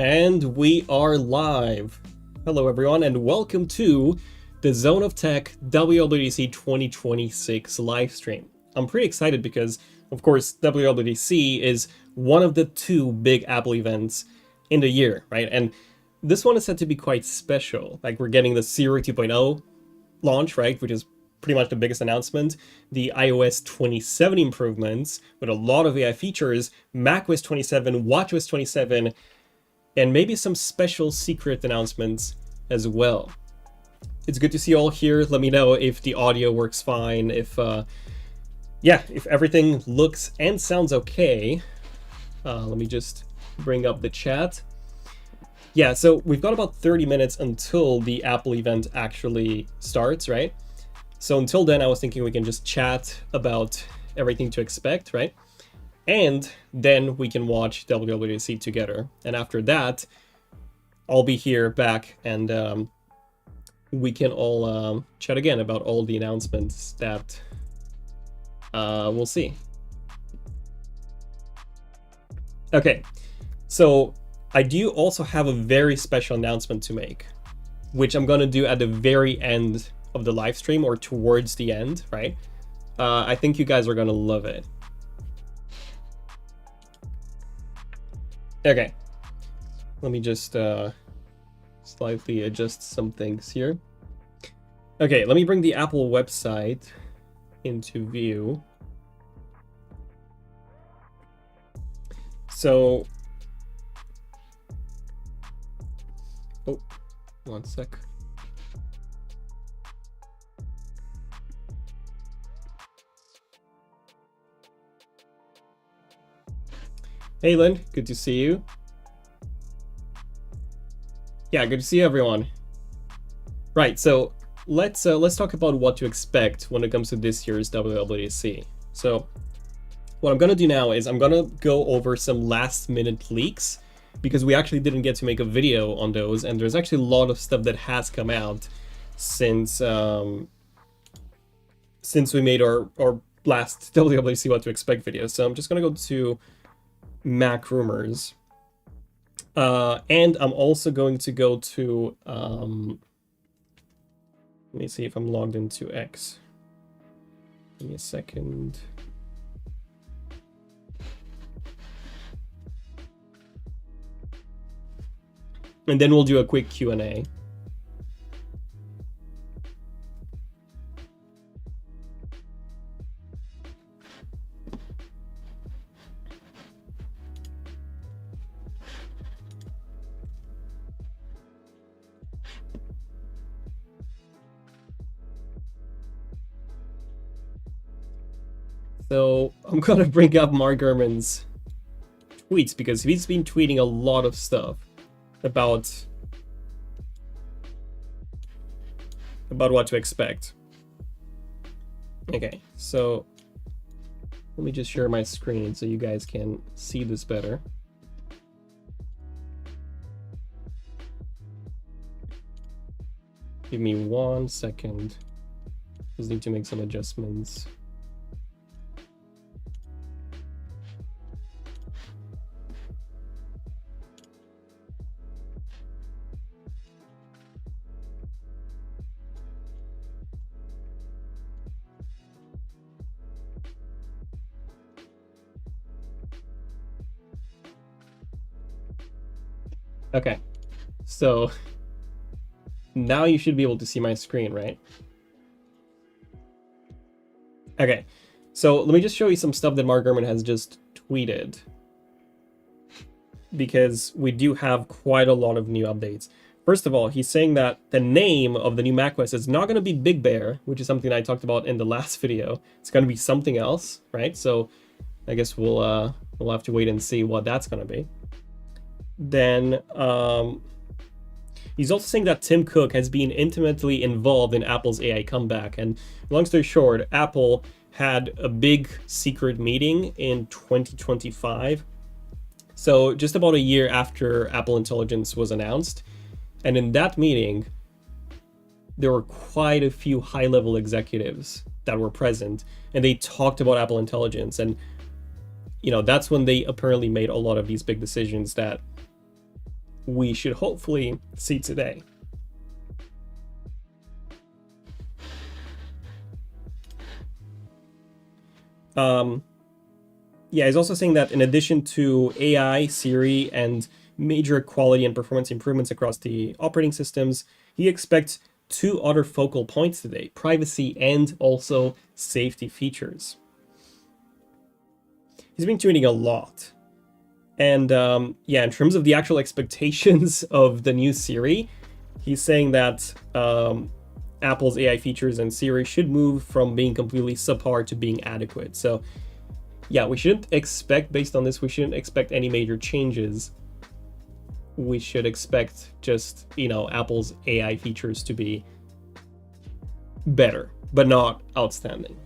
And we are live. Hello everyone and welcome to the Zone of Tech WWDC 2026 livestream. I'm pretty excited because, of course, WWDC is one of the two big Apple events in the year, right? And this one is said to be quite special. Like, we're getting the Siri 2.0 launch, right? Which is pretty much the biggest announcement. The iOS 27 improvements with a lot of AI features, macOS 27, watchOS 27, and maybe some special secret announcements as well. It's good to see you all here. Let me know if the audio works fine, if everything looks and sounds okay. Let me just bring up the chat. Yeah, so we've got about 30 minutes until the Apple event actually starts, right? So until then, I was thinking we can just chat about everything to expect, right? And then we can watch WWDC together. And after that, I'll be here back and we can all chat again about all the announcements that we'll see. Okay, so I do also have a very special announcement to make, which I'm gonna do at the very end of the live stream or towards the end, right? I think you guys are gonna love it. Okay, let me just slightly adjust some things here. Okay, let me bring the Apple website into view. So, oh, one sec. Hey Lynn, good to see you. Yeah, good to see everyone. Right, so let's talk about what to expect when it comes to this year's WWDC. So what I'm gonna do now is I'm gonna go over some last minute leaks because we actually didn't get to make a video on those, and there's actually a lot of stuff that has come out since we made our last WWDC what to expect video. So I'm just gonna go to Mac rumors, and I'm also going to go to let me see if I'm logged into X. Give me a second. And then we'll do a quick Q&A. So I'm gonna bring up Mark Gurman's tweets because he's been tweeting a lot of stuff about what to expect. Okay, so let me just share my screen so you guys can see this better. Give me 1 second. Just need to make some adjustments. Okay, so now you should be able to see my screen, right? Okay, so let me just show you some stuff that Mark Gurman has just tweeted, because we do have quite a lot of new updates. First of all, he's saying that the name of the new macOS is not going to be Big Bear, which is something I talked about in the last video. It's going to be something else, right? So I guess we'll have to wait and see what that's going to be. Then he's also saying that Tim Cook has been intimately involved in Apple's AI comeback. And long story short, Apple had a big secret meeting in 2025. So just about a year after Apple Intelligence was announced. And in that meeting, there were quite a few high-level executives that were present, and they talked about Apple Intelligence. And, you know, that's when they apparently made a lot of these big decisions that we should hopefully see today. Yeah, he's also saying that in addition to AI, Siri, and major quality and performance improvements across the operating systems, he expects 2 other focal points today: privacy and also safety features. He's been tweeting a lot. And yeah, in terms of the actual expectations of the new Siri, he's saying that Apple's AI features and Siri should move from being completely subpar to being adequate. So yeah, we shouldn't expect, based on this, we shouldn't expect any major changes. We should expect just, you know, Apple's AI features to be better, but not outstanding.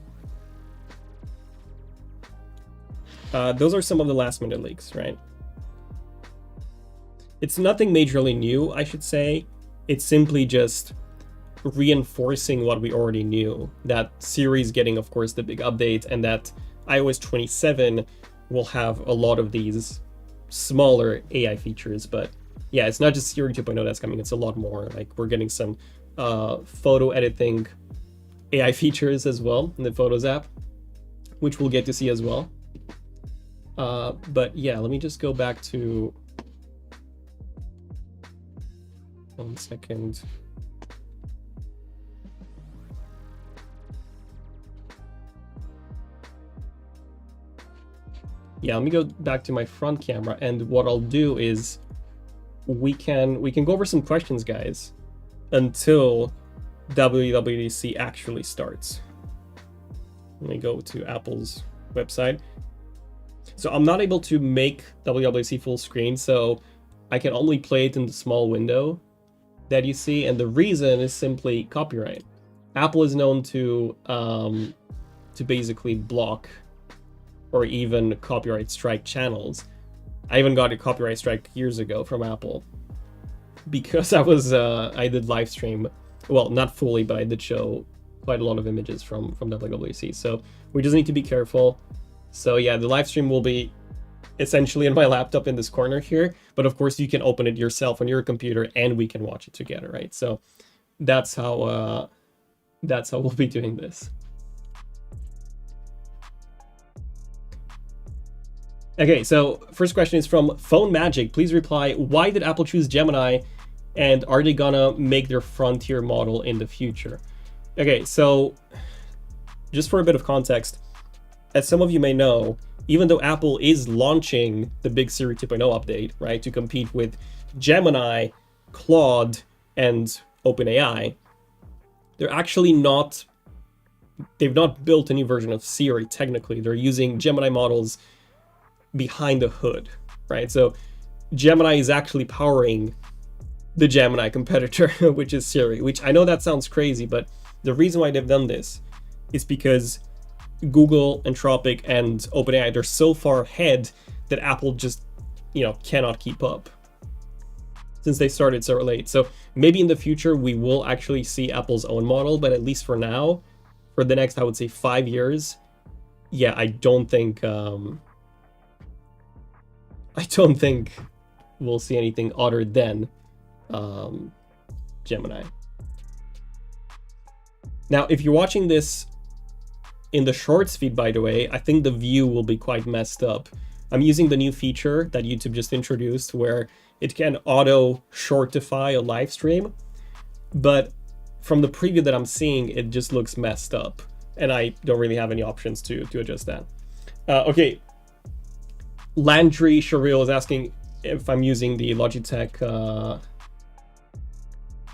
Those are some of the last minute leaks, right? It's nothing majorly new, I should say. It's simply just reinforcing what we already knew, that Siri's getting, of course, the big update, and that iOS 27 will have a lot of these smaller AI features. But yeah, it's not just Siri 2.0 that's coming, it's a lot more. Like, we're getting some photo editing AI features as well in the Photos app, which we'll get to see as well. But yeah, let me just go back to 1 second. Yeah, let me go back to my front camera, and what I'll do is we can go over some questions, guys, until WWDC actually starts. Let me go to Apple's website. So I'm not able to make WWDC full screen, so I can only play it in the small window that you see, and the reason is simply copyright. Apple is known to basically block or even copyright strike channels. I even got a copyright strike years ago from Apple because I did live stream, well, not fully, but I did show quite a lot of images from WWDC. So we just need to be careful. So yeah, the live stream will be essentially on my laptop in this corner here, but of course you can open it yourself on your computer and we can watch it together, right? So that's how we'll be doing this. Okay, so first question is from Phone Magic. Please reply, why did Apple choose Gemini, and are they gonna make their Frontier model in the future? Okay, so just for a bit of context, as some of you may know, even though Apple is launching the big Siri 2.0 update, right, to compete with Gemini, Claude, and OpenAI, they're actually not, they've not built a new version of Siri, technically. They're using Gemini models behind the hood, right? So Gemini is actually powering the Gemini competitor, which is Siri, which I know that sounds crazy, but the reason why they've done this is because Google, Anthropic, and OpenAI, they're so far ahead that Apple just, you know, cannot keep up since they started so late. So maybe in the future we will actually see Apple's own model, but at least for now, for the next, I would say 5 years, yeah, I don't think we'll see anything other than Gemini. Now, if you're watching this in the Shorts feed, by the way, I think the view will be quite messed up. I'm using the new feature that YouTube just introduced where it can auto shortify a live stream, but from the preview that I'm seeing, it just looks messed up, and I don't really have any options to adjust that. Okay. Landry Sharil is asking if I'm using the Logitech.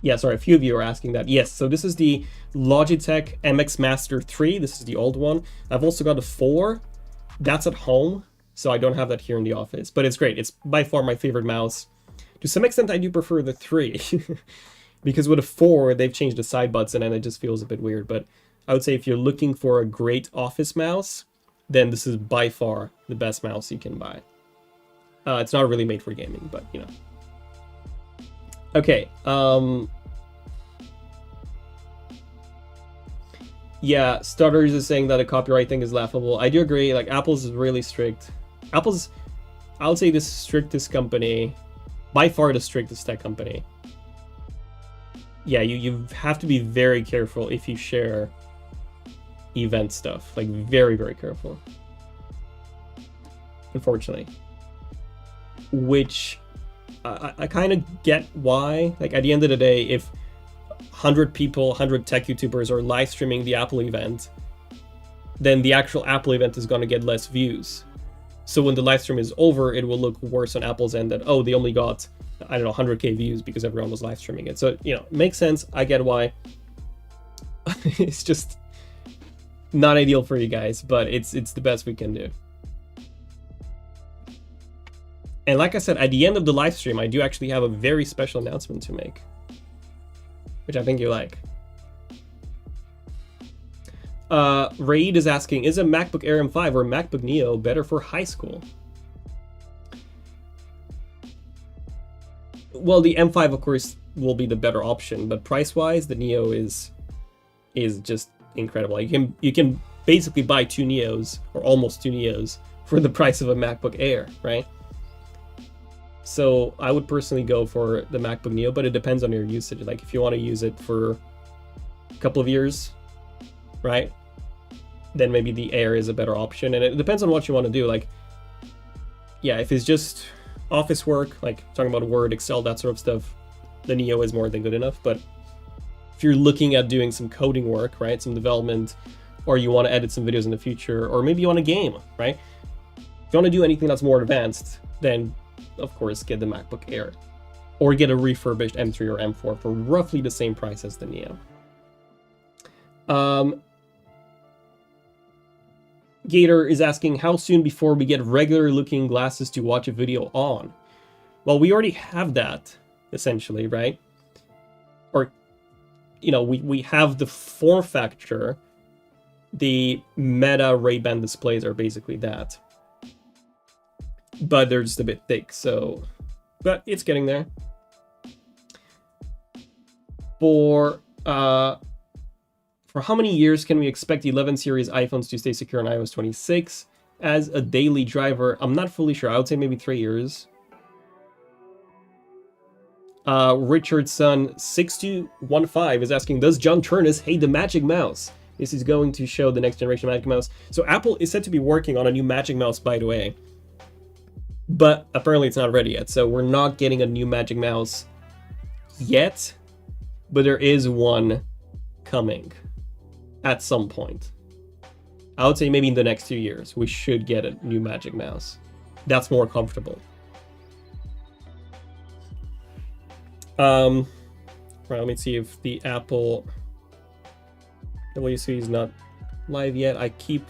Yeah, sorry, a few of you are asking that. Yes, so this is the Logitech MX Master 3. This is the old one. I've also got a 4. That's at home, so I don't have that here in the office. But it's great. It's by far my favorite mouse. To some extent, I do prefer the 3. Because with a 4, they've changed the side button and it just feels a bit weird. But I would say if you're looking for a great office mouse, then this is by far the best mouse you can buy. It's not really made for gaming, but you know. Okay. Yeah, Stutters is saying that a copyright thing is laughable. I do agree. Like, Apple's is really strict. Apple's, I would say, the strictest company by far the strictest tech company. Yeah, you have to be very careful if you share event stuff. Like, very, very careful. Unfortunately. Which, I kind of get why. Like, at the end of the day, if 100 people, 100 tech YouTubers are live streaming the Apple event, then the actual Apple event is going to get less views. So when the live stream is over, it will look worse on Apple's end that, oh, they only got, I don't know, 100K views because everyone was live streaming it. So, you know, makes sense. I get why. It's just not ideal for you guys, but it's the best we can do. And like I said, at the end of the live stream, I do actually have a very special announcement to make, which I think you like. Raid is asking, is a MacBook Air M5 or MacBook Neo better for high school? Well, the M5, of course, will be the better option, but price-wise, the Neo is just incredible. You can basically buy 2 Neos, or almost 2 Neos, for the price of a MacBook Air, right? So I would personally go for the MacBook Neo, but it depends on your usage. Like, if you want to use it for a couple of years, right, then maybe the Air is a better option. And it depends on what you want to do. Like, yeah, if it's just office work, like talking about Word, Excel, that sort of stuff, the Neo is more than good enough. But if you're looking at doing some coding work, right, some development, or you want to edit some videos in the future, or maybe you want to game, right? If you want to do anything that's more advanced, then of course get the MacBook Air, or get a refurbished M3 or M4 for roughly the same price as the Neo. Gator is asking, how soon before we get regular looking glasses to watch a video on? Well, we already have that, essentially, right? Or, you know, we have the form factor. The Meta Ray-Ban displays are basically that. But they're just a bit thick, so... But it's getting there. For how many years can we expect 11 series iPhones to stay secure on iOS 26 as a daily driver? I'm not fully sure. I would say maybe 3 years. Richardson6215 is asking, does John Turnus hate the Magic Mouse? This is going to show the next generation Magic Mouse. So Apple is said to be working on a new Magic Mouse, by the way. But apparently it's not ready yet. So we're not getting a new Magic Mouse yet. But there is one coming at some point. I would say maybe in the next 2 years, we should get a new Magic Mouse. That's more comfortable. Right, let me see if the Apple WC is not live yet. I keep...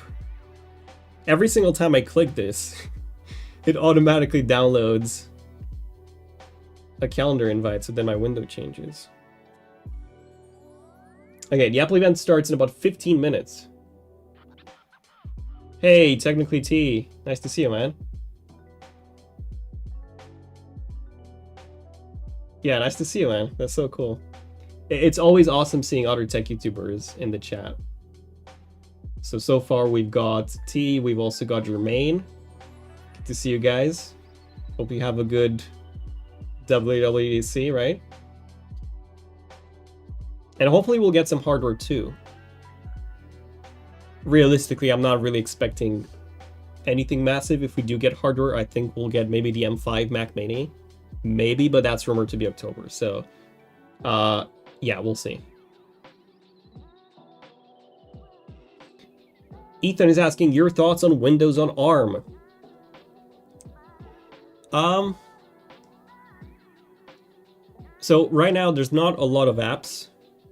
Every single time I click this, it automatically downloads a calendar invite, so then my window changes. Okay, the Apple event starts in about 15 minutes. Hey, Technically T. Nice to see you, man. Yeah, nice to see you, man. That's so cool. It's always awesome seeing other tech YouTubers in the chat. So far we've got T, we've also got Jermaine. Good to see you guys. Hope you have a good WWDC, right? And hopefully we'll get some hardware too. Realistically, I'm not really expecting anything massive. If we do get hardware, I think we'll get maybe the M5 Mac Mini. Maybe, but that's rumored to be October. So, yeah, we'll see. Ethan is asking your thoughts on Windows on ARM. So right now, there's not a lot of apps.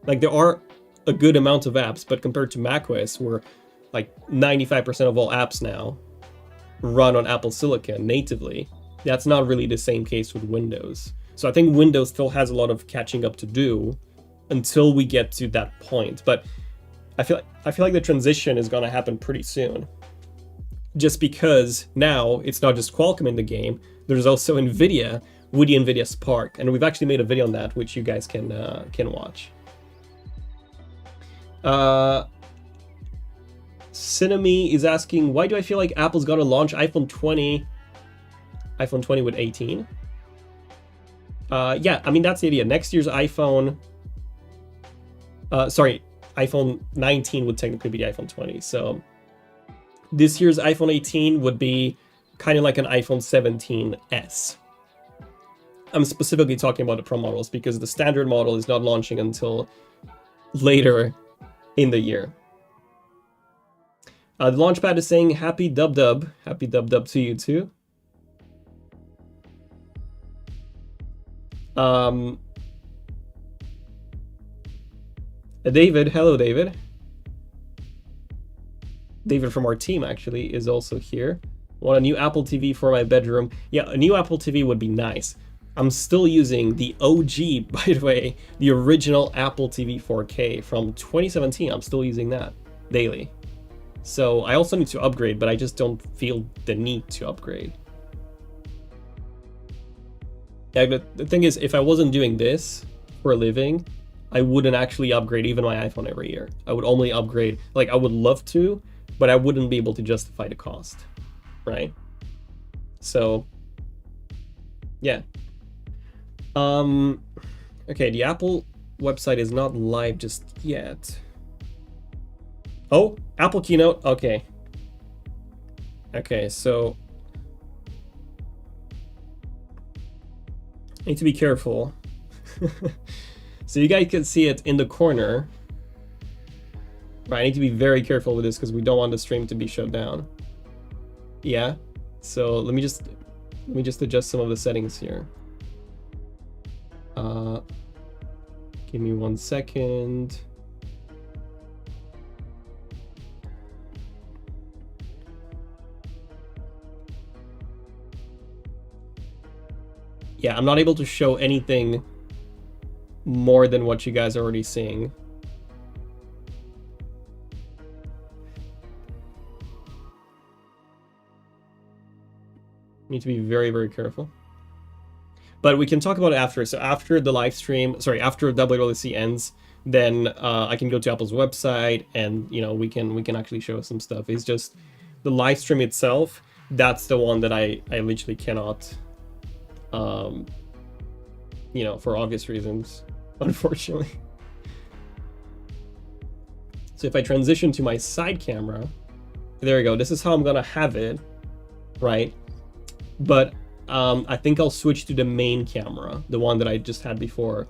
Like, there are a good amount of apps, but compared to macOS, where like 95% of all apps now run on Apple Silicon natively, that's not really the same case with Windows. So I think Windows still has a lot of catching up to do until we get to that point. But I feel like the transition is going to happen pretty soon. Just because now it's not just Qualcomm in the game, there's also NVIDIA with the NVIDIA Spark, and we've actually made a video on that, which you guys can watch. Cinemi is asking, why do I feel like Apple's gonna launch iPhone 20 with 18? Yeah, I mean, that's the idea. Next year's iPhone, sorry, iPhone 19 would technically be the iPhone 20. So this year's iPhone 18 would be kind of like an iPhone 17s. I'm specifically talking about the Pro models because the standard model is not launching until later in the year. The Launchpad is saying happy dub dub to you too. David, hello David. David from our team actually is also here. Want a new Apple TV for my bedroom? Yeah, a new Apple TV would be nice. I'm still using the OG, by the way, the original Apple TV 4K from 2017. I'm still using that daily. So I also need to upgrade, but I just don't feel the need to upgrade. Yeah, the thing is, if I wasn't doing this for a living, I wouldn't actually upgrade even my iPhone every year. I would only upgrade, like I would love to, but I wouldn't be able to justify the cost, right? So, yeah. Okay, the Apple website is not live just yet. Oh, Apple Keynote, okay. Okay, so I need to be careful. So you guys can see it in the corner. Right, I need to be very careful with this because we don't want the stream to be shut down. Yeah, so let me just adjust some of the settings here. Give me 1 second. Yeah, I'm not able to show anything more than what you guys are already seeing. Need to be very, very careful. But we can talk about it after. So after the live stream, sorry, after WWDC ends, then I can go to Apple's website and, you know, we can actually show some stuff. It's just the live stream itself, that's the one that I literally cannot, you know, for obvious reasons, unfortunately. So if I transition to my side camera, there we go. This is how I'm gonna have it, right? But I think I'll switch to the main camera, the one that I just had before.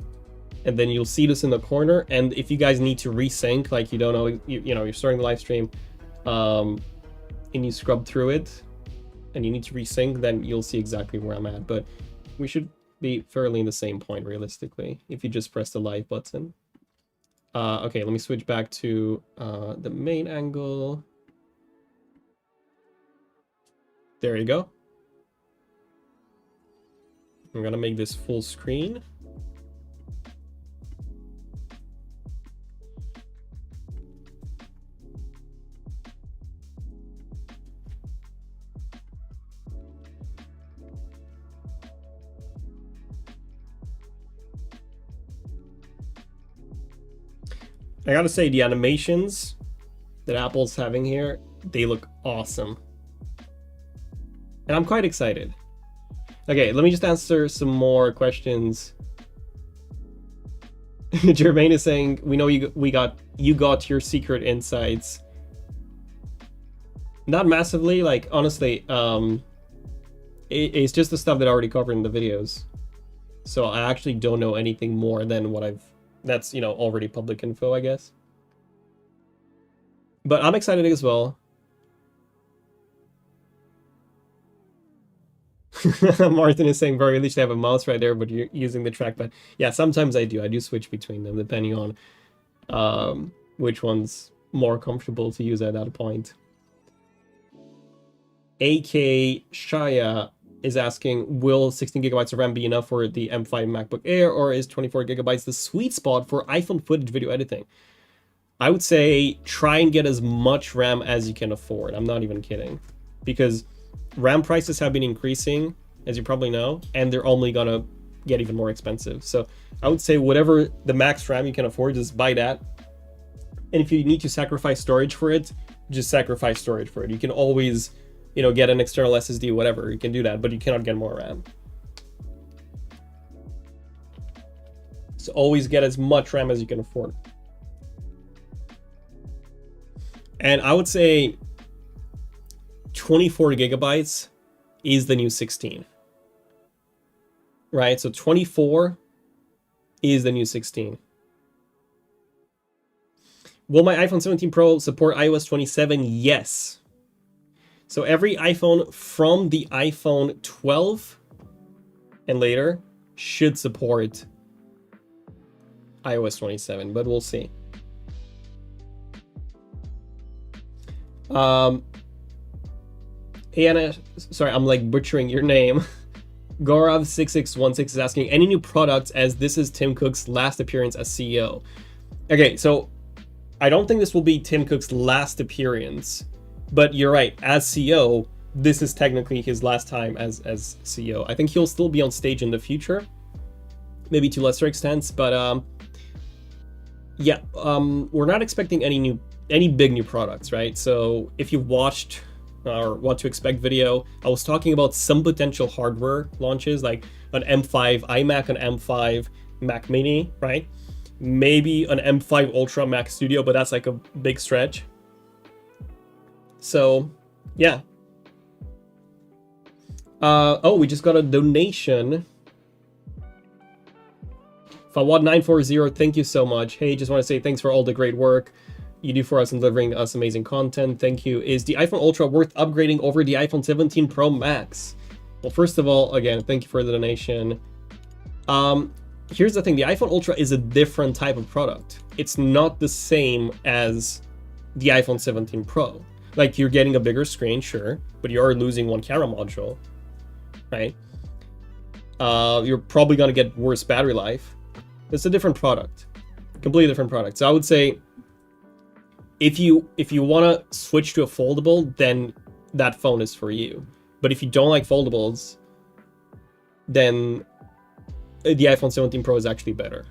And then you'll see this in the corner. And if you guys need to resync, like you don't know, you know, you're starting the live stream and you scrub through it and you need to resync, then you'll see exactly where I'm at. But we should be fairly in the same point realistically if you just press the live button. Okay, let me switch back to the main angle. There you go. I'm gonna make this full screen. I gotta say, the animations that Apple's having here, they look awesome. And I'm quite excited. Okay, let me just answer some more questions. Jermaine is saying, we know you got your secret insights. Not massively, like honestly, it's just the stuff that I already covered in the videos. So I actually don't know anything more than what that's, you know, already public info, I guess. But I'm excited as well. Martin is saying, very at least I have a mouse right there, but you're using the trackpad. Yeah, sometimes I do switch between them depending on which one's more comfortable to use at that point. AK Shaya is asking, will 16 gigabytes of RAM be enough for the M5 MacBook Air, or is 24 gigabytes the sweet spot for iPhone footage video editing? I would say try and get as much RAM as you can afford. I'm not even kidding, because RAM prices have been increasing, as you probably know, and they're only gonna get even more expensive. So I would say whatever the max RAM you can afford, just buy that. And if you need to sacrifice storage for it, just sacrifice storage for it. You can always, you know, get an external SSD, whatever. You can do that, but you cannot get more RAM. So always get as much RAM as you can afford. And I would say 24 gigabytes is the new 16. Right? So 24 is the new 16. Will my iPhone 17 Pro support iOS 27? Yes. So every iPhone from the iPhone 12 and later should support iOS 27, but we'll see. Hey Anna, sorry, I'm like butchering your name. Gaurav6616 is asking, any new products, as this is Tim Cook's last appearance as CEO? Okay, so I don't think this will be Tim Cook's last appearance, but you're right, as CEO, this is technically his last time as CEO. I think he'll still be on stage in the future, maybe to lesser extents, but yeah, we're not expecting any big new products, right? So if you've watched or what to expect video, I was talking about some potential hardware launches, like an M5 iMac, an M5 Mac Mini, right? Maybe an M5 Ultra Mac Studio, but that's like a big stretch. So yeah. Oh, we just got a donation. Fawad940, thank you so much. Hey, just want to say thanks for all the great work you do for us in delivering us amazing content. Thank you. Is the iPhone Ultra worth upgrading over the iPhone 17 Pro Max? Well, first of all, again, thank you for the donation. Here's the thing, the iPhone Ultra is a different type of product. It's not the same as the iPhone 17 Pro. Like, you're getting a bigger screen, sure, but you are losing one camera module, right? You're probably gonna get worse battery life. It's a different product, completely different product. So I would say, if you want to switch to a foldable, then that phone is for you. But if you don't like foldables, then the iPhone 17 Pro is actually better,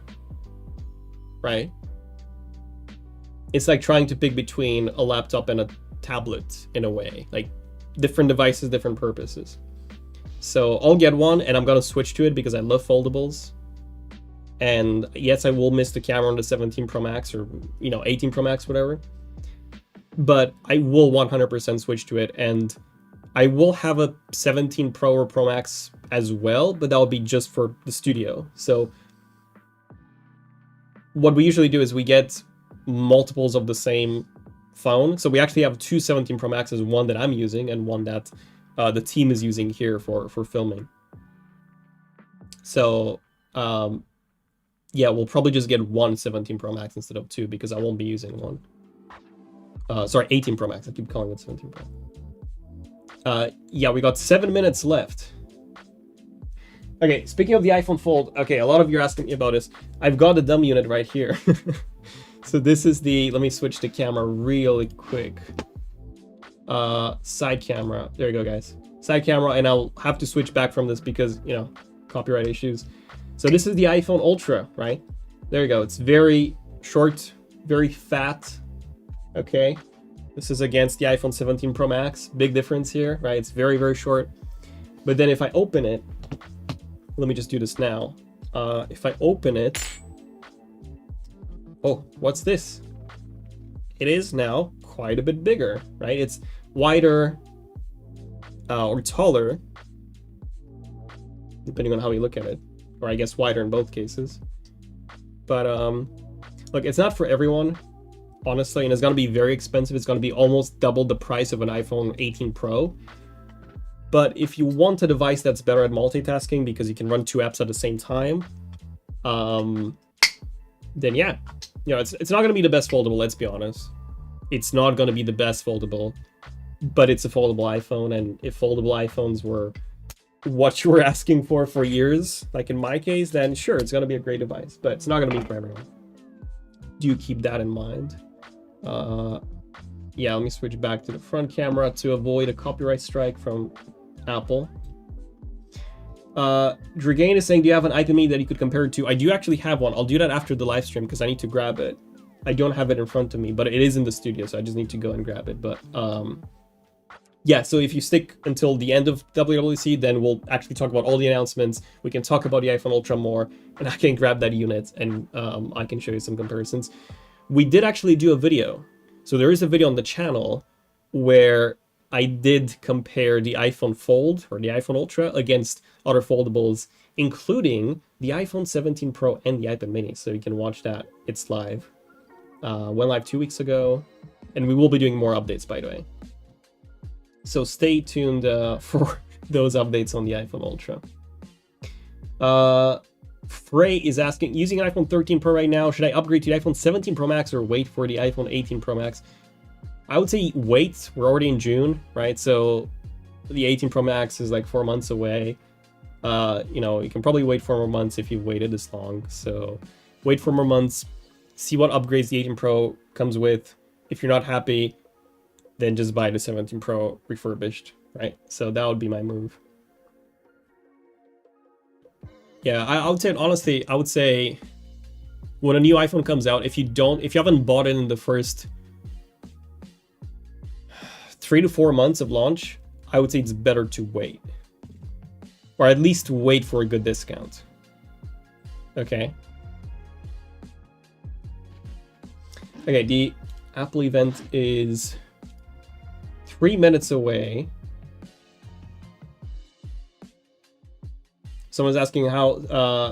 right? It's like trying to pick between a laptop and a tablet in a way, like different devices, different purposes. So I'll get one and I'm gonna switch to it because I love foldables. And yes, I will miss the camera on the 17 Pro Max or 18 Pro Max, whatever. But I will 100% switch to it, and I will have a 17 Pro or Pro Max as well, but that will be just for the studio. So what we usually do is we get multiples of the same phone. So we actually have two 17 Pro Maxes, one that I'm using and one that the team is using here for filming. So yeah, we'll probably just get one 17 Pro Max instead of two because I won't be using one. Sorry, 18 Pro Max. I keep calling it 17 Pro. Yeah, we got 7 minutes left. Okay, speaking of the iPhone Fold, okay, a lot of you are asking me about this. I've got the dumb unit right here. So this is the, let me switch the camera really quick. Side camera. There you go, guys. Side camera, and I'll have to switch back from this because, copyright issues. So this is the iPhone Ultra, right? There you go. It's very short, very fat. Okay, this is against the iPhone 17 Pro Max. Big difference here, right? It's very, very short. But then if I open it, let me just do this now. If I open it, oh, what's this? It is now quite a bit bigger, right? It's wider or taller, depending on how you look at it. Or I guess wider in both cases. But look, it's not for everyone, honestly, and it's going to be very expensive. It's going to be almost double the price of an iPhone 18 Pro. But if you want a device that's better at multitasking because you can run two apps at the same time, then yeah, it's not going to be the best foldable, let's be honest. It's not going to be the best foldable, but it's a foldable iPhone, and if foldable iPhones were what you were asking for years, like in my case, then sure, it's going to be a great device, but it's not going to be for everyone. Do you keep that in mind? Yeah, let me switch back to the front camera to avoid a copyright strike from Apple. Dragain is saying, do you have an iPad mini that you could compare it to? I do actually have one. I'll do that after the live stream because I need to grab it. I don't have it in front of me, but it is in the studio, so I just need to go and grab it. But yeah, so if you stick until the end of WWDC, then we'll actually talk about all the announcements. We can talk about the iPhone Ultra more, and I can grab that unit, and I can show you some comparisons. We did actually do a video. So there is a video on the channel where I did compare the iPhone Fold, or the iPhone Ultra, against other foldables, including the iPhone 17 Pro and the iPad mini. So you can watch that. It's live. Went live 2 weeks ago, and we will be doing more updates, by the way. So stay tuned for those updates on the iPhone Ultra. Frey is asking, using an iPhone 13 Pro right now, should I upgrade to the iPhone 17 Pro Max or wait for the iPhone 18 Pro Max? I would say wait. We're already in June, right? So the 18 Pro Max is like 4 months away. You know, you can probably wait 4 more months if you've waited this long. So wait 4 more months, see what upgrades the 18 Pro comes with. If you're not happy, then just buy the 17 Pro refurbished, right? So that would be my move. Yeah, I would say, honestly, I would say when a new iPhone comes out, if you haven't bought it in the first 3 to 4 months of launch, I would say it's better to wait. Or at least wait for a good discount. Okay. Okay, the Apple event is 3 minutes away. Someone's asking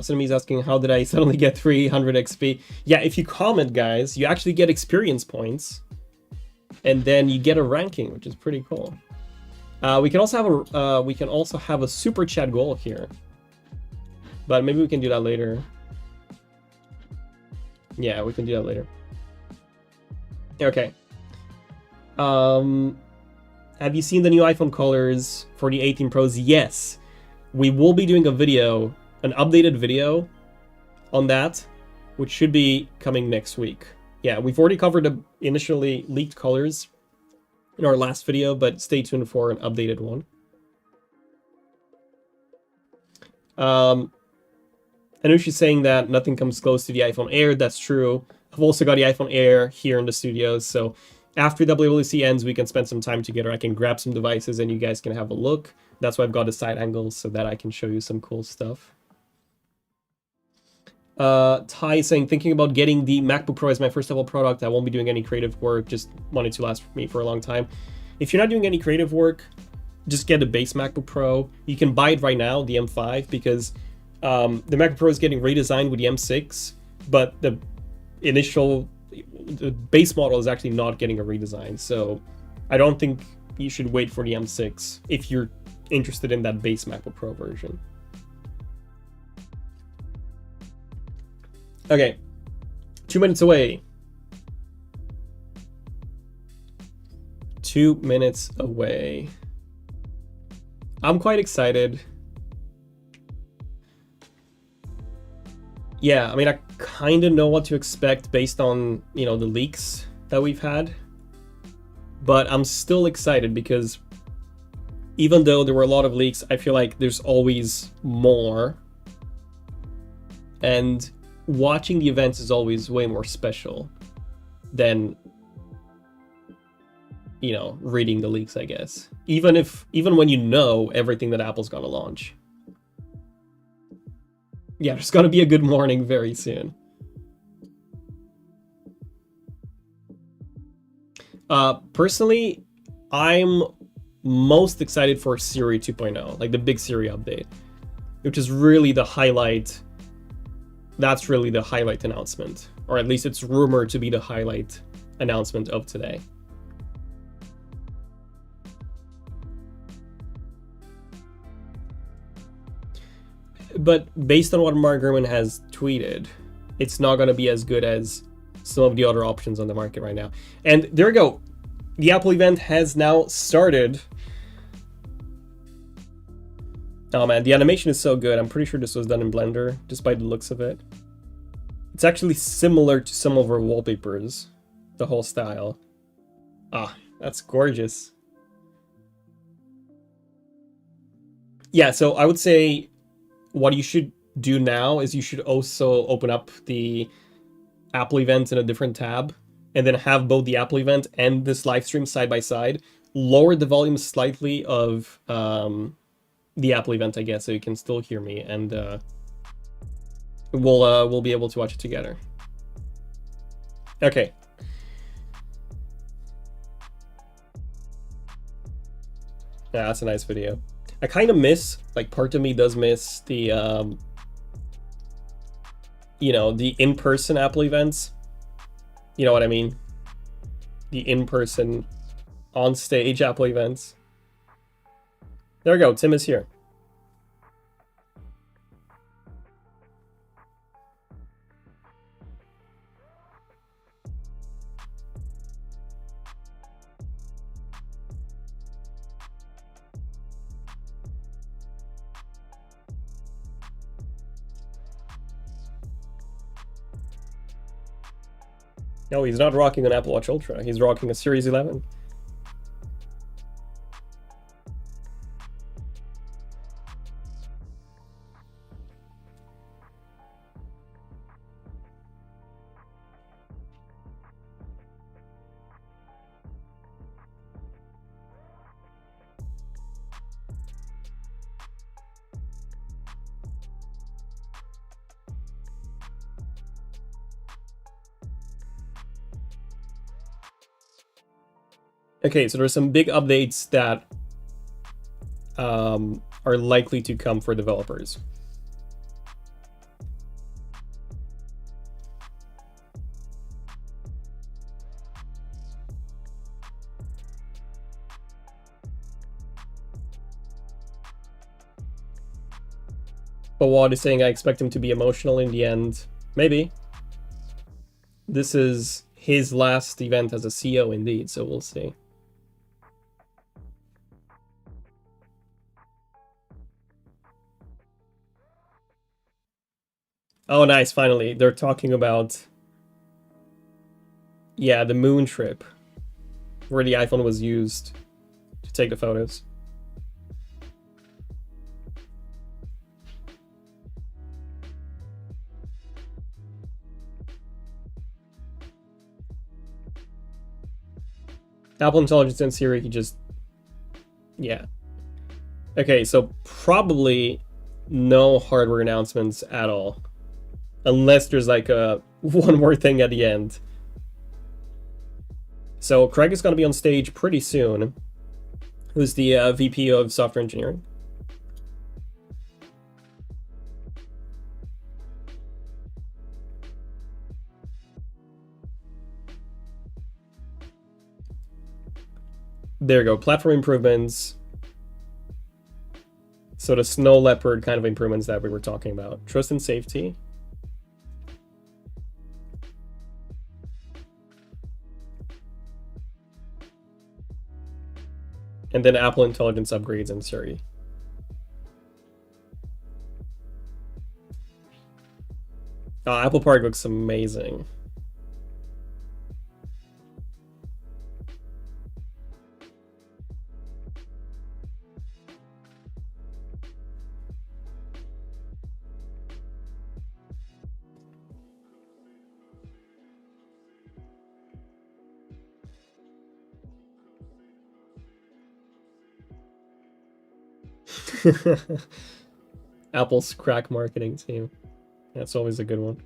somebody's asking how did I suddenly get 300 XP? Yeah, if you comment, guys, you actually get experience points, and then you get a ranking, which is pretty cool. We can also have a super chat goal here, but maybe we can do that later. Yeah, we can do that later. Okay. Have you seen the new iPhone colors for the 18 Pros? Yes. We will be doing a video, an updated video on that, which should be coming next week. Yeah, we've already covered the initially leaked colors in our last video, but stay tuned for an updated one. Anushi's saying that nothing comes close to the iPhone Air. That's true. I've also got the iPhone Air here in the studio, so after WWDC ends, we can spend some time together. I can grab some devices and you guys can have a look. That's why I've got the side angles, so that I can show you some cool stuff. Ty is saying, thinking about getting the MacBook Pro as my first Apple product. I won't be doing any creative work, just want it to last me for a long time. If you're not doing any creative work, just get a base MacBook Pro. You can buy it right now, the M5, because the MacBook Pro is getting redesigned with the M6, but the base model is actually not getting a redesign. So I don't think you should wait for the M6 if you're interested in that base MacBook Pro version. Okay, 2 minutes away. 2 minutes away. I'm quite excited. Yeah, I mean, I kind of know what to expect based on, you know, the leaks that we've had. But I'm still excited because even though there were a lot of leaks, I feel like there's always more. And watching the events is always way more special than, you know, reading the leaks, I guess. Even when you know everything that Apple's gonna launch. Yeah, there's gonna be a good morning very soon. Personally, I'm most excited for Siri 2.0, like the big Siri update, which is really the highlight. That's really the highlight announcement, or at least it's rumored to be the highlight announcement of today. But based on what Mark Gurman has tweeted, it's not going to be as good as some of the other options on the market right now. And there we go. The Apple event has now started. Oh man, the animation is so good. I'm pretty sure this was done in Blender, just by the looks of it. It's actually similar to some of our wallpapers, the whole style. Ah, that's gorgeous. Yeah, so I would say what you should do now is you should also open up the Apple event in a different tab, and then have both the Apple event and this live stream side by side. lowered the volume slightly of the Apple event, I guess, so you can still hear me, and we'll be able to watch it together. Okay. Yeah, that's a nice video. I kind of miss, like, part of me does miss the, you know, the in-person Apple events. You know what I mean? The in-person, on-stage Apple events. There we go, Tim is here. No, he's not rocking an Apple Watch Ultra. He's rocking a Series 11. Okay, so there's some big updates that are likely to come for developers. But Wad is saying I expect him to be emotional in the end. Maybe. This is his last event as a CEO indeed, so we'll see. Oh, nice, finally. They're talking about, yeah, the moon trip, where the iPhone was used to take the photos. Apple Intelligence and Siri, he just, yeah. Okay, so probably no hardware announcements at all. Unless there's like a one more thing at the end. So Craig is going to be on stage pretty soon. Who's the VP of software engineering? There you go, platform improvements. So the Snow Leopard kind of improvements that we were talking about. Trust and safety. And then Apple Intelligence upgrades and Siri. Apple Park looks amazing. Apple's crack marketing team. That's always a good one.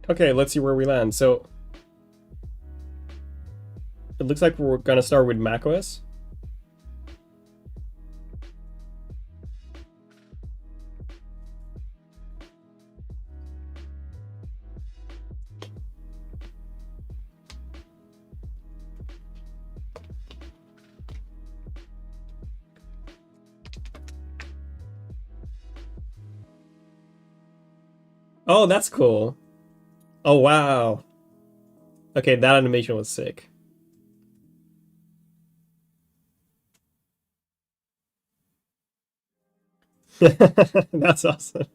Okay, let's see where we land. So it looks like we're gonna start with macOS. Oh, that's cool. Oh, wow. Okay, that animation was sick. That's awesome.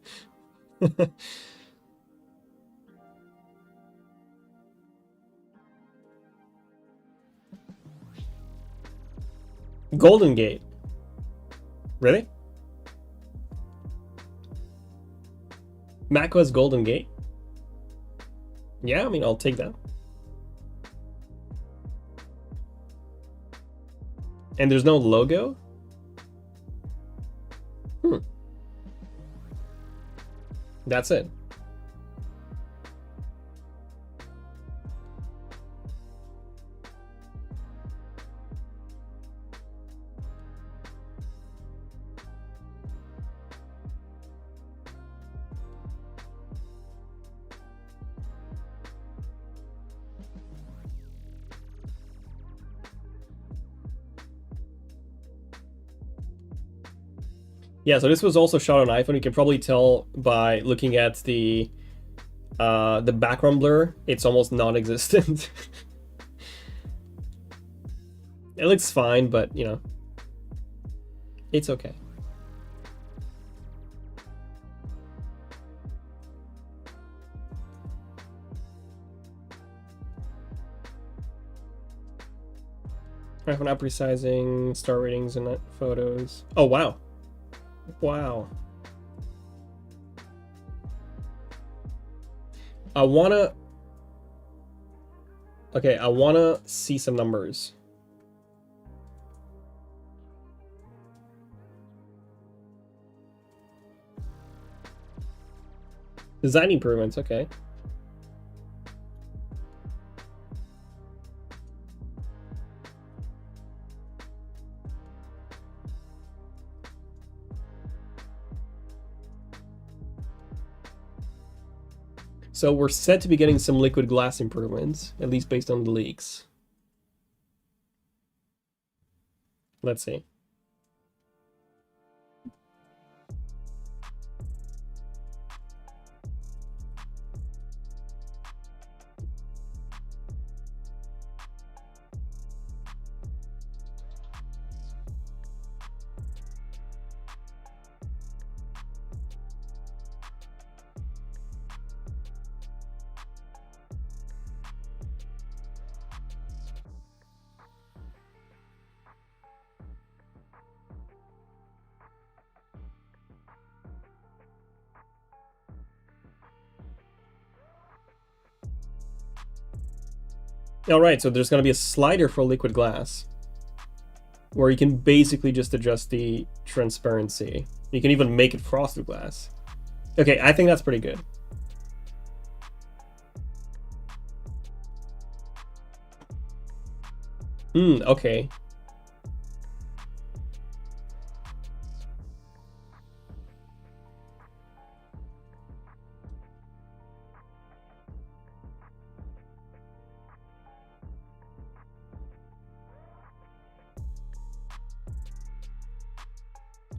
Golden Gate. Really? macOS Golden Gate? Yeah, I mean, I'll take that. And there's no logo? That's it. Yeah, so this was also shot on iPhone. You can probably tell by looking at the background blur. It's almost non-existent. It looks fine, but you know, it's okay. iPhone app resizing, star ratings, and photos. Oh wow. Wow. I wanna see some numbers. Design improvements, okay. So we're set to be getting some liquid glass improvements, at least based on the leaks. Let's see. All right, so there's going to be a slider for liquid glass where you can basically just adjust the transparency. You can even make it frosted glass. Okay, I think that's pretty good. Okay.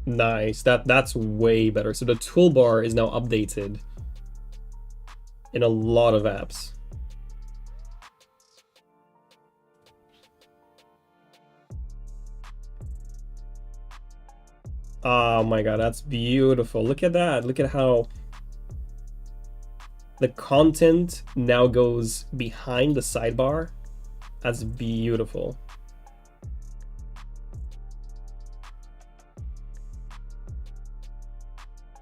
Nice. That's way better. So the toolbar is now updated in a lot of apps. Oh my god, that's beautiful. Look at that. Look at how the content now goes behind the sidebar. That's beautiful.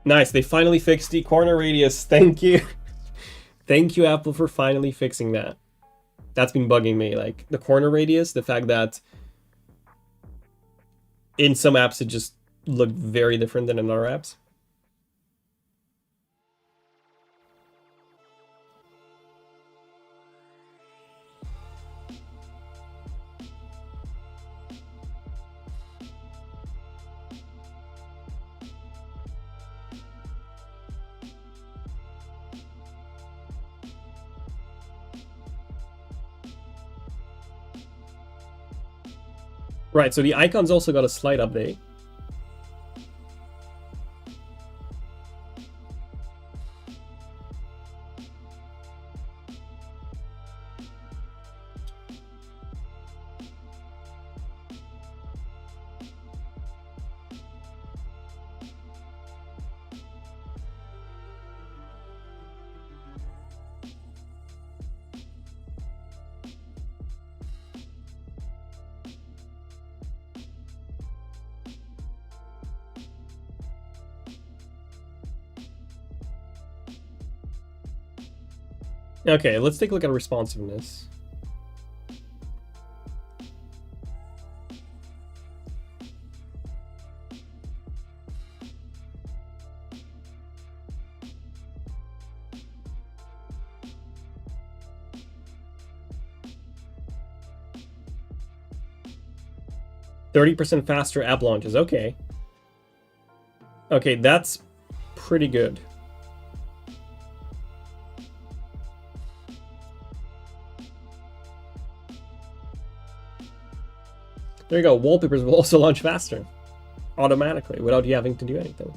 Nice, they finally fixed the corner radius. Thank you. Thank you, Apple, for finally fixing that. That's been bugging me. Like, the corner radius, the fact that in some apps it just looked very different than in other apps. Right, so the icons also got a slight update. Okay, let's take a look at responsiveness. %30 faster app launches. Okay. Okay, that's pretty good. There you go. Wallpapers will also launch faster, automatically, without you having to do anything.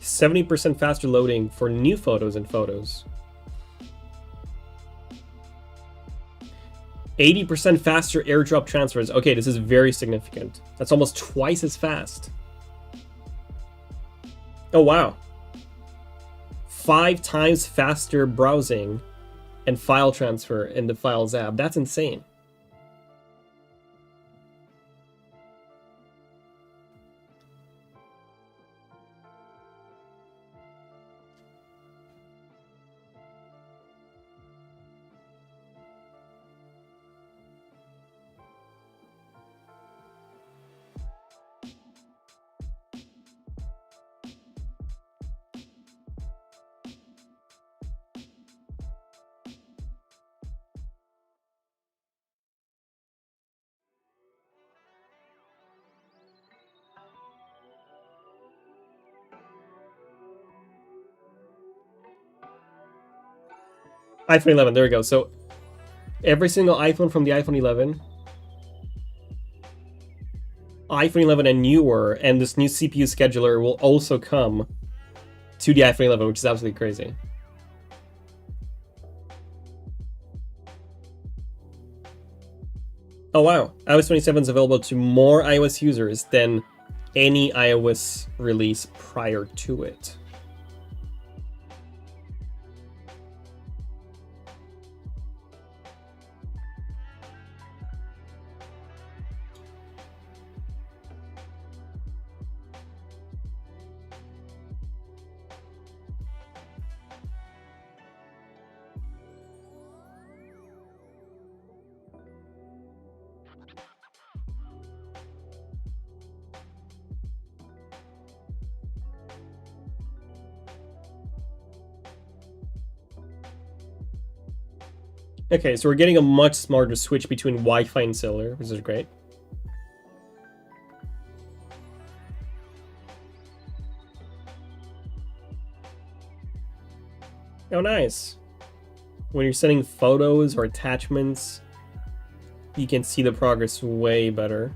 %70 faster loading for new photos and photos. 80% faster airdrop transfers. Okay, this is very significant. That's almost twice as fast. Oh, wow. 5 times faster browsing and file transfer in the Files app. That's insane. iPhone 11, there we go. So every single iPhone from the iPhone 11, iPhone 11 and newer, and this new CPU scheduler will also come to the iPhone 11, which is absolutely crazy. Oh wow, iOS 27 is available to more iOS users than any iOS release prior to it. Okay, so we're getting a much smarter switch between Wi-Fi and cellular, which is great. Oh, nice. When you're sending photos or attachments, you can see the progress way better.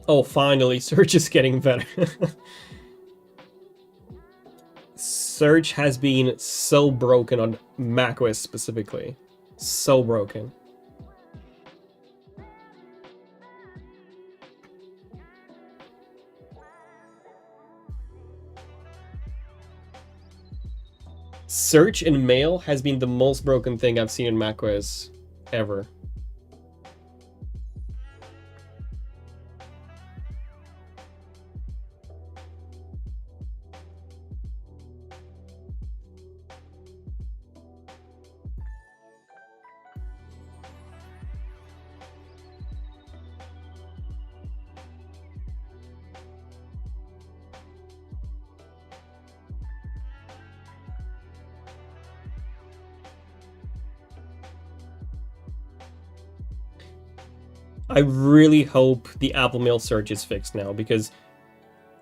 Oh, finally, search is getting better. Search has been so broken on macOS specifically. So broken. Search in Mail has been the most broken thing I've seen in macOS ever. I really hope the Apple Mail search is fixed now, because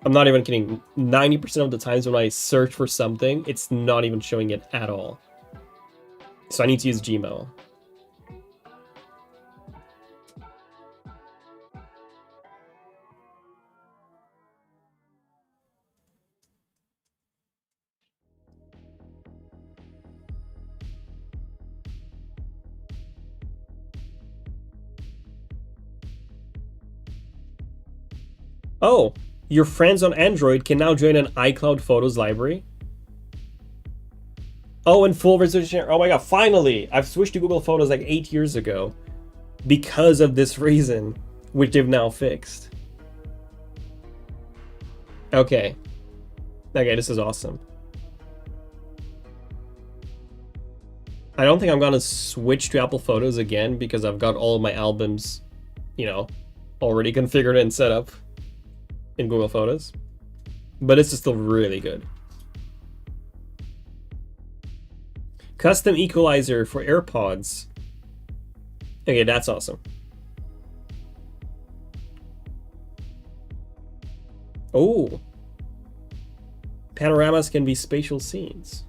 I'm not even kidding. 90% of the times when I search for something, it's not even showing it at all. So I need to use Gmail. Oh, your friends on Android can now join an iCloud Photos library? Oh, and full resolution. Oh my god, finally! I've switched to Google Photos like 8 years ago because of this reason, which they've now fixed. Okay. Okay, this is awesome. I don't think I'm gonna switch to Apple Photos again because I've got all of my albums, you know, already configured and set up in Google Photos. But this is still really good. Custom equalizer for AirPods. Okay, that's awesome. Oh. Panoramas can be spatial scenes.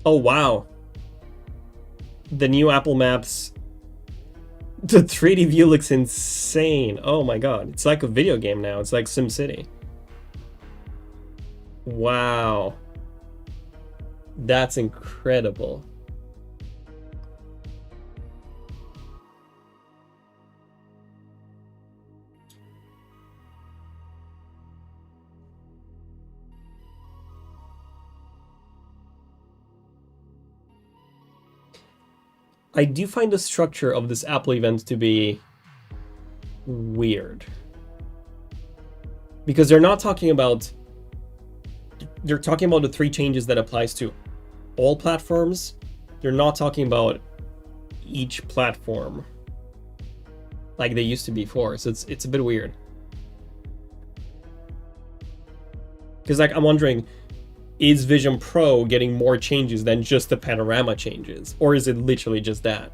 Oh, wow. The new Apple Maps. The 3D view looks insane. Oh my god. It's like a video game now. It's like SimCity. Wow. That's incredible. I do find the structure of this Apple event to be weird. Because they're talking about the 3 changes that applies to all platforms. They're not talking about each platform like they used to before. So it's a bit weird. Because like I'm wondering, is Vision Pro getting more changes than just the panorama changes? Or is it literally just that?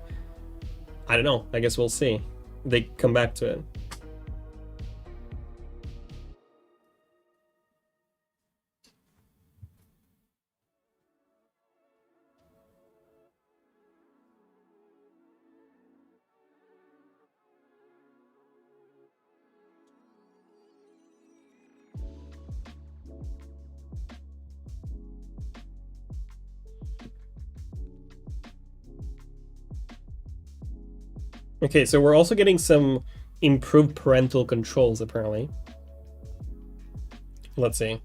I don't know. I guess we'll see. They come back to it. Okay, so we're also getting some improved parental controls, apparently. Let's see.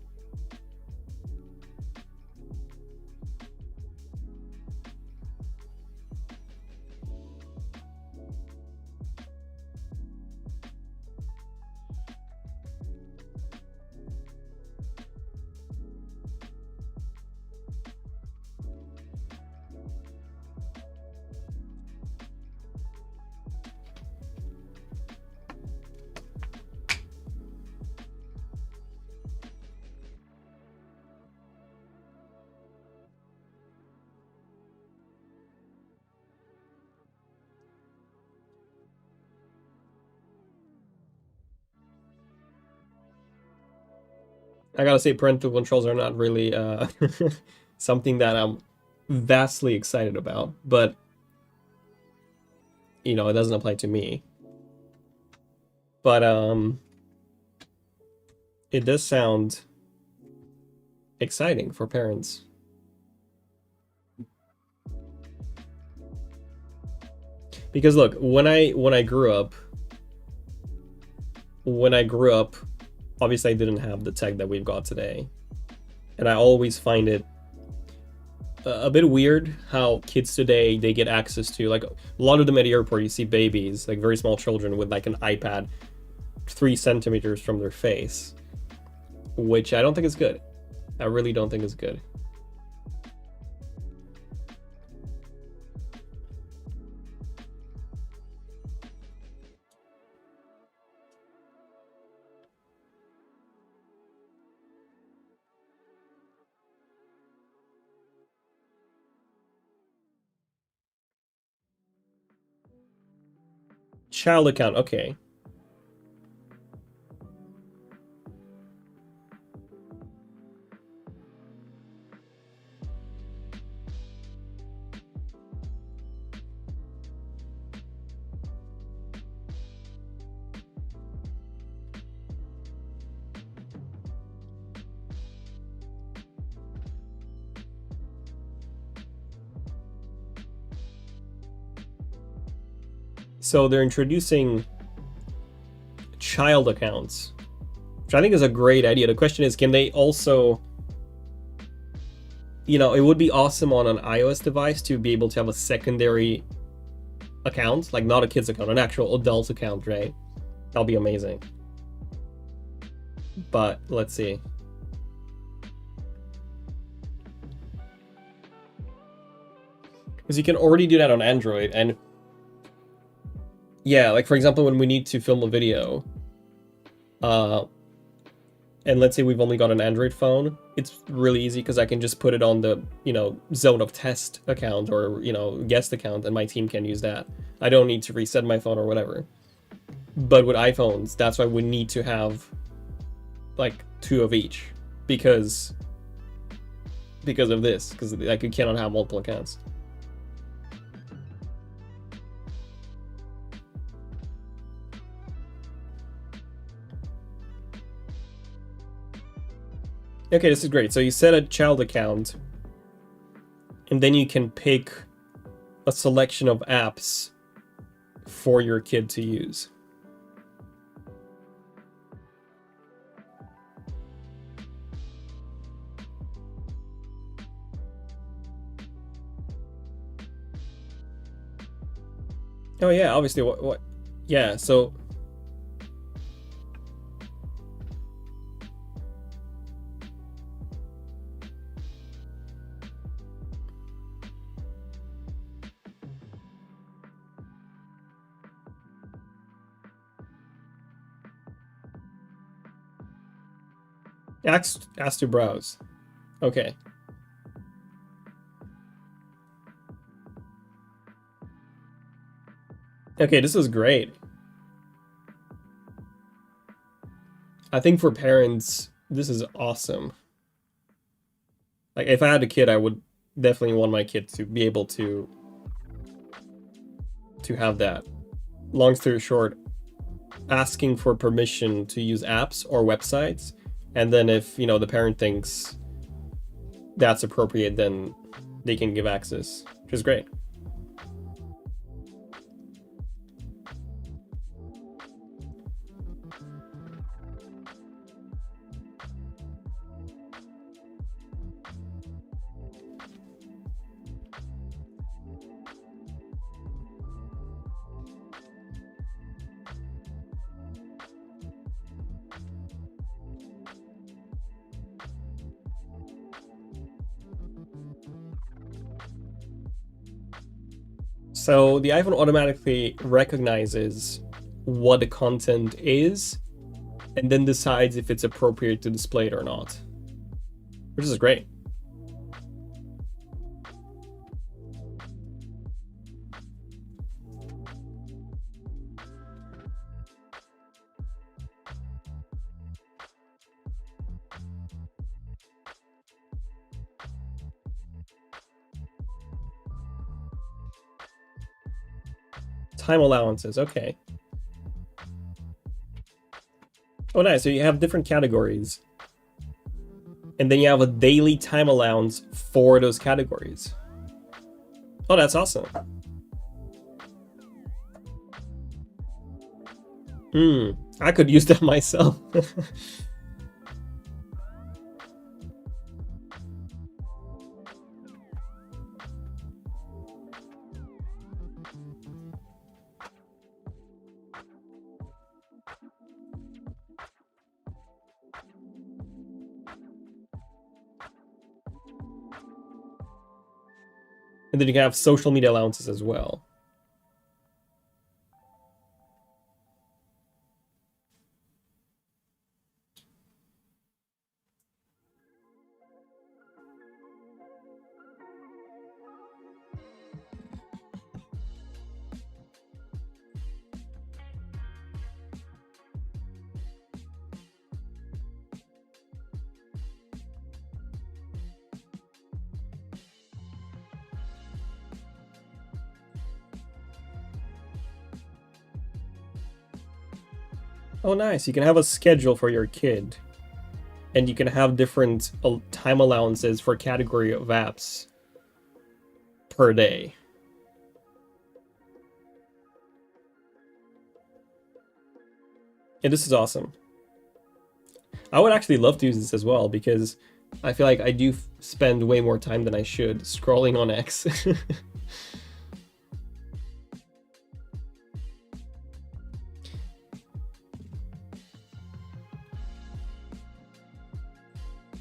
I gotta say, parental controls are not really something that I'm vastly excited about, but you know, it doesn't apply to me. But it does sound exciting for parents. Because look, when I grew up, obviously I didn't have the tech that we've got today. And I always find it a bit weird how kids today, they get access to, like, a lot of them at the airport, you see babies, like very small children with like an iPad 3 centimeters from their face, which I don't think is good. I really don't think is good. Child account, okay. So they're introducing child accounts, which I think is a great idea. The question is, can they also, you know, it would be awesome on an iOS device to be able to have a secondary account, like not a kid's account, an actual adult account, right? That'll be amazing. But let's see. Because you can already do that on Android, and yeah, like for example, when we need to film a video, and let's say we've only got an Android phone, it's really easy because I can just put it on the, you know, ZONEofTECH account or, you know, guest account, and my team can use that. I don't need to reset my phone or whatever. But with iPhones, that's why we need to have like 2 of each, because of this, because like you cannot have multiple accounts. Okay, this is great. So you set a child account, and then you can pick a selection of apps for your kid to use. Oh yeah, obviously, what? Yeah, so... Ask to browse. Okay. Okay, this is great. I think for parents, this is awesome. Like, if I had a kid, I would definitely want my kid to be able to have that. Long story short, asking for permission to use apps or websites, and then if, you know, the parent thinks that's appropriate, then they can give access, which is great. So the iPhone automatically recognizes what the content is, and then decides if it's appropriate to display it or not, which is great. Time allowances, okay. Oh, nice. So you have different categories, and then you have a daily time allowance for those categories. Oh, that's awesome. I could use that myself. And then you can have social media allowances as well. Oh, nice. You can have a schedule for your kid, and you can have different time allowances for category of apps per day. And this is awesome. I would actually love to use this as well, because I feel like I do spend way more time than I should scrolling on X.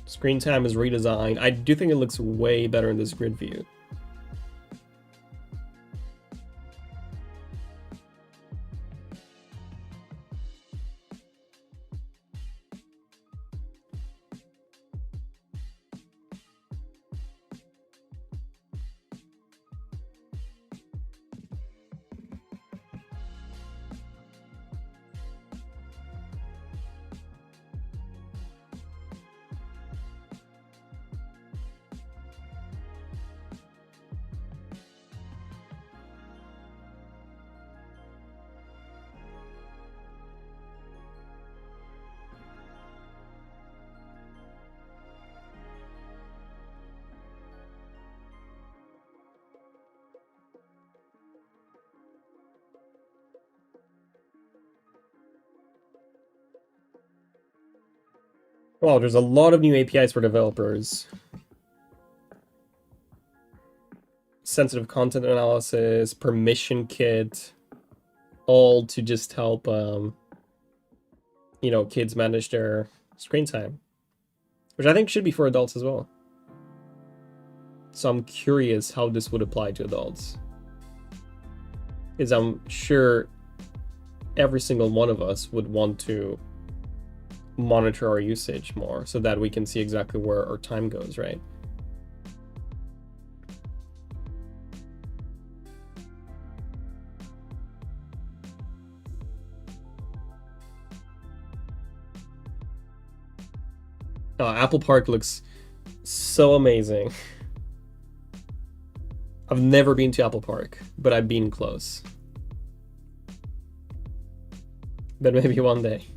Screen time is redesigned. I do think it looks way better in this grid view. Wow, there's a lot of new APIs for developers. Sensitive content analysis, permission kit, all to just help, you know, kids manage their screen time, which I think should be for adults as well. So I'm curious how this would apply to adults, because I'm sure every single one of us would want to monitor our usage more so that we can see exactly where our time goes, right? Apple Park looks so amazing. I've never been to Apple Park, but I've been close. But maybe one day.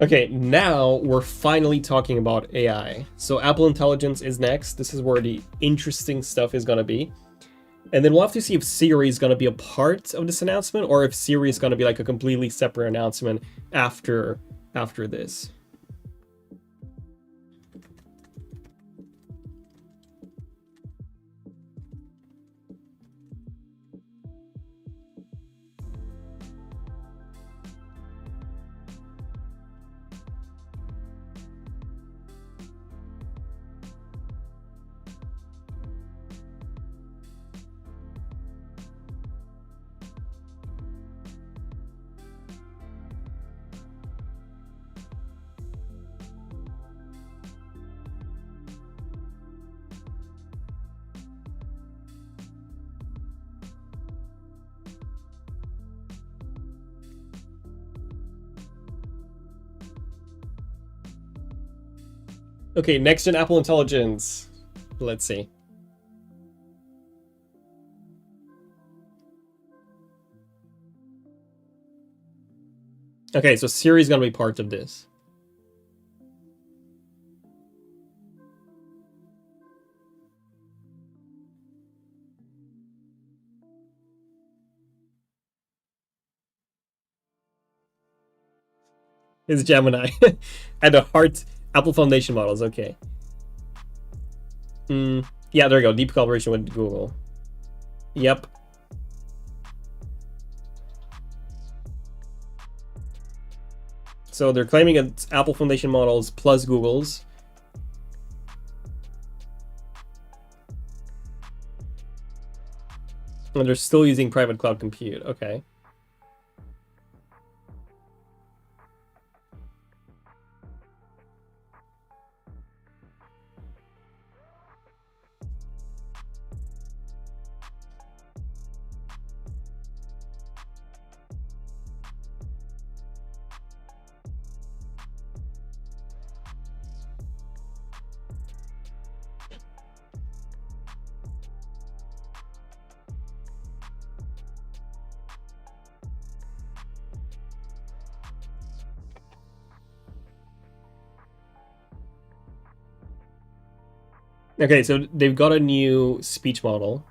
Okay, now we're finally talking about AI. So Apple Intelligence is next. This is where the interesting stuff is going to be. And then we'll have to see if Siri is going to be a part of this announcement, or if Siri is going to be like a completely separate announcement after this. Okay, next gen Apple Intelligence. Let's see. Okay, so Siri is going to be part of this. It's Gemini. And the heart Apple Foundation models, okay. Yeah, there you go. Deep collaboration with Google. Yep. So they're claiming it's Apple Foundation models plus Google's. And they're still using private cloud compute. Okay. Okay, so they've got a new speech model.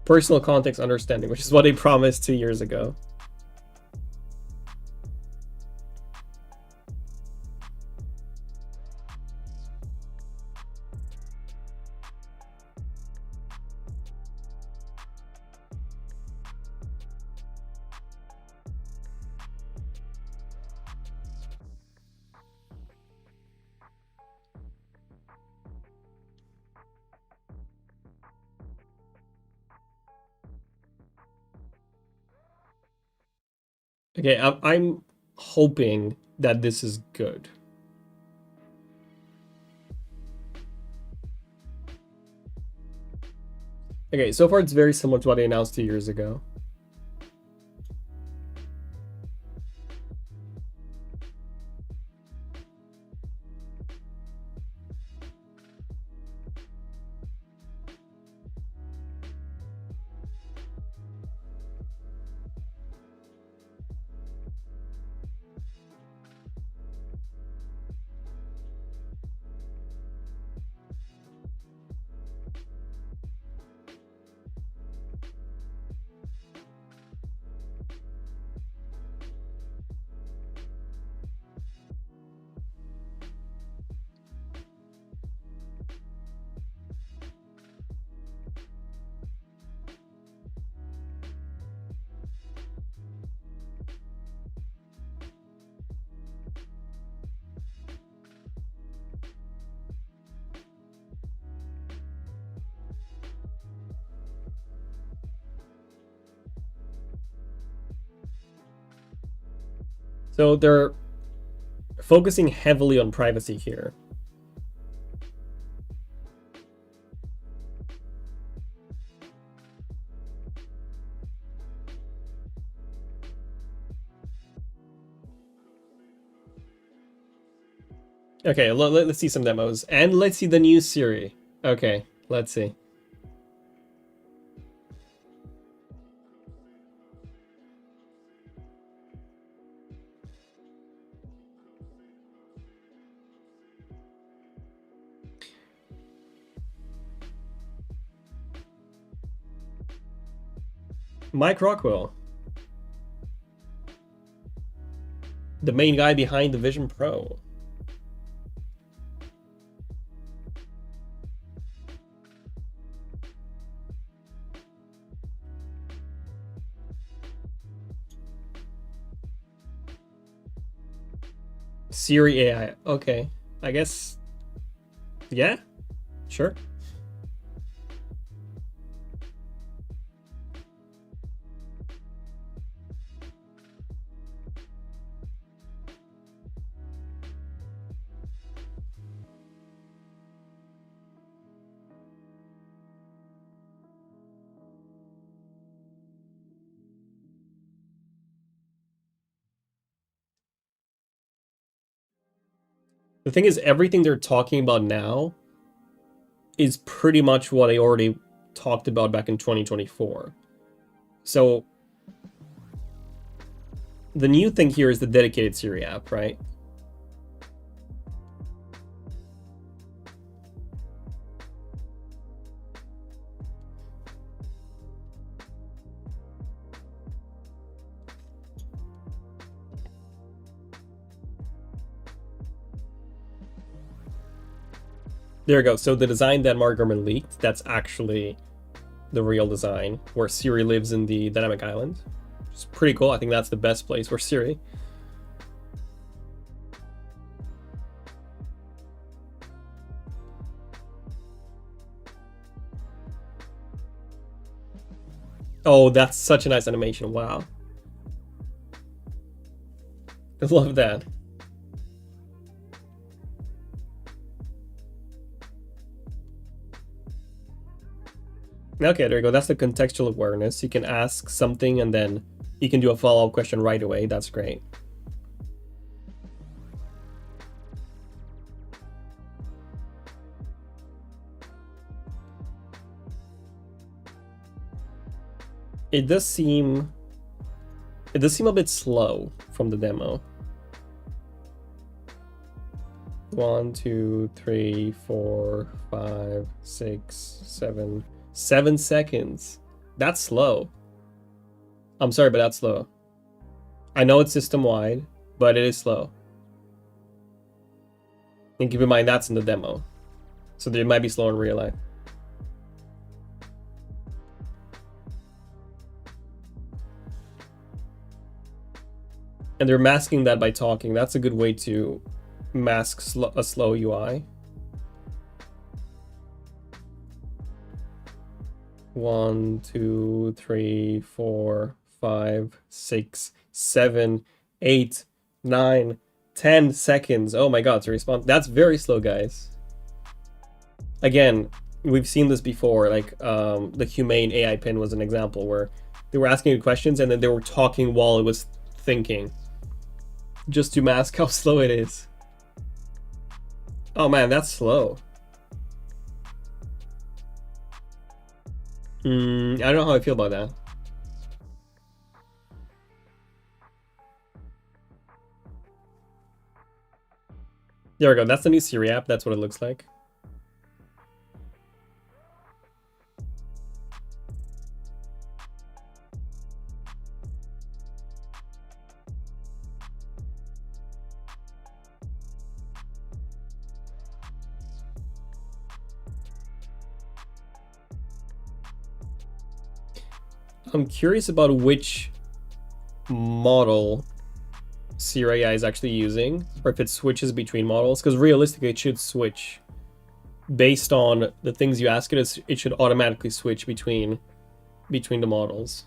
Personal context understanding, which is what they promised 2 years ago. Okay, I'm hoping that this is good. Okay, so far it's very similar to what they announced 2 years ago. So they're focusing heavily on privacy here. Okay, let's see some demos. And let's see the new Siri. Okay, let's see. Mike Rockwell, the main guy behind the Vision Pro. Siri AI. Okay, I guess. Yeah, sure. The thing is, everything they're talking about now is pretty much what I already talked about back in 2024. So the new thing here is the dedicated Siri app, right? There we go. So the design that Mark Gurman leaked, that's actually the real design, where Siri lives in the dynamic island. It's pretty cool. I think that's the best place for Siri. Oh, that's such a nice animation. Wow. I love that. Okay, there you go. That's the contextual awareness. You can ask something and then you can do a follow-up question right away. That's great. It does seem a bit slow from the demo. 1, 2, 3, 4, 5, 6, 7. 7 seconds. That's slow. I'm sorry, but that's slow. I know it's system-wide, but it is slow. And keep in mind, that's in the demo. So it might be slow in real life. And they're masking that by talking. That's a good way to mask a slow UI. 1, 2, 3, 4, 5, 6, 7, 8, 9, 10 seconds. Oh my god, to respond. That's very slow, guys. Again, we've seen this before. Like the Humane AI pin was an example where they were asking you questions and then they were talking while it was thinking, just to mask how slow it is. Oh man, that's slow. I don't know how I feel about that. There we go. That's the new Siri app. That's what it looks like. I'm curious about which model Siri AI is actually using, or if it switches between models, because realistically it should switch. Based on the things you ask it, it should automatically switch between the models.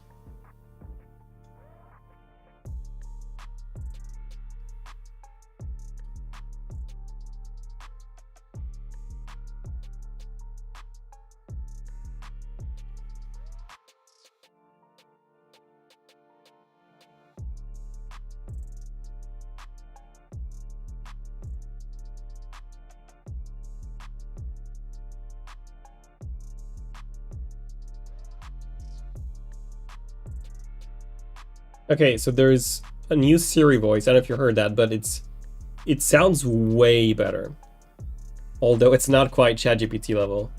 Okay, so there's a new Siri voice. I don't know if you heard that, but it sounds way better. Although it's not quite ChatGPT level.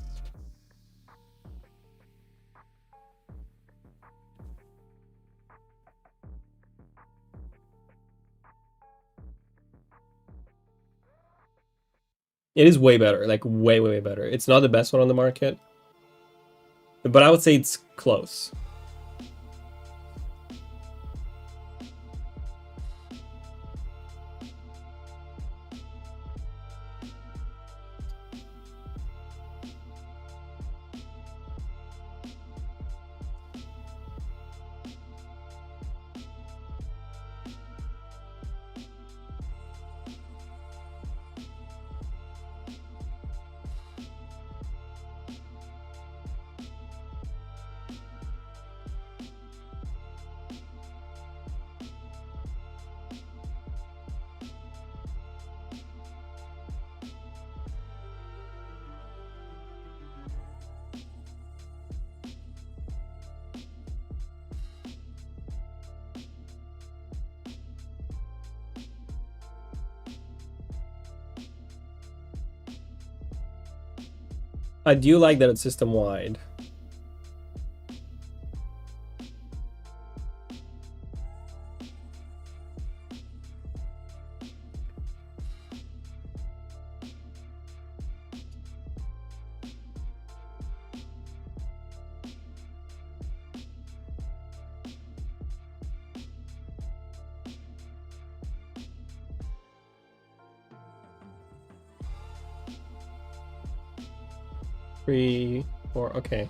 It is way better, like way, way, way better. It's not the best one on the market, but I would say it's close. I do like that it's system-wide. Three, 4, okay.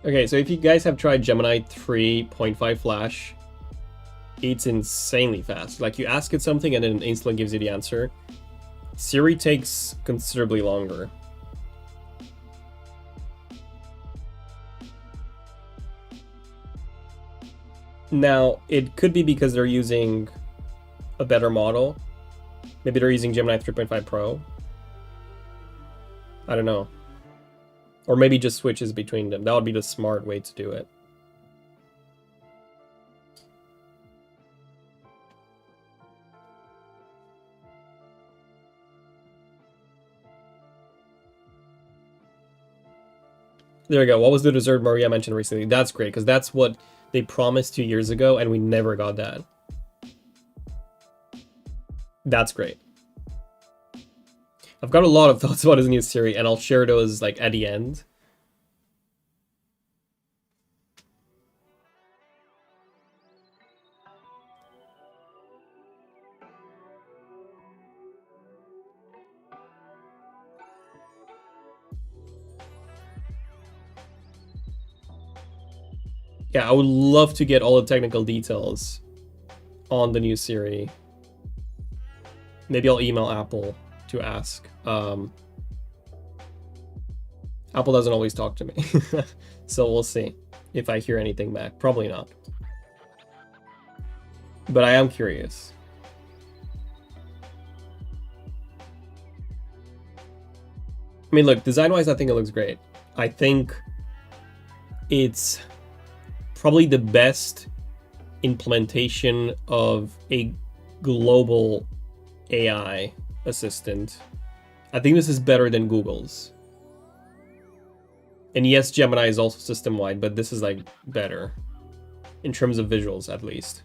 Okay, so if you guys have tried Gemini 3.5 Flash, it's insanely fast. Like, you ask it something and then it instantly gives you the answer. Siri takes considerably longer. Now, it could be because they're using a better model, Maybe they're using Gemini 3.5 Pro. I don't know. Or maybe just switches between them. That would be the smart way to do it. There we go. What was the dessert Maria mentioned recently? That's great, because that's what they promised 2 years ago, and we never got that. That's great. I've got a lot of thoughts about his new Siri, and I'll share those like at the end. Yeah, I would love to get all the technical details on the new Siri. Maybe I'll email Apple to ask. Apple doesn't always talk to me, so we'll see if I hear anything back. Probably not. But I am curious. I mean, look, design-wise, I think it looks great. I think it's probably the best implementation of a global AI assistant. I think this is better than Google's. And yes, Gemini is also system-wide, but this is like better in terms of visuals, at least.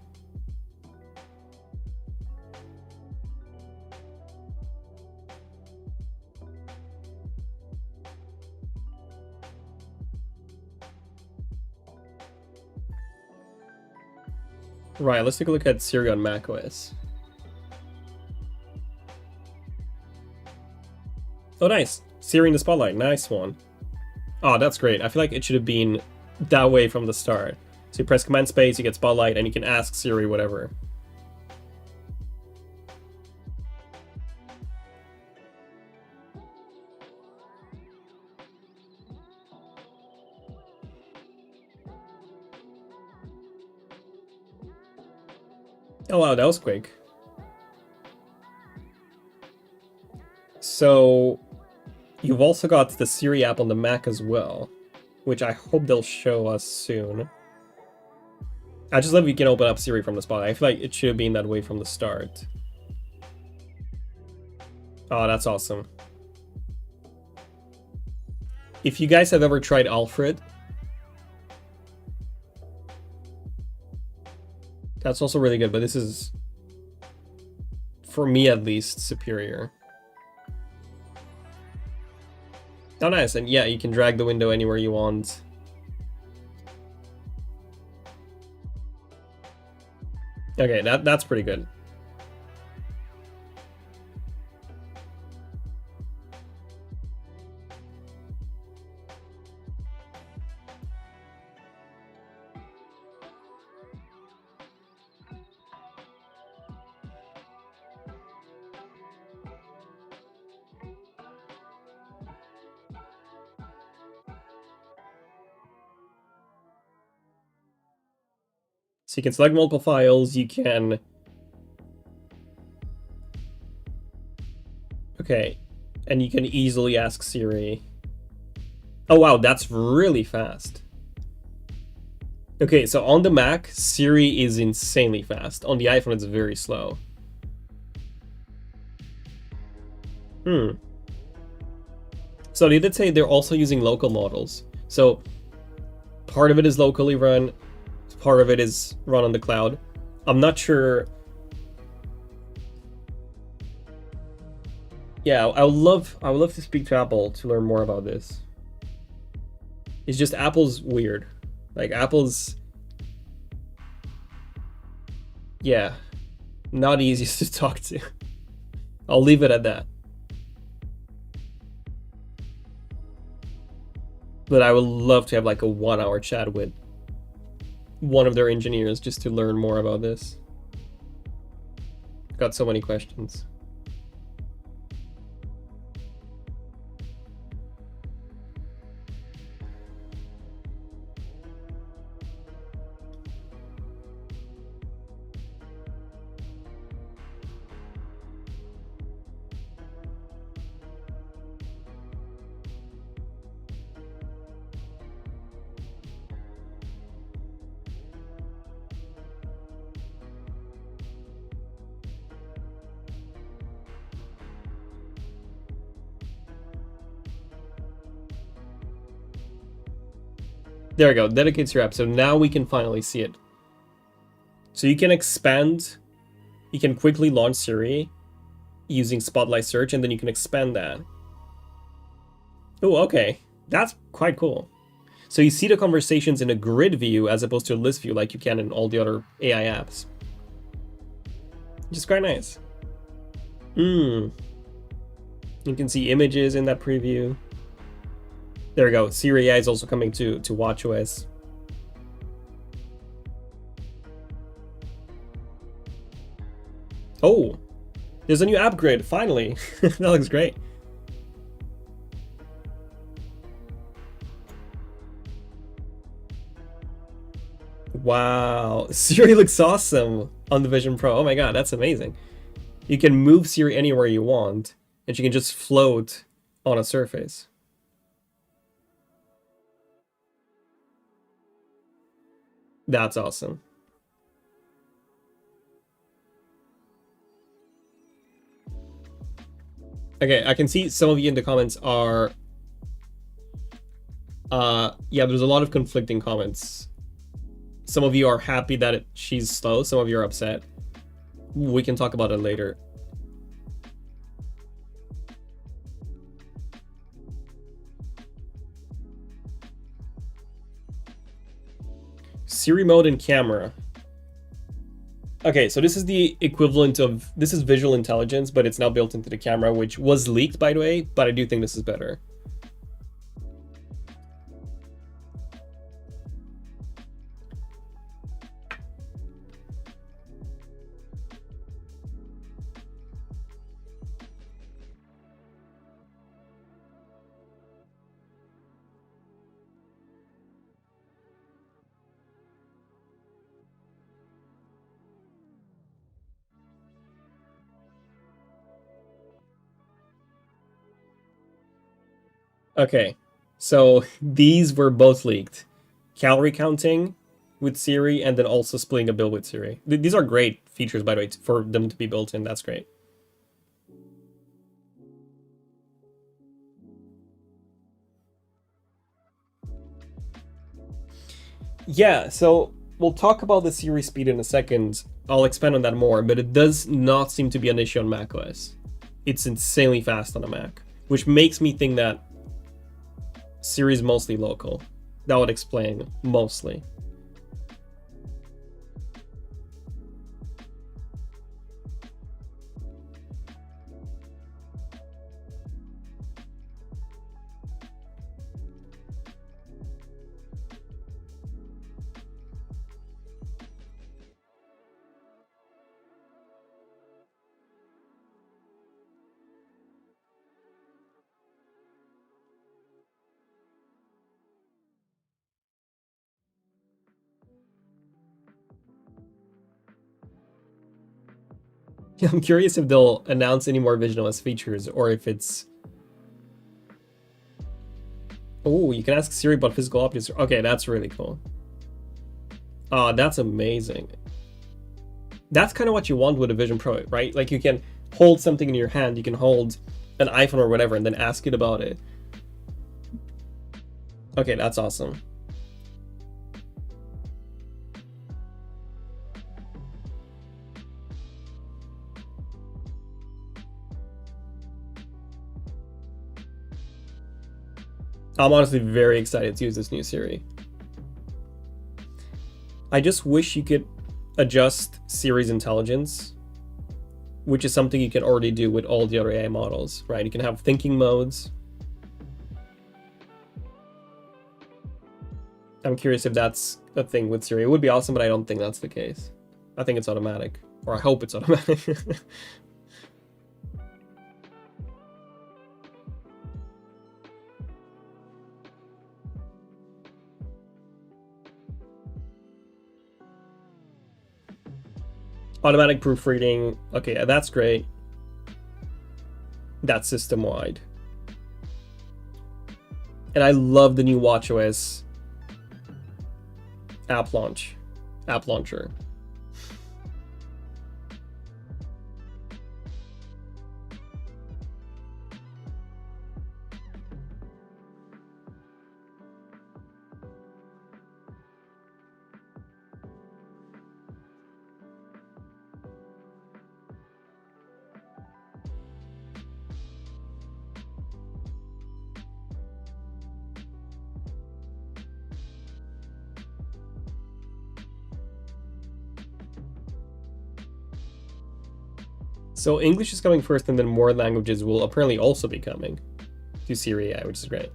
Right, let's take a look at Siri on macOS. Oh, nice. Siri in the spotlight. Nice one. Oh, that's great. I feel like it should have been that way from the start. So you press Command Space, you get spotlight, and you can ask Siri whatever. Oh wow, that was quick. So you've also got the Siri app on the Mac as well, which I hope they'll show us soon. I just love you can open up Siri from the spotlight. I feel like it should have been that way from the start. Oh, that's awesome. If you guys have ever tried Alfred, that's also really good, but this is, for me at least, superior. Oh, nice. And yeah, you can drag the window anywhere you want. Okay, that's pretty good. So you can select multiple files, you can... Okay, and you can easily ask Siri. Oh wow, that's really fast. Okay, so on the Mac, Siri is insanely fast. On the iPhone, it's very slow. So they did say they're also using local models. So part of it is locally run, part of it is run on the cloud. I'm not sure. Yeah, I would love to speak to Apple to learn more about this. It's just Apple's weird. Like Apple's, yeah, not easiest to talk to. I'll leave it at that. But I would love to have like a 1-hour chat with one of their engineers just to learn more about this. Got so many questions. There we go, dedicates your app. So now we can finally see it. So you can expand, you can quickly launch Siri using Spotlight Search, and then you can expand that. Oh, okay. That's quite cool. So you see the conversations in a grid view as opposed to a list view like you can in all the other AI apps. Which is quite nice. You can see images in that preview. There we go. Siri AI is also coming to watchOS. Oh, there's a new app grid, finally. That looks great. Wow, Siri looks awesome on the Vision Pro. Oh my god, that's amazing. You can move Siri anywhere you want, and she can just float on a surface. That's awesome. Okay, I can see some of you in the comments are... yeah, there's a lot of conflicting comments. Some of you are happy that she's slow, some of you are upset. We can talk about it later. Siri mode and camera. Okay, so this is the equivalent of, this is visual intelligence, but it's now built into the camera, which was leaked, by the way, but I do think this is better. Okay, so these were both leaked. Calorie counting with Siri, and then also splitting a bill with Siri. These are great features, by the way, for them to be built in. That's great. Yeah, so we'll talk about the Siri speed in a second. I'll expand on that more, but it does not seem to be an issue on macOS. It's insanely fast on a Mac, which makes me think that Siri is mostly local. That would explain mostly. Yeah, I'm curious if they'll announce any more VisionOS features, or if it's... Oh, you can ask Siri about physical objects. Okay, that's really cool. Oh, that's amazing. That's kind of what you want with a Vision Pro, right? Like, you can hold something in your hand, you can hold an iPhone or whatever, and then ask it about it. Okay, that's awesome. I'm honestly very excited to use this new Siri. I just wish you could adjust Siri's intelligence, which is something you can already do with all the other AI models, right? You can have thinking modes. I'm curious if that's a thing with Siri. It would be awesome, but I don't think that's the case. I think it's automatic, or I hope it's automatic. Automatic proofreading. Okay, that's great. That's system-wide. And I love the new watchOS app launcher. So English is coming first, and then more languages will apparently also be coming to Siri AI, which is great.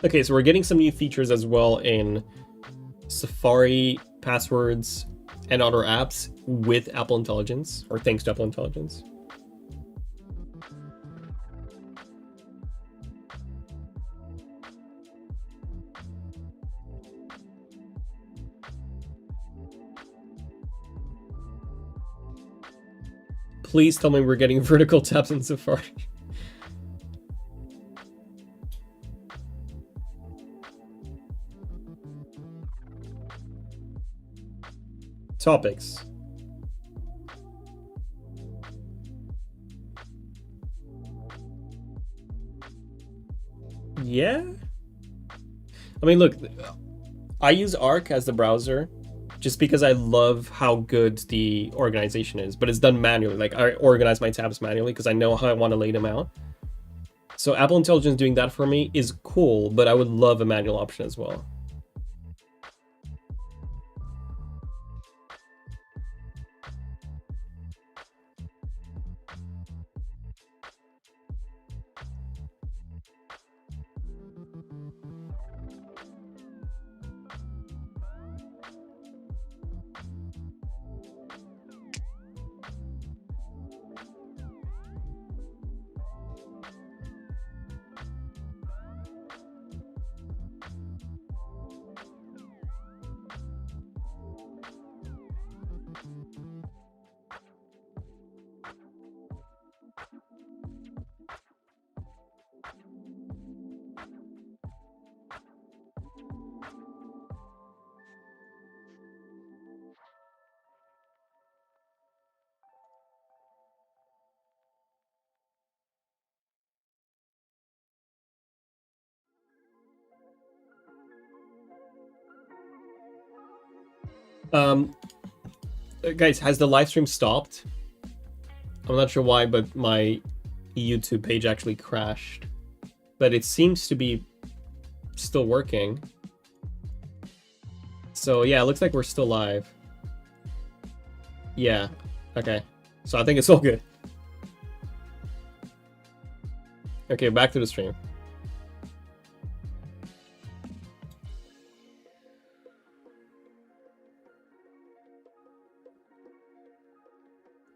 Okay, so we're getting some new features as well in Safari, passwords, and other apps with Apple Intelligence, or thanks to Apple Intelligence. Please tell me we're getting vertical tabs in Safari. Topics. Yeah? I mean, look, I use Arc as the browser just because I love how good the organization is, but it's done manually. Like, I organize my tabs manually because I know how I want to lay them out. So Apple Intelligence doing that for me is cool, but I would love a manual option as well. Guys, has the live stream stopped? I'm not sure why, but my YouTube page actually crashed. But it seems to be still working. So yeah, it looks like we're still live. Yeah, okay. So I think it's all good. Okay, back to the stream.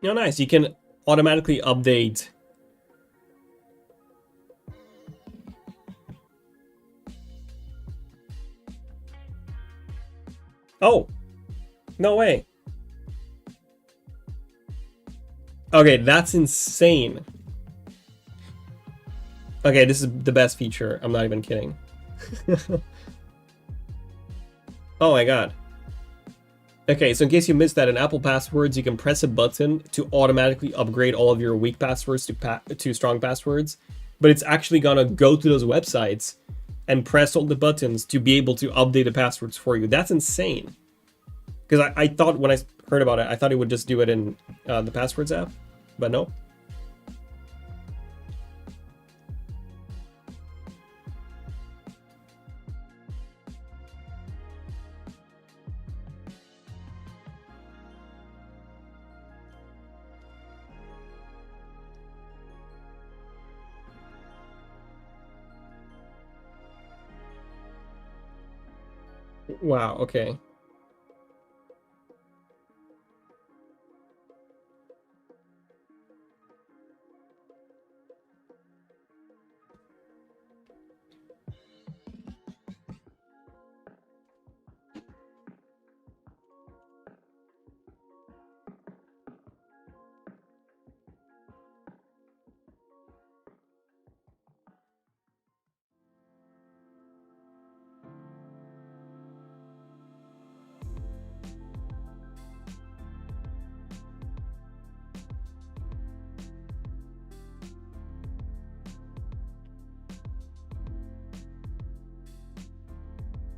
Oh, nice. You can automatically update. Oh, no way. Okay, that's insane. Okay, this is the best feature. I'm not even kidding. Oh my god. Okay, so in case you missed that, in Apple Passwords, you can press a button to automatically upgrade all of your weak passwords to strong passwords, but it's actually gonna go to those websites and press all the buttons to be able to update the passwords for you. That's insane. Because I thought when I heard about it, I thought it would just do it in the Passwords app, but no. Wow, okay.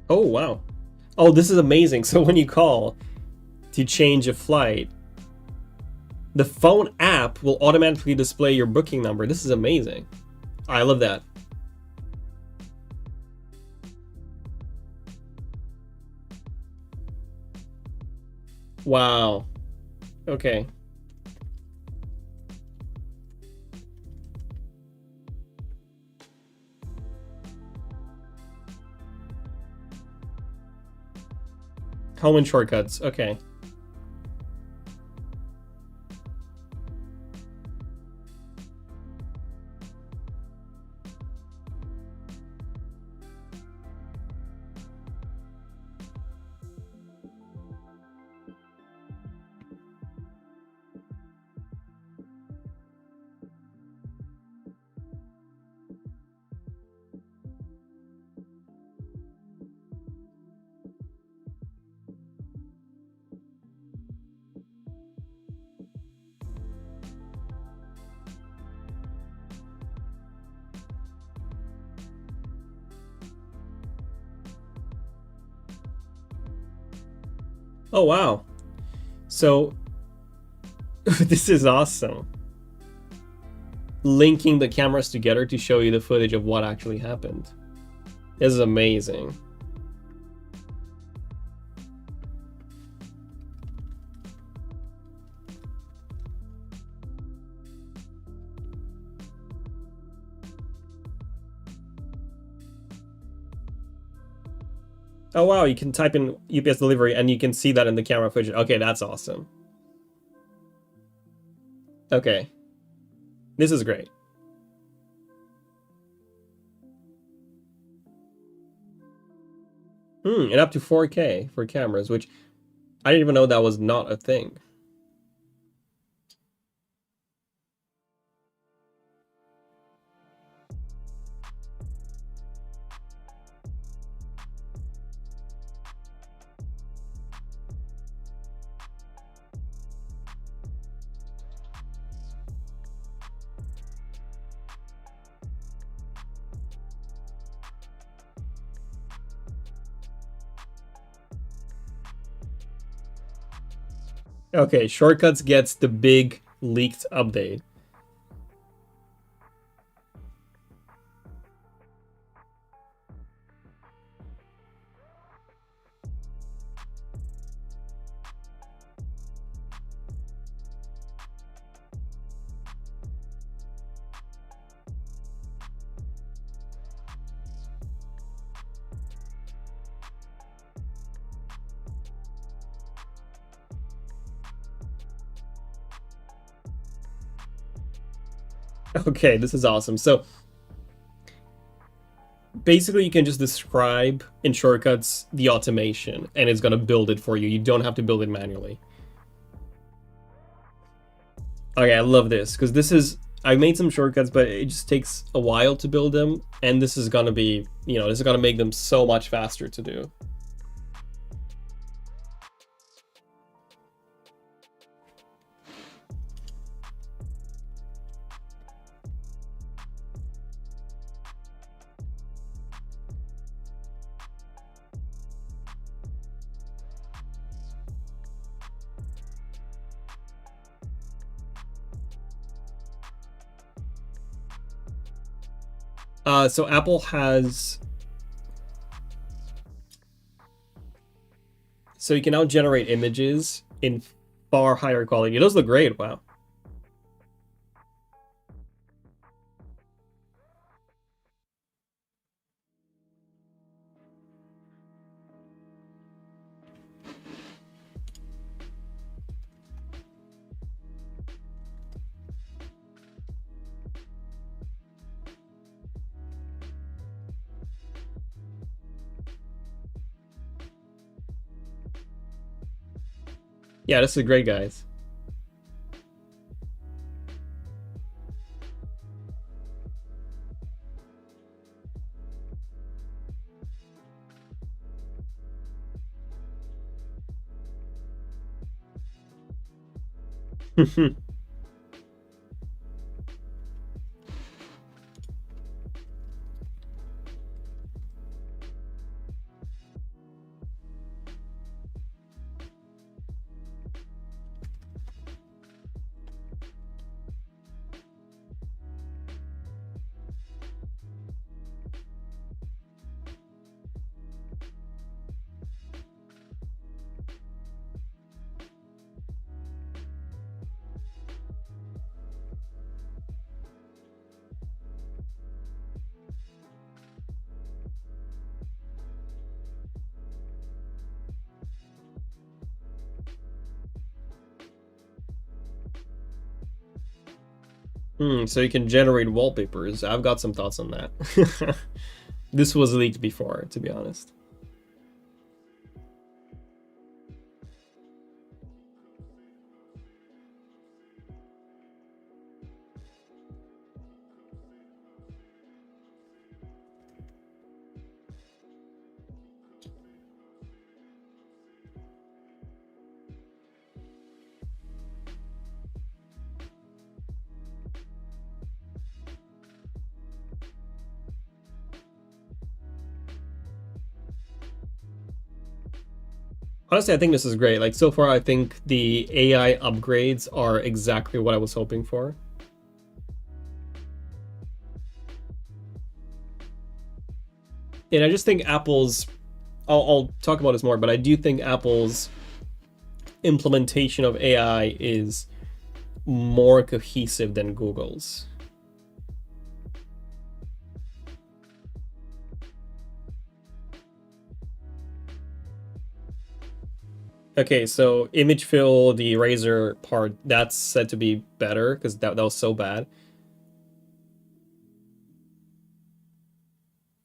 Oh, wow. Oh, this is amazing. So when you call to change a flight, the phone app will automatically display your booking number. This is amazing. I love that. Wow. Okay. Home and shortcuts. Okay. Oh, wow. So this is awesome. Linking the cameras together to show you the footage of what actually happened. This is amazing. Oh wow, you can type in UPS delivery and you can see that in the camera footage. Okay, that's awesome. Okay. This is great. And up to 4K for cameras, which I didn't even know that was not a thing. Okay, Shortcuts gets the big leaked update. Okay, this is awesome. So basically you can just describe in Shortcuts the automation and it's going to build it for you. You don't have to build it manually. Okay, I love this because this is, I made some shortcuts, but it just takes a while to build them. And this is going to be, this is going to make them so much faster to do. So Apple has, so you can now generate images in far higher quality. Those look great. Wow. Yeah, this is great, guys. So you can generate wallpapers. I've got some thoughts on that. This was leaked before, to be honest. Honestly, I think this is great. Like, so far, I think the AI upgrades are exactly what I was hoping for. And I just think Apple's... I'll talk about this more, but I do think Apple's implementation of AI is more cohesive than Google's. Okay, so image fill, the eraser part, that's said to be better because that was so bad.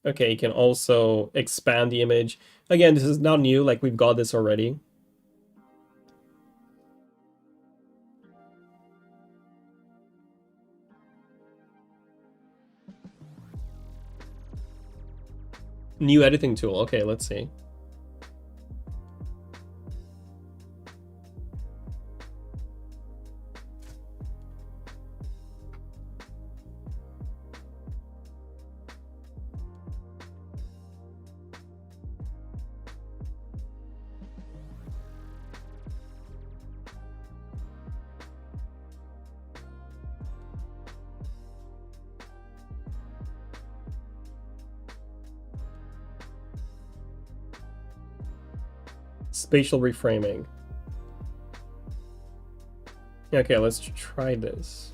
Okay, you can also expand the image. Again, this is not new, like we've got this already. New editing tool. Okay, let's see. Spatial reframing. Okay, let's try this.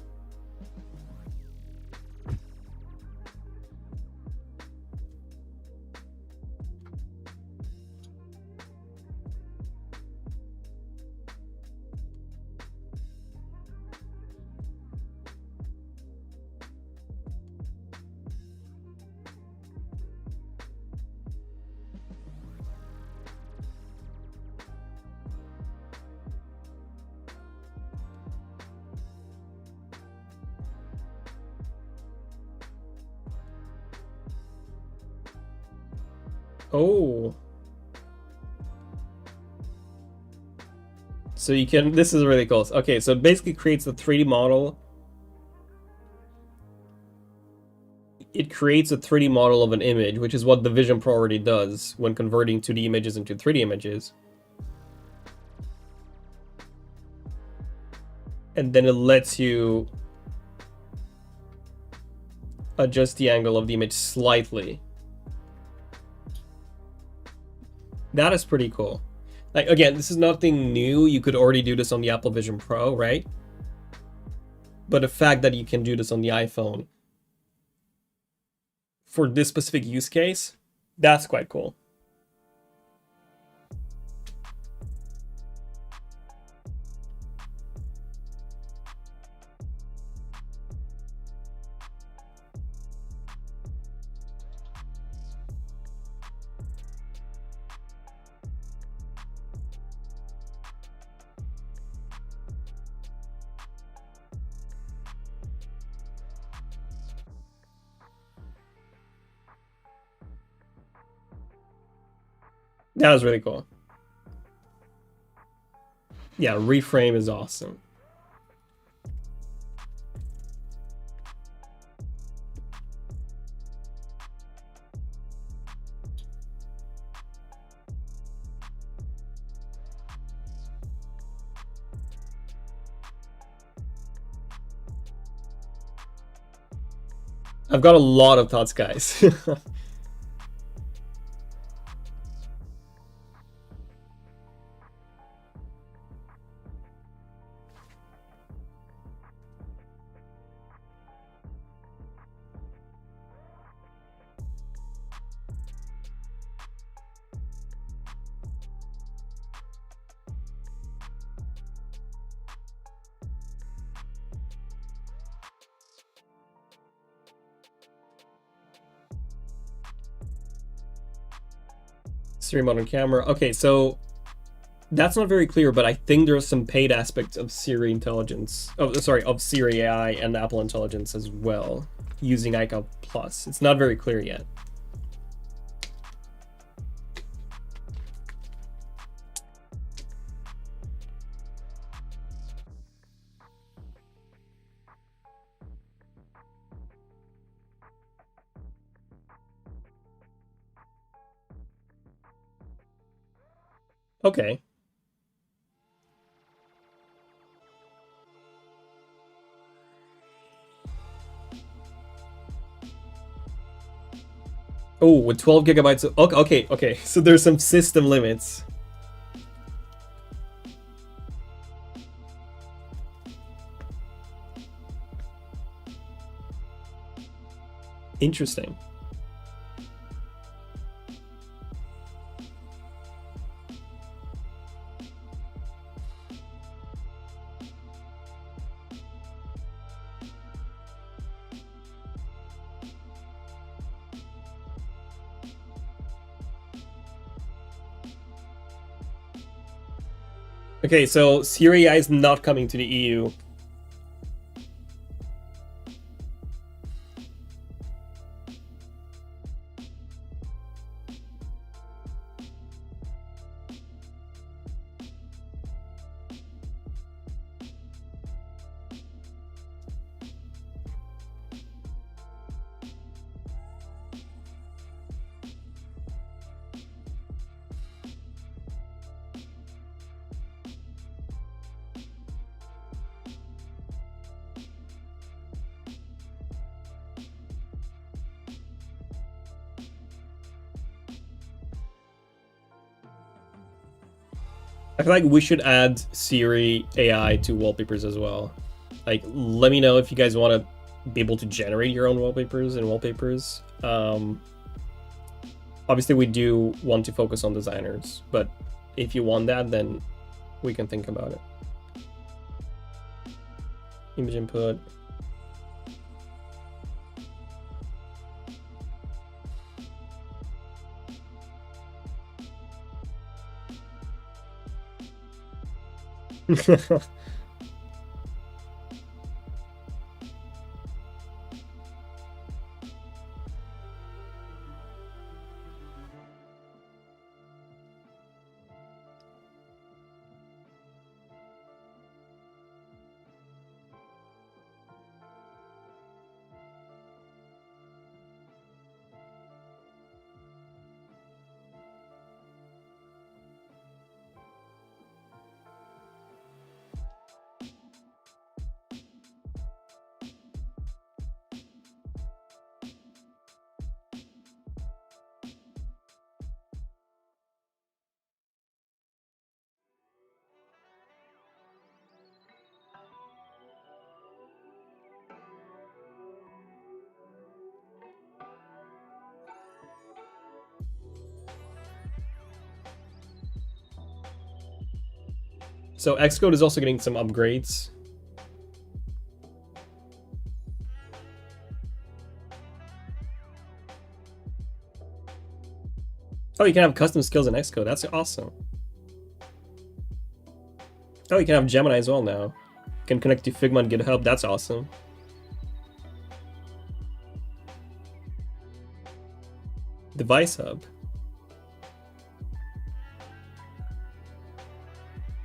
Oh. So you can, this is really cool. Okay, so it basically creates the 3D model. It creates a 3D model of an image, which is what the Vision Pro already does when converting 2D images into 3D images. And then it lets you adjust the angle of the image slightly. That is pretty cool. Like, again, this is nothing new. You could already do this on the Apple Vision Pro, right? But the fact that you can do this on the iPhone for this specific use case, that's quite cool. That was really cool. Yeah, reframe is awesome. I've got a lot of thoughts, guys. Siri modern camera. Okay, so that's not very clear, but I think there's some paid aspects of Siri intelligence. Oh, sorry, of Siri AI and Apple Intelligence as well, using iCloud Plus. It's not very clear yet. Okay. Oh, with 12 gigabytes of, okay. So there's some system limits. Interesting. Okay, so Siri AI is not coming to the EU. I feel like we should add Siri AI to wallpapers as well. Like, let me know if you guys want to be able to generate your own wallpapers and wallpapers. Obviously, we do want to focus on designers, but if you want that, then we can think about it. Image input. So Xcode is also getting some upgrades. Oh, you can have custom skills in Xcode. That's awesome. Oh, you can have Gemini as well now. You can connect to Figma and GitHub. That's awesome. Device Hub.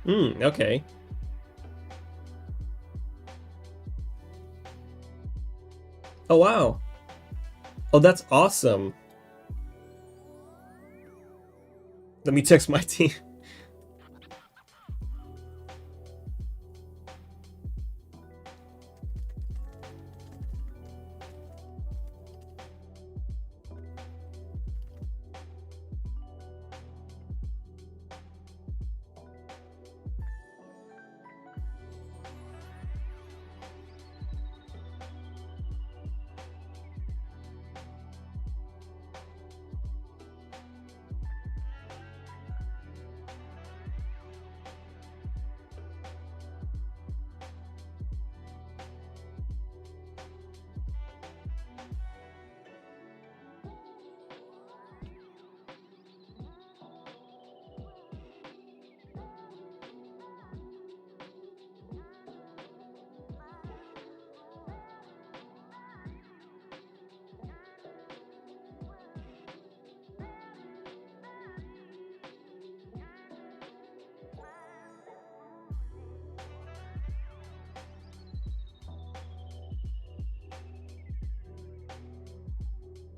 Okay. Oh, wow. Oh, that's awesome. Let me text my team.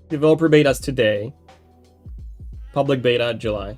Developer betas today. Public beta July.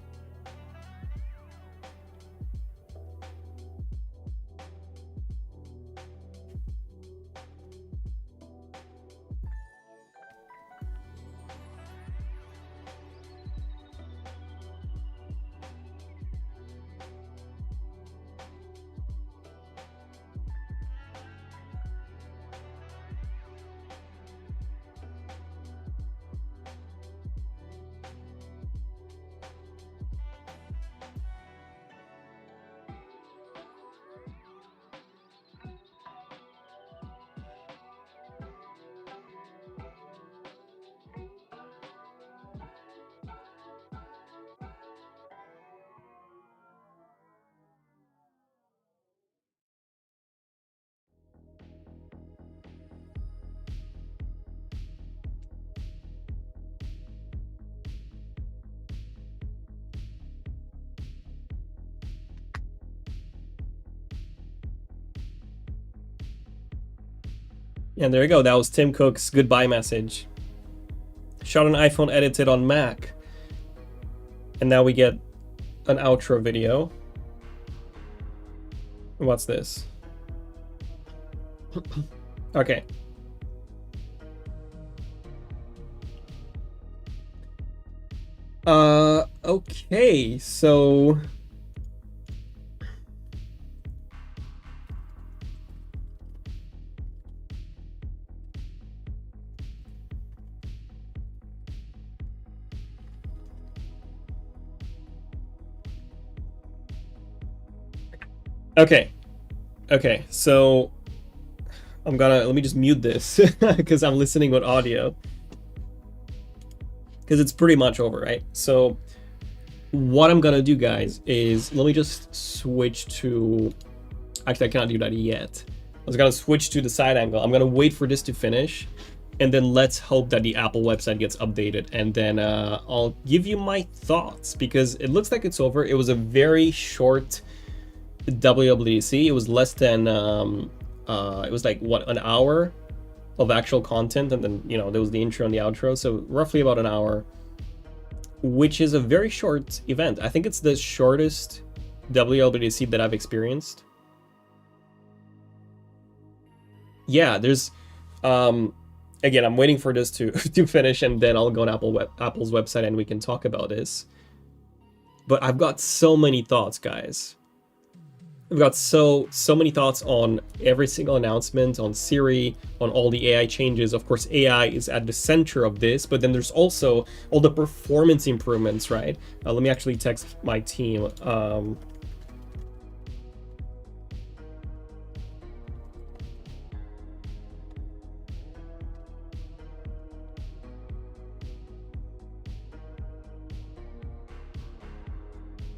And there you go, that was Tim Cook's goodbye message. Shot on iPhone, edited on Mac. And now we get an outro video. What's this? Okay. Okay, so... Okay, so let me just mute this because I'm listening with audio. Because it's pretty much over, right? So what I'm gonna do, guys, is let me just switch to, actually I cannot do that yet. I was gonna switch to the side angle. I'm gonna wait for this to finish, and then let's hope that the Apple website gets updated, and then I'll give you my thoughts, because it looks like it's over. It was a very short WWDC. It was less than it was like what, an hour of actual content, and then, you know, there was the intro and the outro, so roughly about an hour, which is a very short event. I think it's the shortest WWDC that I've experienced. Yeah, there's again, I'm waiting for this to to finish, and then I'll go on Apple's website and we can talk about this. But I've got so many thoughts, guys. I've got so many thoughts on every single announcement, on Siri, on all the AI changes. Of course, AI is at the center of this, but then there's also all the performance improvements, right? Let me actually text my team.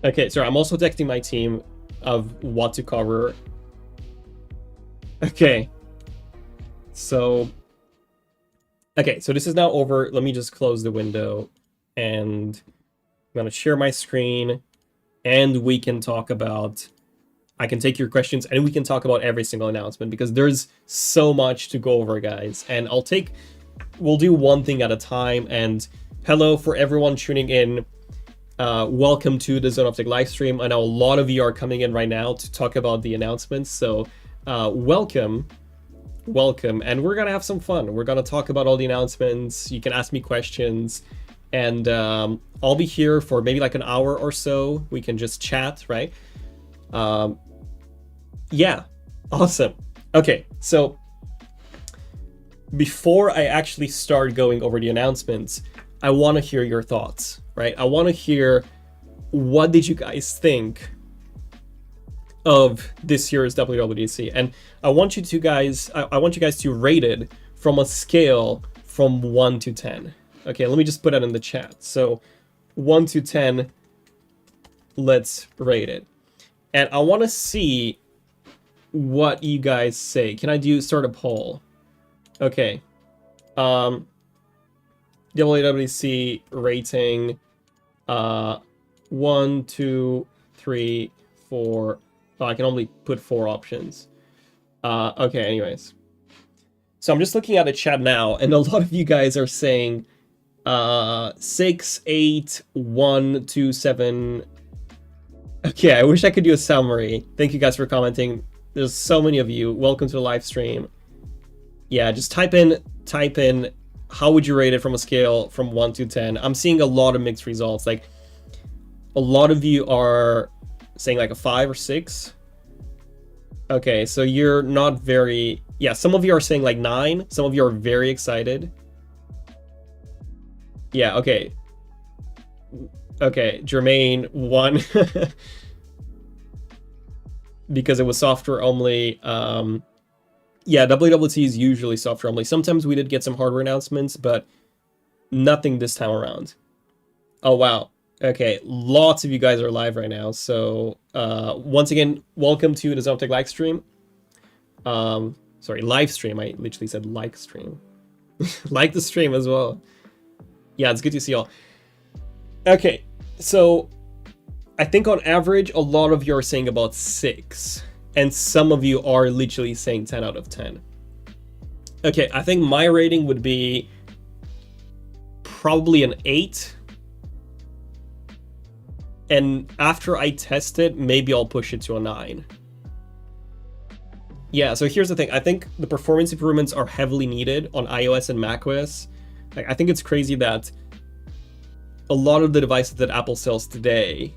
Okay, so I'm also texting my team of what to cover. Okay, so this is now over. Let me just close the window, and I'm gonna share my screen, and we can talk about, I can take your questions, and we can talk about every single announcement, because there's so much to go over, guys. And we'll do one thing at a time. And hello for everyone tuning in. Welcome to the ZONEofTECH live stream. I know a lot of you are coming in right now to talk about the announcements, so welcome, and we're gonna have some fun. We're gonna talk about all the announcements. You can ask me questions, and I'll be here for maybe like an hour or so. We can just chat, right? Yeah, awesome. Okay, so before I actually start going over the announcements, I want to hear your thoughts, right? I want to hear, what did you guys think of this year's WWDC? And I want you guys to rate it from a scale from 1 to 10. Okay, let me just put that in the chat. So 1 to 10, let's rate it. And I want to see what you guys say. Can I start a poll? Okay. WWDC rating 1, 2, 3, 4. Oh, I can only put 4 options. Okay, anyways. So I'm just looking at the chat now, and a lot of you guys are saying 68127. Okay, I wish I could do a summary. Thank you guys for commenting. There's so many of you. Welcome to the live stream. Yeah, just type in how would you rate it from a scale from 1 to 10. I'm seeing a lot of mixed results. Like, a lot of you are saying like a 5 or 6. Okay, so you're not very... Yeah, some of you are saying like 9. Some of you are very excited. Yeah, okay. Okay, Jermaine, 1. Because it was software only. Yeah, WWDC is usually software only. Sometimes we did get some hardware announcements, but nothing this time around. Oh, wow. Okay, lots of you guys are live right now. So once again, welcome to the ZONEofTECH live stream. Sorry, live stream. I literally said like stream. Like the stream as well. Yeah, it's good to see y'all. Okay, so I think on average, a lot of you are saying about 6. And some of you are literally saying 10 out of 10. Okay, I think my rating would be probably an 8. And after I test it, maybe I'll push it to a 9. Yeah, so here's the thing. I think the performance improvements are heavily needed on iOS and macOS. I think it's crazy that a lot of the devices that Apple sells today,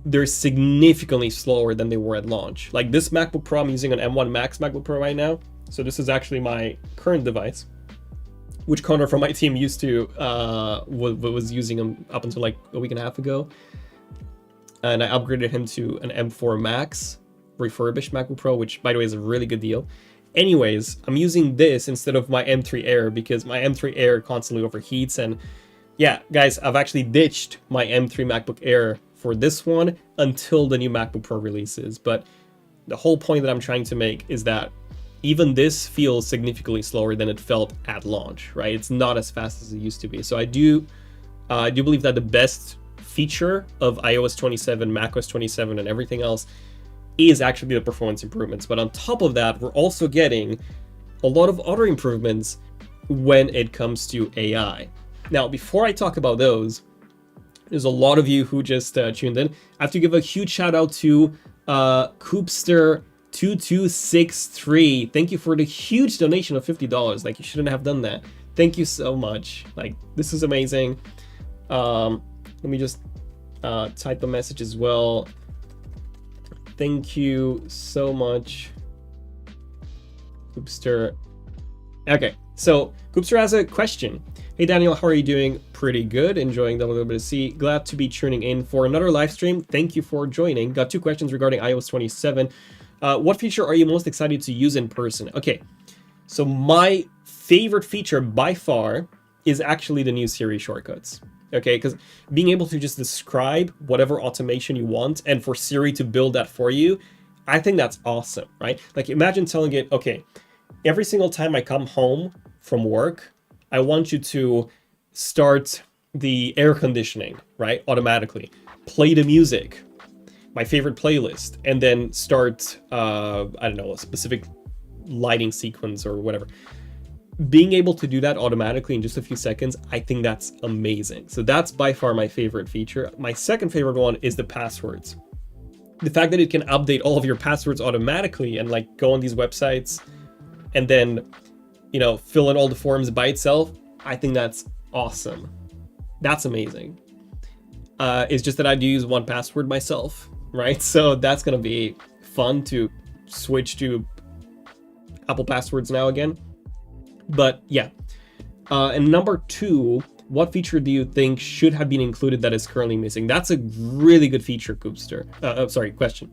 they're significantly slower than they were at launch. Like this MacBook Pro, I'm using an M1 Max MacBook Pro right now. So this is actually my current device, which Connor from my team used to, was using them up until like a week and a half ago. And I upgraded him to an M4 Max refurbished MacBook Pro, which by the way is a really good deal. Anyways, I'm using this instead of my M3 Air because my M3 Air constantly overheats. And yeah, guys, I've actually ditched my M3 MacBook Air for this one until the new MacBook Pro releases. But the whole point that I'm trying to make is that even this feels significantly slower than it felt at launch, right? It's not as fast as it used to be. So I do believe that the best feature of iOS 27, macOS 27, and everything else is actually the performance improvements. But on top of that, we're also getting a lot of other improvements when it comes to AI. Now, before I talk about those, there's a lot of you who just tuned in. I have to give a huge shout out to Coopster2263. Thank you for the huge donation of $50. Like, you shouldn't have done that. Thank you so much. Like, this is amazing. Let me just type a message as well. Thank you so much, Coopster. Okay, so Coopster has a question. Hey Daniel, how are you doing? Pretty good, enjoying WWDC. Glad to be tuning in for another live stream. Thank you for joining. Got 2 questions regarding iOS 27. What feature are you most excited to use in person? Okay, so my favorite feature by far is actually the new Siri shortcuts. Okay, because being able to just describe whatever automation you want and for Siri to build that for you, I think that's awesome, right? Like imagine telling it, okay, every single time I come home from work, I want you to start the air conditioning, right? Automatically. Play the music, my favorite playlist, and then start, I don't know, a specific lighting sequence or whatever. Being able to do that automatically in just a few seconds, I think that's amazing. So that's by far my favorite feature. My second favorite one is the passwords. The fact that it can update all of your passwords automatically and like go on these websites and then, you know, fill in all the forms by itself, I think that's awesome. That's amazing. It's just that I do use 1Password myself, right? So that's gonna be fun to switch to Apple passwords now again. But yeah, and number 2, what feature do you think should have been included that is currently missing? That's a really good feature, Coopster. Question.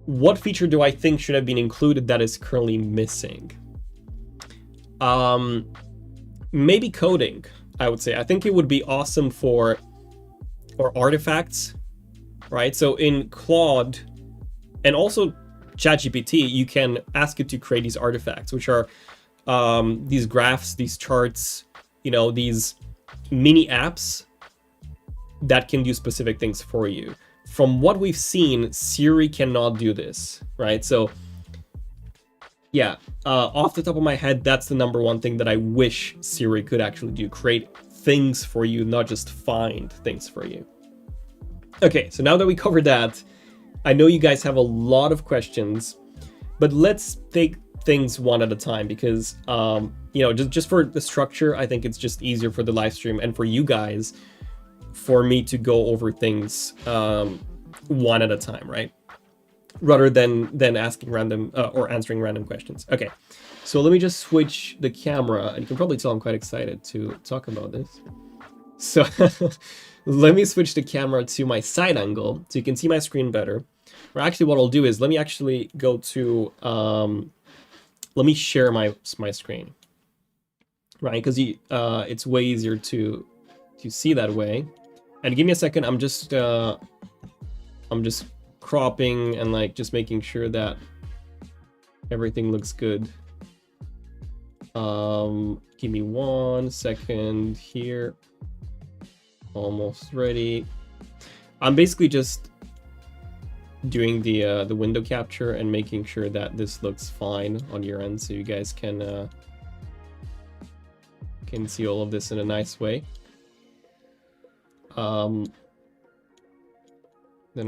What feature do I think should have been included that is currently missing? Maybe coding, I would say. I think it would be awesome for artifacts, right? So in Claude and also ChatGPT, you can ask it to create these artifacts, which are these graphs, these charts, you know, these mini apps that can do specific things for you. From what we've seen, Siri cannot do this, right? So yeah, off the top of my head, that's the number one thing that I wish Siri could actually do. Create things for you, not just find things for you. Okay, so now that we covered that, I know you guys have a lot of questions, but let's take things one at a time because, you know, just for the structure, I think it's just easier for the live stream and for you guys, for me to go over things one at a time, right? Rather than asking random or answering random questions. Okay, so let me just switch the camera, and you can probably tell I'm quite excited to talk about this. So let me switch the camera to my side angle so you can see my screen better. Or actually what I'll do is let me actually go to, let me share my screen, right? Because it's way easier to see that way. And give me a second, I'm just cropping and like just making sure that everything looks good. Give me 1 second here. Almost ready. I'm basically just doing the window capture and making sure that this looks fine on your end, so you guys can see all of this in a nice way. Then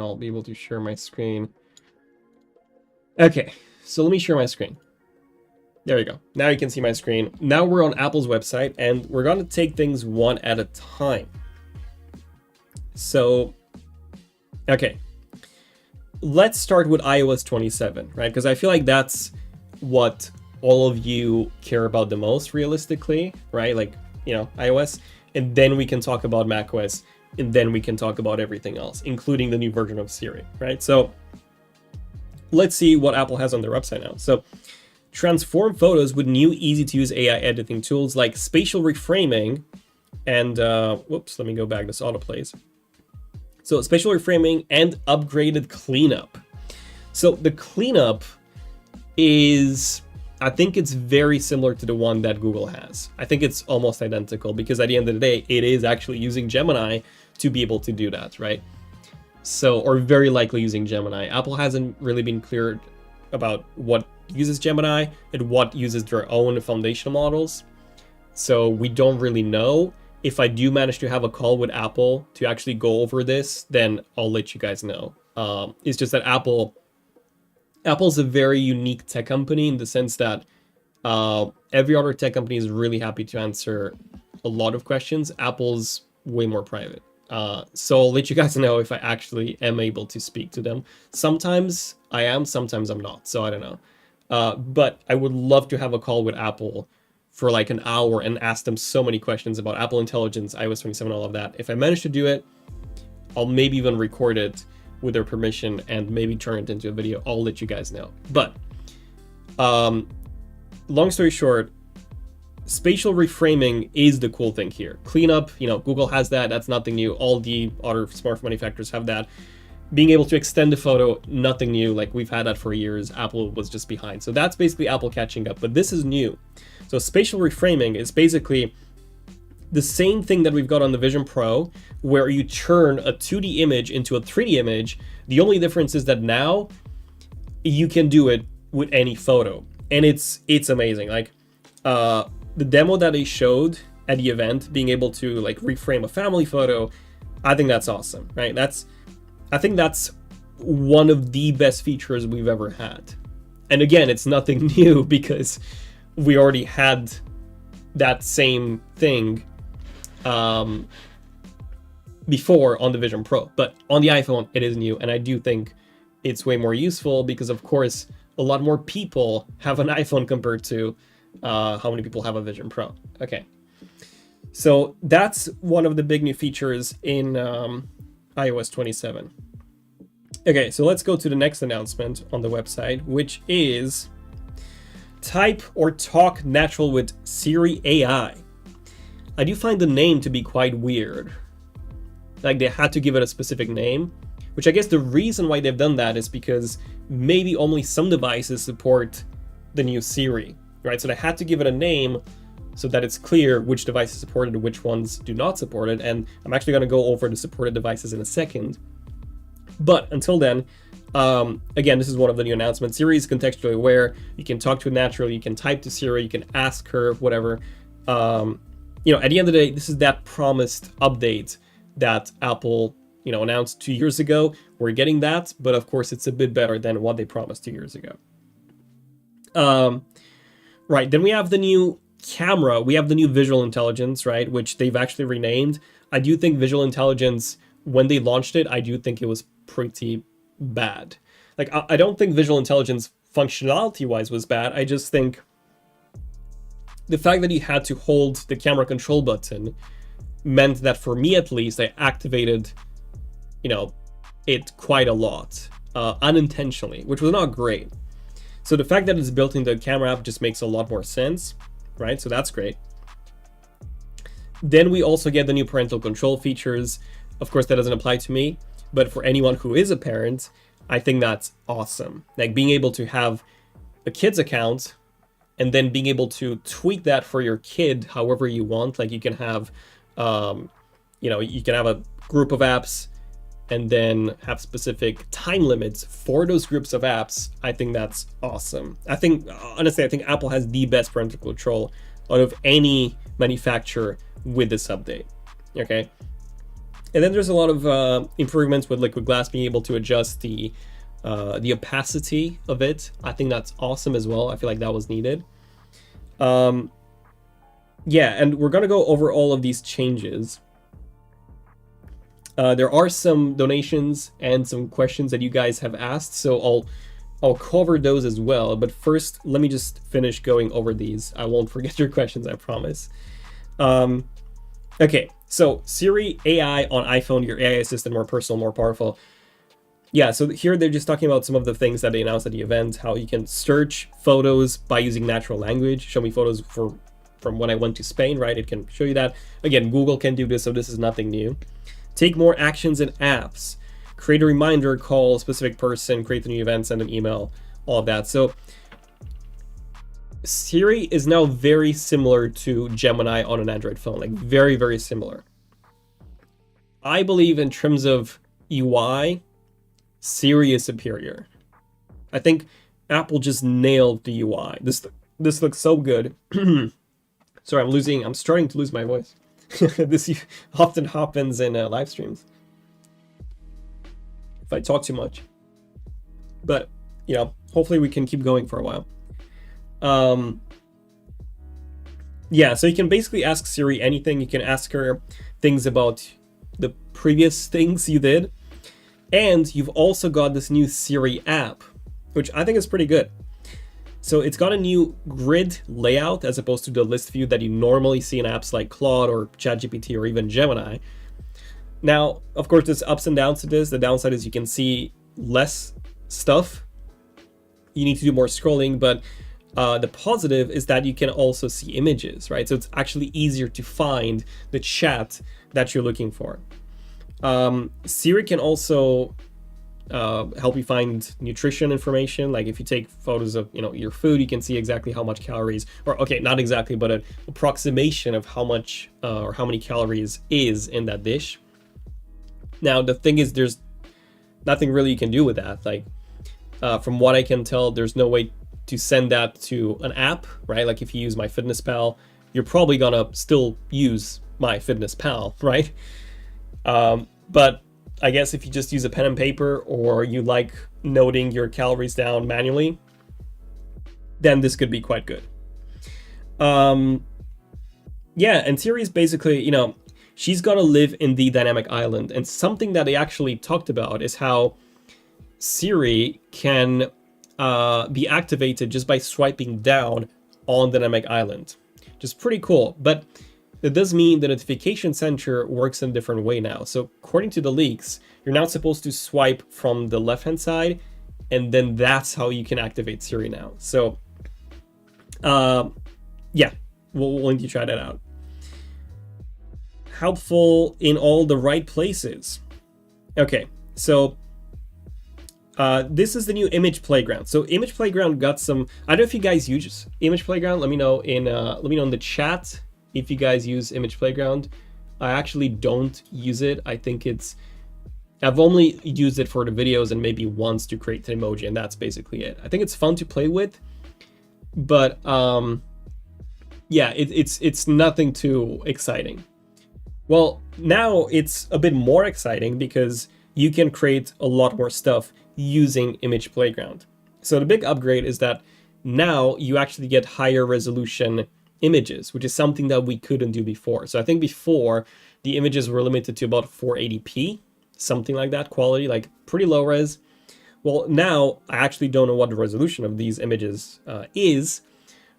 I'll be able to share my screen. Okay, so let me share my screen. There we go. Now you can see my screen. Now we're on Apple's website, and we're going to take things one at a time. So, okay, let's start with iOS 27, right? Because I feel like that's what all of you care about the most realistically, right? Like, you know, iOS, and then we can talk about macOS, and then we can talk about everything else, including the new version of Siri, right? So let's see what Apple has on their website now. So transform photos with new easy-to-use AI editing tools like spatial reframing and, whoops, let me go back, this autoplays. So spatial reframing and upgraded cleanup. So the cleanup is, I think it's very similar to the one that Google has. I think it's almost identical because at the end of the day, it is actually using Gemini to be able to do that, right? So, or very likely using Gemini. Apple hasn't really been clear about what uses Gemini and what uses their own foundational models. So we don't really know. If I do manage to have a call with Apple to actually go over this, then I'll let you guys know. It's just that Apple's a very unique tech company in the sense that every other tech company is really happy to answer a lot of questions. Apple's way more private. So I'll let you guys know if I actually am able to speak to them. Sometimes I am, sometimes I'm not. So I don't know. But I would love to have a call with Apple for like an hour and ask them so many questions about Apple Intelligence, iOS 27, all of that. If I manage to do it, I'll maybe even record it with their permission and maybe turn it into a video. I'll let you guys know. But long story short, spatial reframing is the cool thing here. Cleanup, you know, Google has that. That's nothing new. All the other smartphone manufacturers have that. Being able to extend the photo, nothing new. Like we've had that for years. Apple was just behind. So that's basically Apple catching up. But this is new. So spatial reframing is basically the same thing that we've got on the Vision Pro, where you turn a 2D image into a 3D image. The only difference is that now you can do it with any photo, and it's amazing. Like the demo that they showed at the event, being able to like reframe a family photo, I think that's awesome, right? I think that's one of the best features we've ever had. And again, it's nothing new because we already had that same thing before on the Vision Pro, but on the iPhone it is new, and I do think it's way more useful because of course a lot more people have an iPhone compared to how many people have a Vision Pro. Okay, so that's one of the big new features in iOS 27. Okay, so let's go to the next announcement on the website, which is type or talk natural with Siri AI. I do find the name to be quite weird. Like they had to give it a specific name, which I guess the reason why they've done that is because maybe only some devices support the new Siri, right? So they had to give it a name so that it's clear which devices support it and which ones do not support it. And I'm actually going to go over the supported devices in a second. But until then, Again, this is one of the new announcements. Siri is contextually aware. You can talk to it naturally. You can type to Siri. You can ask her whatever. You know, at the end of the day, this is that promised update that Apple, you know, announced 2 years ago. We're getting that, but of course, it's a bit better than what they promised 2 years ago. Right, then we have the new camera. We have the new visual intelligence, right, which they've actually renamed. I do think visual intelligence, when they launched it, I do think it was pretty bad. Like, I don't think visual intelligence functionality-wise was bad. I just think the fact that you had to hold the camera control button meant that, for me at least, I activated, you know, it quite a lot, unintentionally, which was not great. So the fact that it's built into the camera app just makes a lot more sense, right? So that's great. Then we also get the new parental control features. Of course, that doesn't apply to me, but for anyone who is a parent, I think that's awesome. Like, being able to have a kid's account and then being able to tweak that for your kid however you want. Like, you can have, you know, you can have a group of apps and then have specific time limits for those groups of apps. I think that's awesome. I think, honestly, I think Apple has the best parental control out of any manufacturer with this update, okay? And then there's a lot of improvements with Liquid Glass, being able to adjust the opacity of it. I think that's awesome as well. I feel like that was needed. Yeah, and we're gonna go over all of these changes. There are some donations and some questions that you guys have asked, so I'll cover those as well. But first, let me just finish going over these. I won't forget your questions, I promise. Okay, so Siri AI on iPhone, your AI assistant, more personal, more powerful. Yeah, so here they're just talking about some of the things that they announced at the event, how you can search photos by using natural language. Show me photos from when I went to Spain, right? It can show you that. Again, Google can do this, so this is nothing new. Take more actions in apps. Create a reminder, call a specific person, create the new event, send an email, all of that. So Siri is now very similar to Gemini on an Android phone, like very, very similar. I believe in terms of UI, Siri is superior. I think Apple just nailed the UI. This looks so good. Sorry, I'm starting to lose my voice. This often happens in live streams if I talk too much. But, you know, hopefully we can keep going for a while. Yeah, so you can basically ask Siri anything. You can ask her things about the previous things you did. And you've also got this new Siri app, which I think is pretty good. So it's got a new grid layout as opposed to the list view that you normally see in apps like Claude or ChatGPT or even Gemini. Now, of course, there's ups and downs to this. The downside is you can see less stuff. You need to do more scrolling, but the positive is that you can also see images, right? So it's actually easier to find the chat that you're looking for. Siri can also help you find nutrition information. Like if you take photos of, you know, your food, you can see exactly how much calories, or okay, not exactly, but an approximation of how much or how many calories is in that dish. Now, the thing is, there's nothing really you can do with that. Like, from what I can tell, there's no way to send that to an app, right? Like if you use MyFitnessPal, you're probably gonna still use MyFitnessPal, right? But I guess if you just use a pen and paper, or you like noting your calories down manually, then this could be quite good. Yeah, and Siri is basically, you know, she's gonna live in the dynamic island. And something that they actually talked about is how Siri can be activated just by swiping down on dynamic island, which is pretty cool. But it does mean the notification center works in a different way now. So according to the leaks, you're now supposed to swipe from the left-hand side, and then that's how you can activate Siri now. So yeah, we'll need to try that out. Helpful in all the right places. Okay, so this is the new Image Playground. So Image Playground got some, I don't know if you guys use Image Playground. Let me know in the chat if you guys use Image Playground. I actually don't use it. I think it's I've only used it for the videos and maybe once to create an emoji, and that's basically it. I think it's fun to play with, but yeah, it's nothing too exciting. Well, now it's a bit more exciting because you can create a lot more stuff using Image Playground. So the big upgrade is that now you actually get higher resolution images, which is something that we couldn't do before. So I think before the images were limited to about 480p, something like that quality, like pretty low res. Well, now I actually don't know what the resolution of these images is.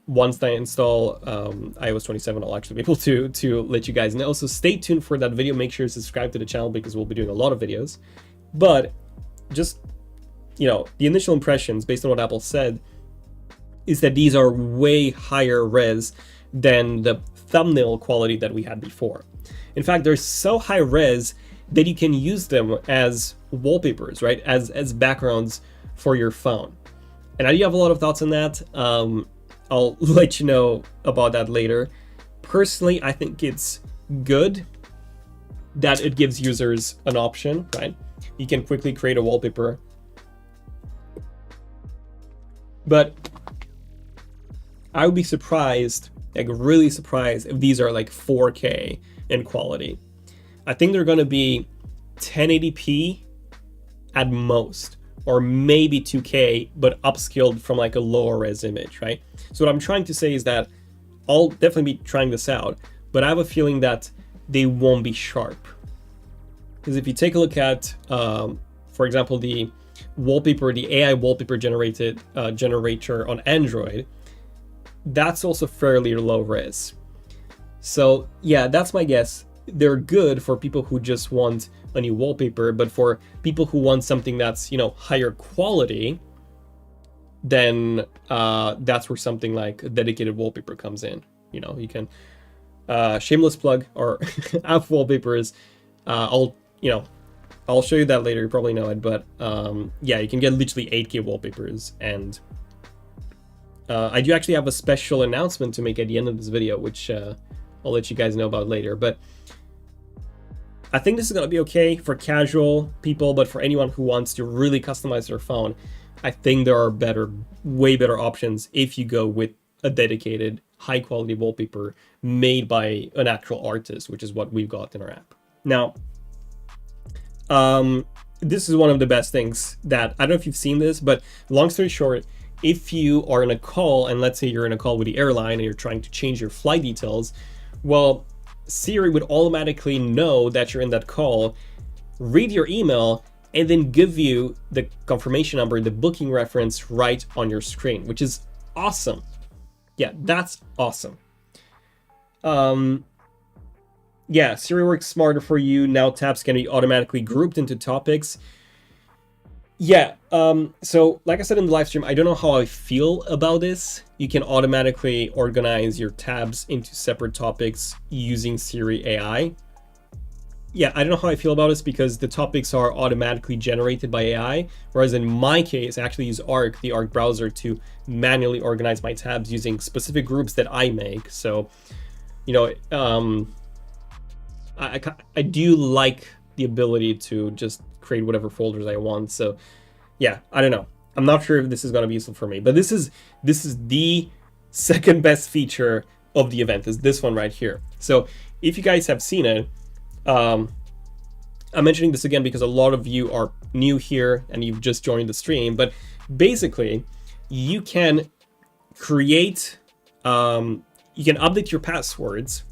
Once I install iOS 27, I'll actually be able to let you guys know. So stay tuned for that video. Make sure you subscribe to the channel because we'll be doing a lot of videos. But just, you know, the initial impressions based on what Apple said is that these are way higher res than the thumbnail quality that we had before. In fact, they're so high res that you can use them as wallpapers, right? As backgrounds for your phone. And I do have a lot of thoughts on that. I'll let you know about that later. Personally, I think it's good that it gives users an option, right? You can quickly create a wallpaper. But I would be surprised, like really surprised, if these are like 4K in quality. I think they're gonna be 1080p at most, or maybe 2K, but upscaled from like a lower res image, right? So what I'm trying to say is that I'll definitely be trying this out, but I have a feeling that they won't be sharp. Because if you take a look at, for example, the wallpaper, the AI wallpaper generator on Android, that's also fairly low res. So yeah, that's my guess. They're good for people who just want a new wallpaper, but for people who want something that's, you know, higher quality, then that's where something like a dedicated wallpaper comes in. You know, you can shameless plug or app wallpapers. I'll show you that later. You probably know it, but yeah, you can get literally 8K wallpapers, and I do actually have a special announcement to make at the end of this video, which I'll let you guys know about later. But I think this is going to be okay for casual people, but for anyone who wants to really customize their phone, I think there are way better options if you go with a dedicated high quality wallpaper made by an actual artist, which is what we've got in our app. Now, this is one of the best things that, I don't know if you've seen this, but long story short, if you are in a call, and let's say you're in a call with the airline and you're trying to change your flight details, well, Siri would automatically know that you're in that call, read your email, and then give you the confirmation number, the booking reference right on your screen, which is awesome. Yeah, that's awesome. Yeah, Siri works smarter for you. Now tabs can be automatically grouped into topics. Yeah, so like I said in the live stream, I don't know how I feel about this. You can automatically organize your tabs into separate topics using Siri AI. Yeah, I don't know how I feel about this because the topics are automatically generated by AI, whereas in my case, I actually use Arc, the Arc browser, to manually organize my tabs using specific groups that I make. So, you know, I do like the ability to just create whatever folders I want. So yeah, I don't know. I'm not sure if this is going to be useful for me, but this is the second best feature of the event, is this one right here. So if you guys have seen it, I'm mentioning this again because a lot of you are new here and you've just joined the stream, but basically you can create, you can update your passwords.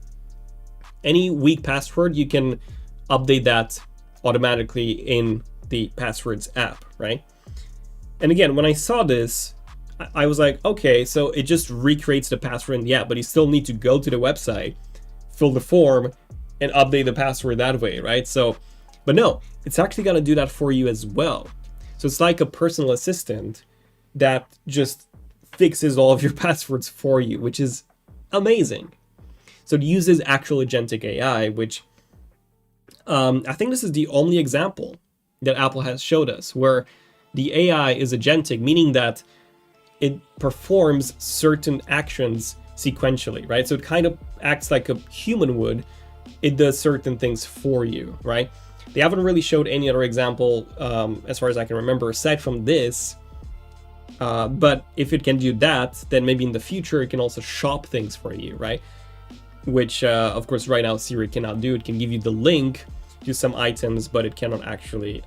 Any weak password, you can update that automatically in the passwords app, right? And again, when I saw this, I was like, okay, so it just recreates the password in the app, but you still need to go to the website, fill the form, and update the password that way, right? So, but no, it's actually gonna do that for you as well. So it's like a personal assistant that just fixes all of your passwords for you, which is amazing. So it uses actual agentic AI, which I think this is the only example that Apple has showed us where the AI is agentic, meaning that it performs certain actions sequentially, right? So it kind of acts like a human would, it does certain things for you, right? They haven't really showed any other example, as far as I can remember, aside from this. But if it can do that, then maybe in the future it can also shop things for you, right? Which, of course, right now Siri cannot do. It can give you the link to some items, but it cannot actually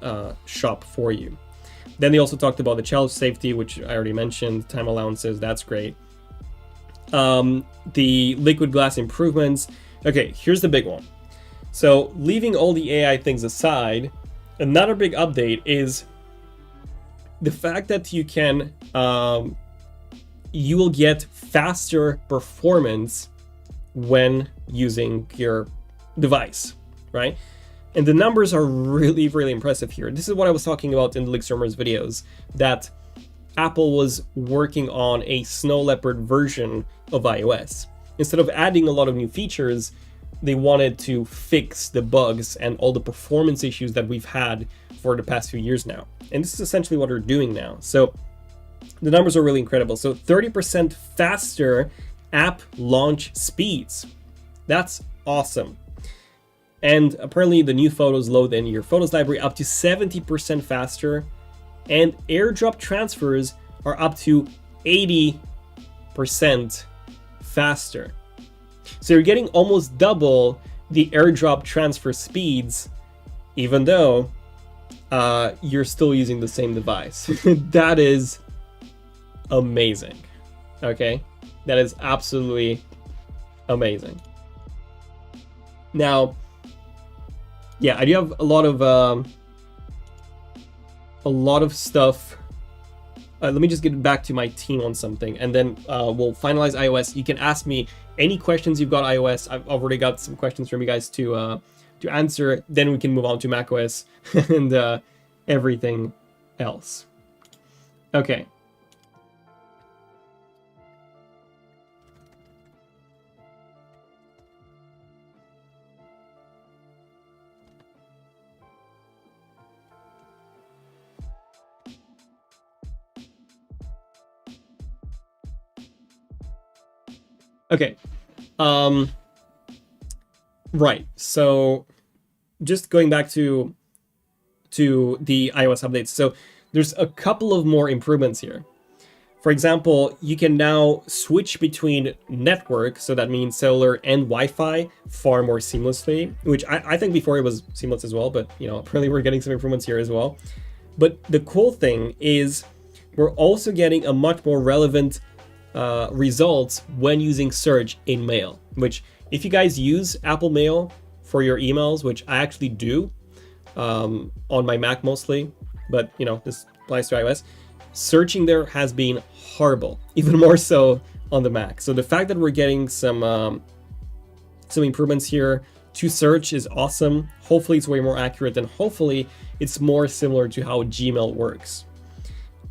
shop for you. Then they also talked about the child safety, which I already mentioned, time allowances, that's great. The liquid glass improvements. Okay, here's the big one. So leaving all the AI things aside, another big update is the fact that you can, you will get faster performance when using your device, right? And the numbers are really, really impressive here. This is what I was talking about in the Leakstormers videos, that Apple was working on a Snow Leopard version of iOS. Instead of adding a lot of new features, they wanted to fix the bugs and all the performance issues that we've had for the past few years now. And this is essentially what they're doing now. So the numbers are really incredible. So 30% faster app launch speeds. That's awesome. And apparently the new photos load in your Photos library up to 70% faster, and airdrop transfers are up to 80% faster. So you're getting almost double the airdrop transfer speeds, even though you're still using the same device. That is amazing. Okay? That is absolutely amazing. Now, yeah, I do have a lot of stuff. Let me just get back to my team on something, and then we'll finalize iOS. You can ask me any questions you've got iOS. I've already got some questions from you guys to answer. Then we can move on to macOS and everything else. Okay. Okay, right, so just going back to the iOS updates. So there's a couple of more improvements here. For example, you can now switch between network, so that means cellular and Wi-Fi, far more seamlessly, which I think before it was seamless as well, but, you know, apparently we're getting some improvements here as well. But the cool thing is we're also getting a much more relevant results when using search in Mail, which if you guys use Apple Mail for your emails, which I actually do on my Mac mostly, but you know, this applies to iOS, searching there has been horrible, even more so on the Mac. So the fact that we're getting some improvements here to search is awesome. Hopefully it's way more accurate, and hopefully it's more similar to how Gmail works.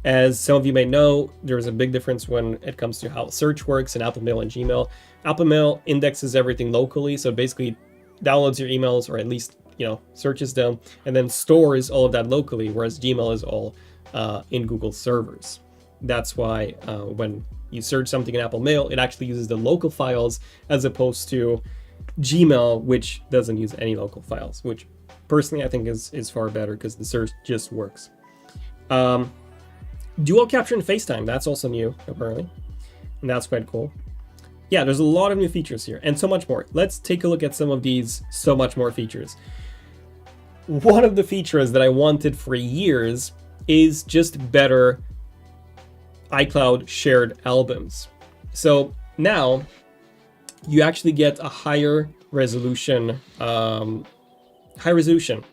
As some of you may know, there's a big difference when it comes to how search works in Apple Mail and Gmail. Apple Mail indexes everything locally, so basically downloads your emails, or at least, you know, searches them, and then stores all of that locally, whereas Gmail is all in Google servers. That's why when you search something in Apple Mail, it actually uses the local files as opposed to Gmail, which doesn't use any local files, which personally I think is far better because the search just works. Dual capture in FaceTime, that's also new, apparently. And that's quite cool. Yeah, there's a lot of new features here, and so much more. Let's take a look at some of these so much more features. One of the features that I wanted for years is just better iCloud shared albums. So now you actually get a higher resolution,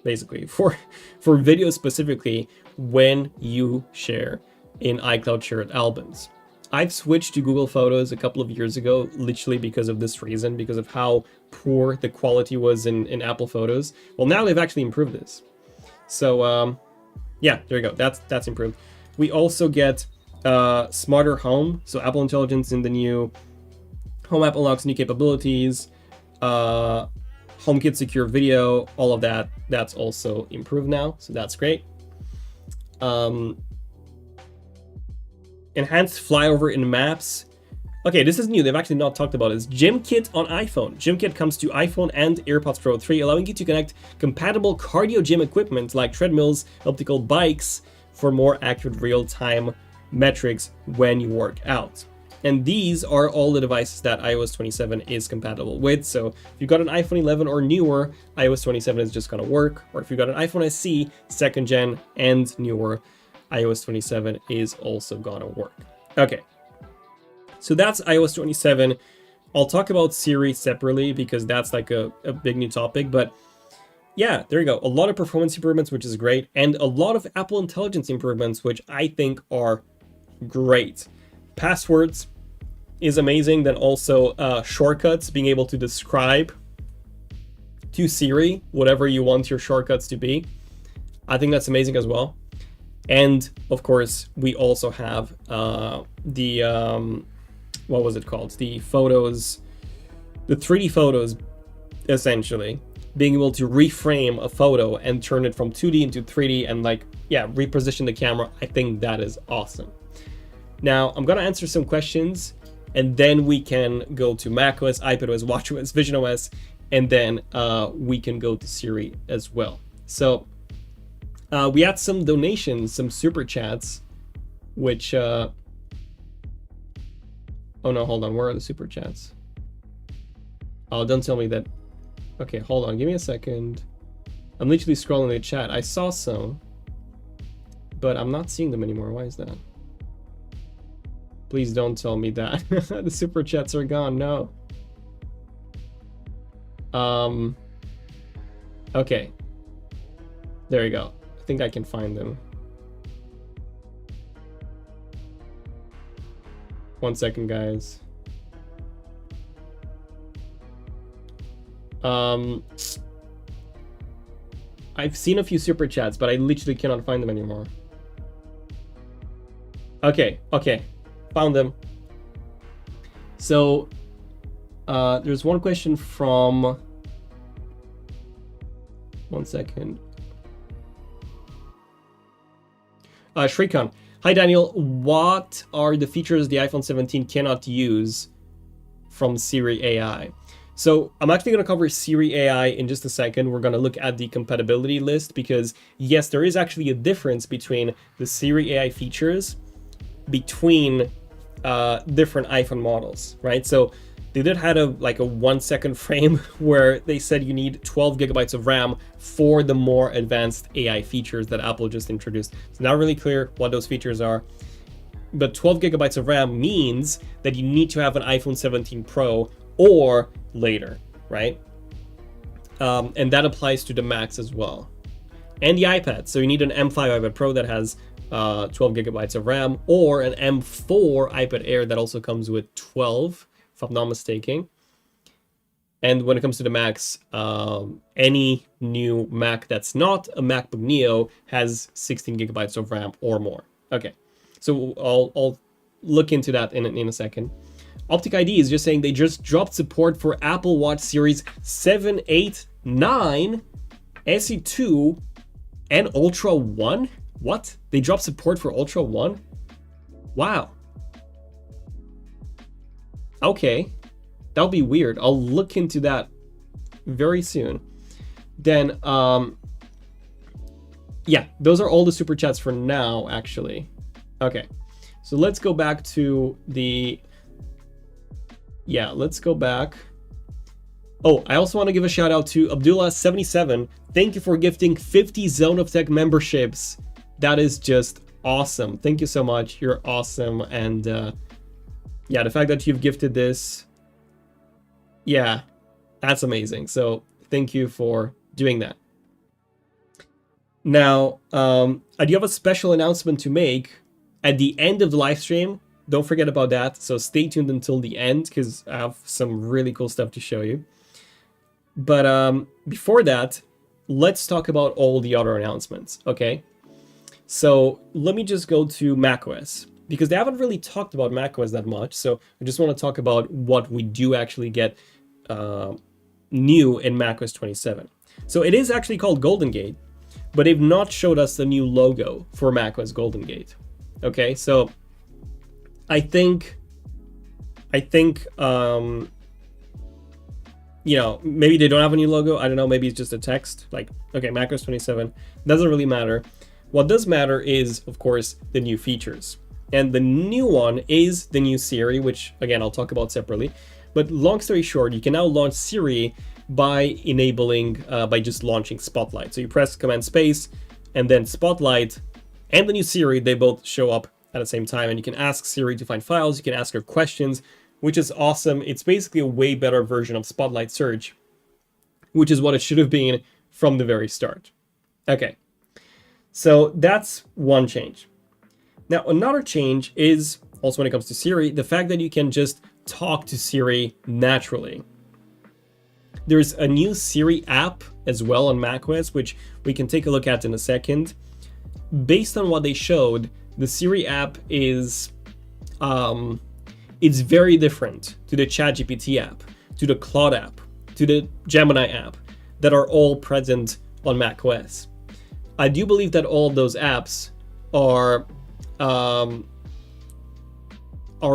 basically, for video specifically when you share in iCloud shared albums. I've switched to Google Photos a couple of years ago, literally because of this reason, because of how poor the quality was in Apple Photos. Well, now they've actually improved this. So yeah, there you go. That's improved. We also get smarter home. So Apple Intelligence in the new Home app unlocks new capabilities. HomeKit secure video, all of that. That's also improved now. So that's great. Enhanced flyover in maps. Okay, this is new. They've actually not talked about this. GymKit on iPhone. GymKit comes to iPhone and AirPods Pro 3, allowing you to connect compatible cardio gym equipment like treadmills, elliptical bikes for more accurate real-time metrics when you work out. And these are all the devices that iOS 27 is compatible with. So if you've got an iPhone 11 or newer, iOS 27 is just going to work. Or if you've got an iPhone SE, second gen and newer, iOS 27 is also going to work. Okay. So that's iOS 27. I'll talk about Siri separately because that's like a big new topic. But yeah, there you go. A lot of performance improvements, which is great. And a lot of Apple Intelligence improvements, which I think are great. Passwords is amazing. Then also shortcuts, being able to describe to Siri whatever you want your shortcuts to be. I think that's amazing as well. And of course, we also have what was it called? The photos, the 3D photos, essentially. Being able to reframe a photo and turn it from 2D into 3D and like, yeah, reposition the camera. I think that is awesome. Now, I'm going to answer some questions and then we can go to macOS, iPadOS, watchOS, visionOS, and then we can go to Siri as well. So we had some donations, some super chats, which... Oh no, hold on, where are the super chats? Oh, don't tell me that... Okay, hold on, give me a second. I'm literally scrolling the chat. I saw some, but I'm not seeing them anymore. Why is that? Please don't tell me that. The super chats are gone, no. Okay. There you go. I think I can find them. One second, guys. I've seen a few super chats, but I literally cannot find them anymore. Okay, found them. So, there's one question from... One second. Shrikant. Hi Daniel, what are the features the iPhone 17 cannot use from Siri AI? So I'm actually going to cover Siri AI in just a second. We're going to look at the compatibility list because yes, there is actually a difference between the Siri AI features between different iPhone models, right? So they did have a 1 second frame where they said you need 12 gigabytes of RAM for the more advanced AI features that Apple just introduced. It's not really clear what those features are, but 12 gigabytes of RAM means that you need to have an iPhone 17 Pro or later, right? And that applies to the Macs as well. And the iPad. So you need an M5 iPad Pro that has 12 gigabytes of RAM or an M4 iPad Air that also comes with 12, if I'm not mistaken. And when it comes to the Macs, any new Mac that's not a MacBook Neo has 16 gigabytes of RAM or more. Okay, so I'll look into that in a second. Optic ID is just saying they just dropped support for Apple Watch Series 7, 8, 9, SE2, and Ultra 1? What? They dropped support for Ultra 1? Wow. Okay. That'll be weird. I'll look into that very soon. Then, yeah, those are all the super chats for now, actually. Okay. So let's go back to the... Yeah, let's go back. Oh, I also want to give a shout out to Abdullah77. Thank you for gifting 50 Zone of Tech memberships. That is just awesome. Thank you so much. You're awesome. And yeah, the fact that you've gifted this, yeah, that's amazing. So thank you for doing that. Now, I do have a special announcement to make at the end of the live stream. Don't forget about that. So stay tuned until the end because I have some really cool stuff to show you. But before that, let's talk about all the other announcements, okay? So let me just go to macOS because they haven't really talked about macOS that much. So I just want to talk about what we do actually get new in macOS 27. So it is actually called Golden Gate, but they've not showed us the new logo for macOS Golden Gate. Okay, so I think I think, you know, maybe they don't have a new logo. I don't know. Maybe it's just a text. Like, okay, macOS 27. Doesn't really matter. What does matter is, of course, the new features. And the new one is the new Siri, which, again, I'll talk about separately. But long story short, you can now launch Siri by enabling, by just launching Spotlight. So you press Command Space, and then Spotlight and the new Siri, they both show up at the same time. And you can ask Siri to find files. You can ask her questions, which is awesome. It's basically a way better version of Spotlight Search, which is what it should have been from the very start. Okay, so that's one change. Now, another change is, also when it comes to Siri, the fact that you can just talk to Siri naturally. There's a new Siri app as well on macOS, which we can take a look at in a second. Based on what they showed, the Siri app is, it's very different to the ChatGPT app, to the Claude app, to the Gemini app that are all present on macOS. I do believe that all of those apps are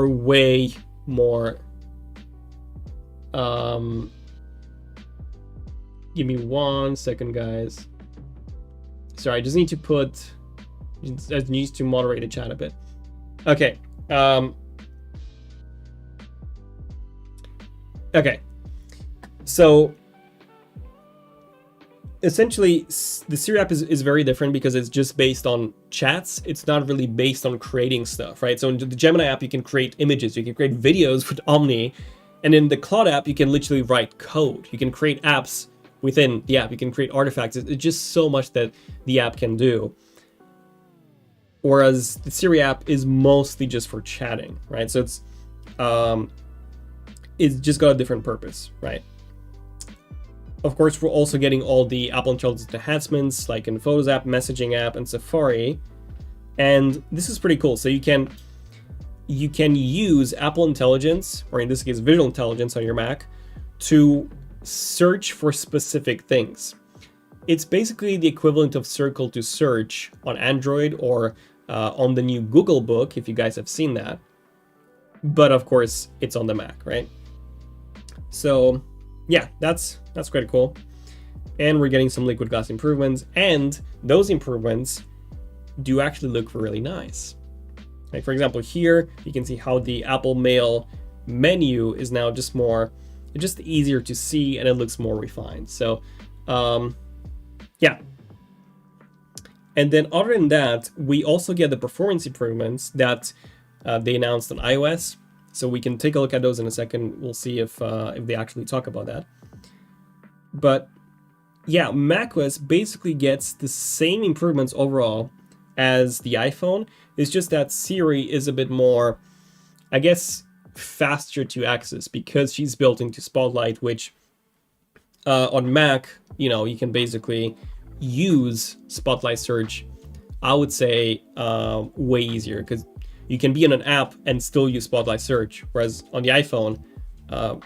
way more. Give me 1 second, guys. Sorry, I just need to moderate the chat a bit. Okay. Okay. So essentially, the Siri app is very different because it's just based on chats. It's not really based on creating stuff, right? So in the Gemini app, you can create images, you can create videos with Omni, and in the Claude app, you can literally write code. You can create apps within the app. You can create artifacts. It's just so much that the app can do. Whereas the Siri app is mostly just for chatting, right? So it's just got a different purpose, right? Of course, we're also getting all the Apple Intelligence enhancements, like in the Photos app, Messaging app, and Safari. And this is pretty cool. So you can use Apple Intelligence, or in this case, Visual Intelligence on your Mac, to search for specific things. It's basically the equivalent of Circle to Search on Android or on the new Google Book, if you guys have seen that. But of course, it's on the Mac, right? So yeah, that's quite cool. And we're getting some liquid glass improvements, and those improvements do actually look really nice. Like, for example, here you can see how the Apple Mail menu is now just easier to see, and it looks more refined. So yeah. And then other than that, we also get the performance improvements that they announced on iOS. So we can take a look at those in a second. We'll see if they actually talk about that. But yeah, macOS basically gets the same improvements overall as the iPhone. It's just that Siri is a bit more, I guess, faster to access because she's built into Spotlight, which on Mac, you know, you can basically use Spotlight Search, I would say, way easier, because you can be in an app and still use Spotlight Search, whereas on the iPhone,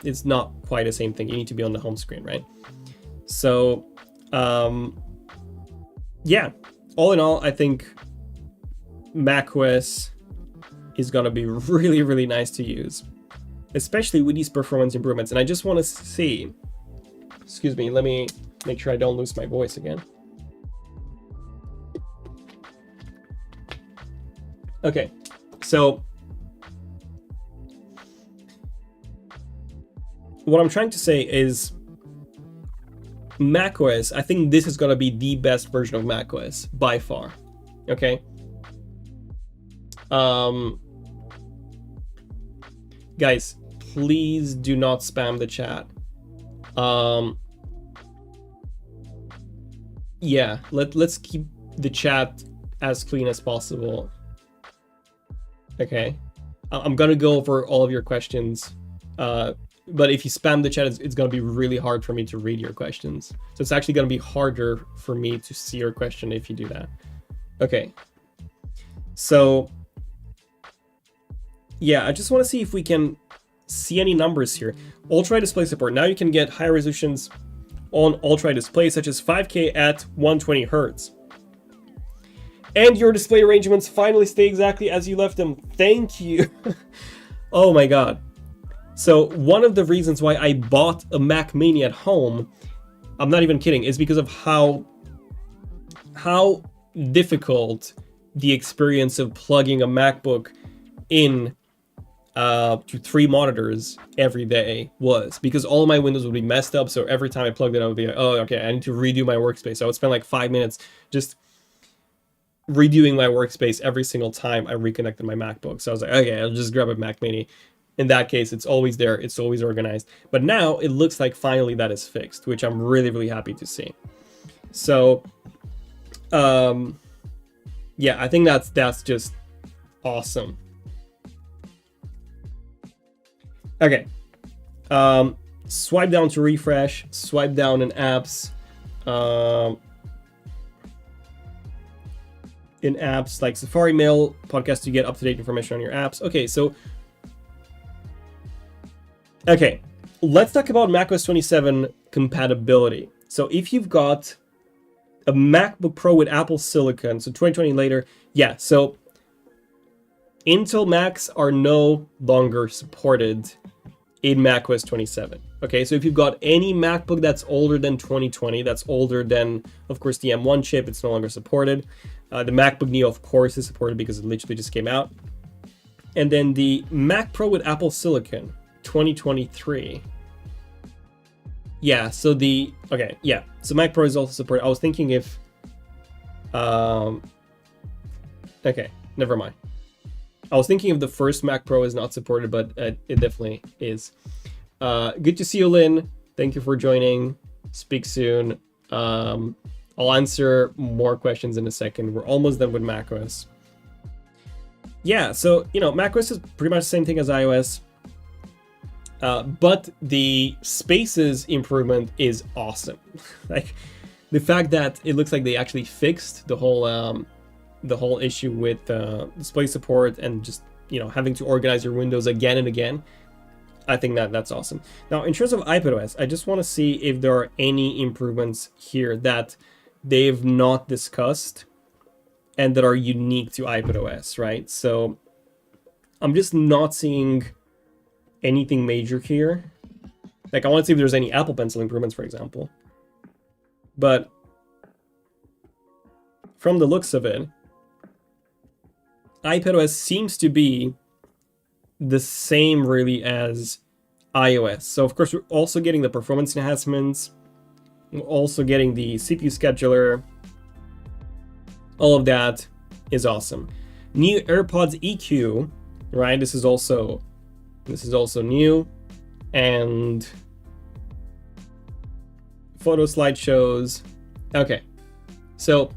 it's not quite the same thing. You need to be on the home screen, right? So, yeah, all in all, I think macOS is going to be really, really nice to use, especially with these performance improvements. And I just want to see, excuse me, let me make sure I don't lose my voice again. Okay, so what I'm trying to say is macOS, I think this is going to be the best version of macOS by far. Okay. Guys, please do not spam the chat. Yeah, let's keep the chat as clean as possible. Okay, I'm gonna go over all of your questions, but if you spam the chat, it's gonna be really hard for me to read your questions. So it's actually gonna be harder for me to see your question if you do that. Okay, so yeah, I just want to see if we can see any numbers here. Ultra display support. Now you can get higher resolutions on ultra display, such as 5K at 120 Hertz. And your display arrangements finally stay exactly as you left them. Thank you. Oh my god. So one of the reasons why I bought a Mac Mini at home, I'm not even kidding, is because of how difficult the experience of plugging a MacBook in to 3 monitors every day was, because all of my windows would be messed up. So every time I plugged it, I would be like, oh, okay, I need to redo my workspace. So I would spend like 5 minutes just redoing my workspace every single time I reconnected my MacBook. So I was like, okay, I'll just grab a Mac Mini. In that case, it's always there, it's always organized. But now it looks like finally that is fixed, which I'm really, really happy to see. So, yeah, I think that's just awesome. Okay, swipe down to refresh, swipe down in apps, like Safari, Mail, podcast to get up-to-date information on your apps. Okay, so, okay, let's talk about macOS 27 compatibility. So if you've got a MacBook Pro with Apple Silicon, so 2020 later, yeah, so Intel Macs are no longer supported in macOS 27. Okay, so if you've got any MacBook that's older than 2020, that's older than, of course, the M1 chip, it's no longer supported. The MacBook Neo, of course, is supported because it literally just came out. And then the Mac Pro with Apple Silicon, 2023. Yeah, so okay, yeah, so Mac Pro is also supported. I was thinking if, okay, never mind. I was thinking if the first Mac Pro is not supported, but it definitely is. Good to see you, Lynn. Thank you for joining. Speak soon. I'll answer more questions in a second. We're almost done with macOS. Yeah, so, you know, macOS is pretty much the same thing as iOS. But the Spaces improvement is awesome. Like, the fact that it looks like they actually fixed the whole issue with display support and just, you know, having to organize your windows again and again. I think that's awesome. Now, in terms of iPadOS, I just want to see if there are any improvements here that they've not discussed and that are unique to iPadOS, right? So I'm just not seeing anything major here. Like, I want to see if there's any Apple Pencil improvements, for example. But from the looks of it, iPadOS seems to be the same really as iOS. So of course we're also getting the performance enhancements, we're also getting the CPU scheduler. All of that is awesome. New AirPods EQ, right? This is also new. And photo slideshows. Okay. So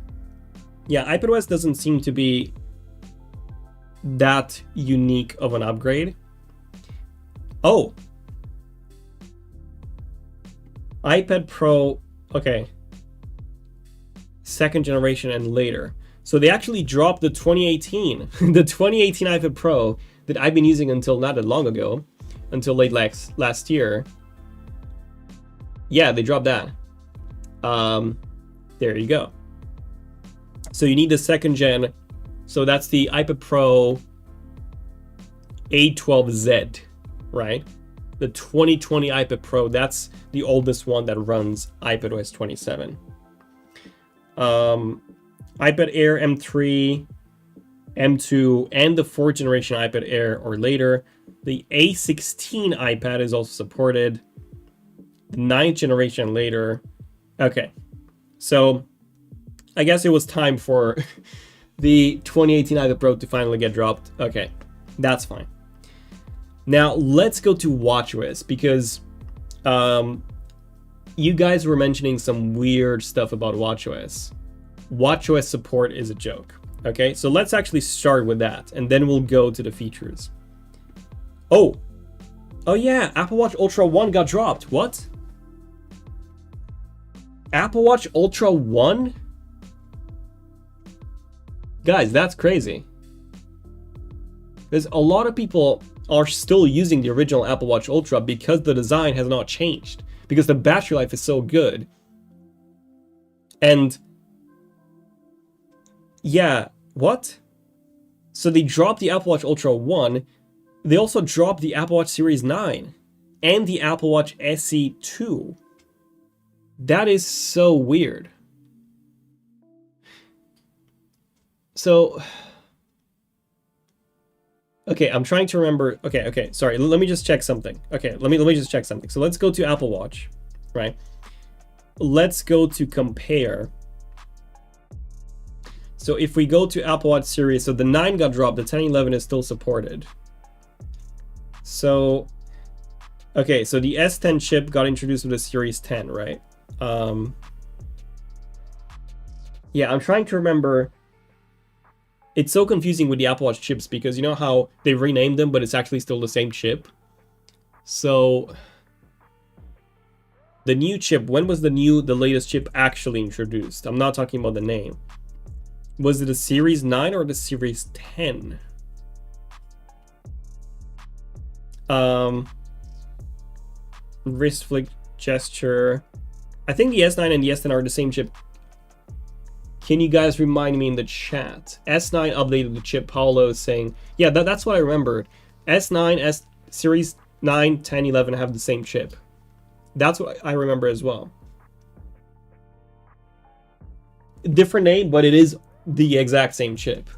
yeah, iPadOS doesn't seem to be that unique of an upgrade. Oh, iPad Pro, okay, 2nd generation and later. So they actually dropped the 2018 the 2018 iPad Pro that I've been using until not that long ago, until late last year. Yeah, they dropped that. There you go. So you need the 2nd gen. So that's the iPad Pro A12Z, right? The 2020 iPad Pro, that's the oldest one that runs iPadOS 27. iPad Air M3, M2, and the 4th generation iPad Air or later. The A16 iPad is also supported. The 9th generation later. Okay, so I guess it was time for the 2018 iPad Pro to finally get dropped. Okay, that's fine. Now let's go to watchOS, because you guys were mentioning some weird stuff about watchOS. watchOS support is a joke. Okay, so let's actually start with that, and then we'll go to the features. Oh yeah, Apple Watch Ultra 1 got dropped. What? Apple Watch Ultra 1? Guys, that's crazy. Because a lot of people are still using the original Apple Watch Ultra because the design has not changed, because the battery life is so good. And yeah, what? So they dropped the Apple Watch Ultra 1, They also dropped the Apple Watch Series 9 and the Apple Watch SE 2. That is so weird. So, okay, I'm trying to remember. Okay, sorry. Let me just check something. Okay, let me just check something. So let's go to Apple Watch, right? Let's go to compare. So if we go to Apple Watch series, so the 9 got dropped, the 10 and 11 is still supported. So, okay, so the S10 chip got introduced with the Series 10, right? Yeah, I'm trying to remember. It's so confusing with the Apple Watch chips because you know how they renamed them, but it's actually still the same chip. So the new chip, when was the latest chip actually introduced? I'm not talking about the name. Was it the Series 9 or the Series 10? Wrist flick gesture. I think the S9 and the S10 are the same chip. Can you guys remind me in the chat? S9 updated the chip. Paolo is saying, yeah, that's what I remembered. S9, Series 9, 10, 11 have the same chip. That's what I remember as well. Different name, but it is the exact same chip.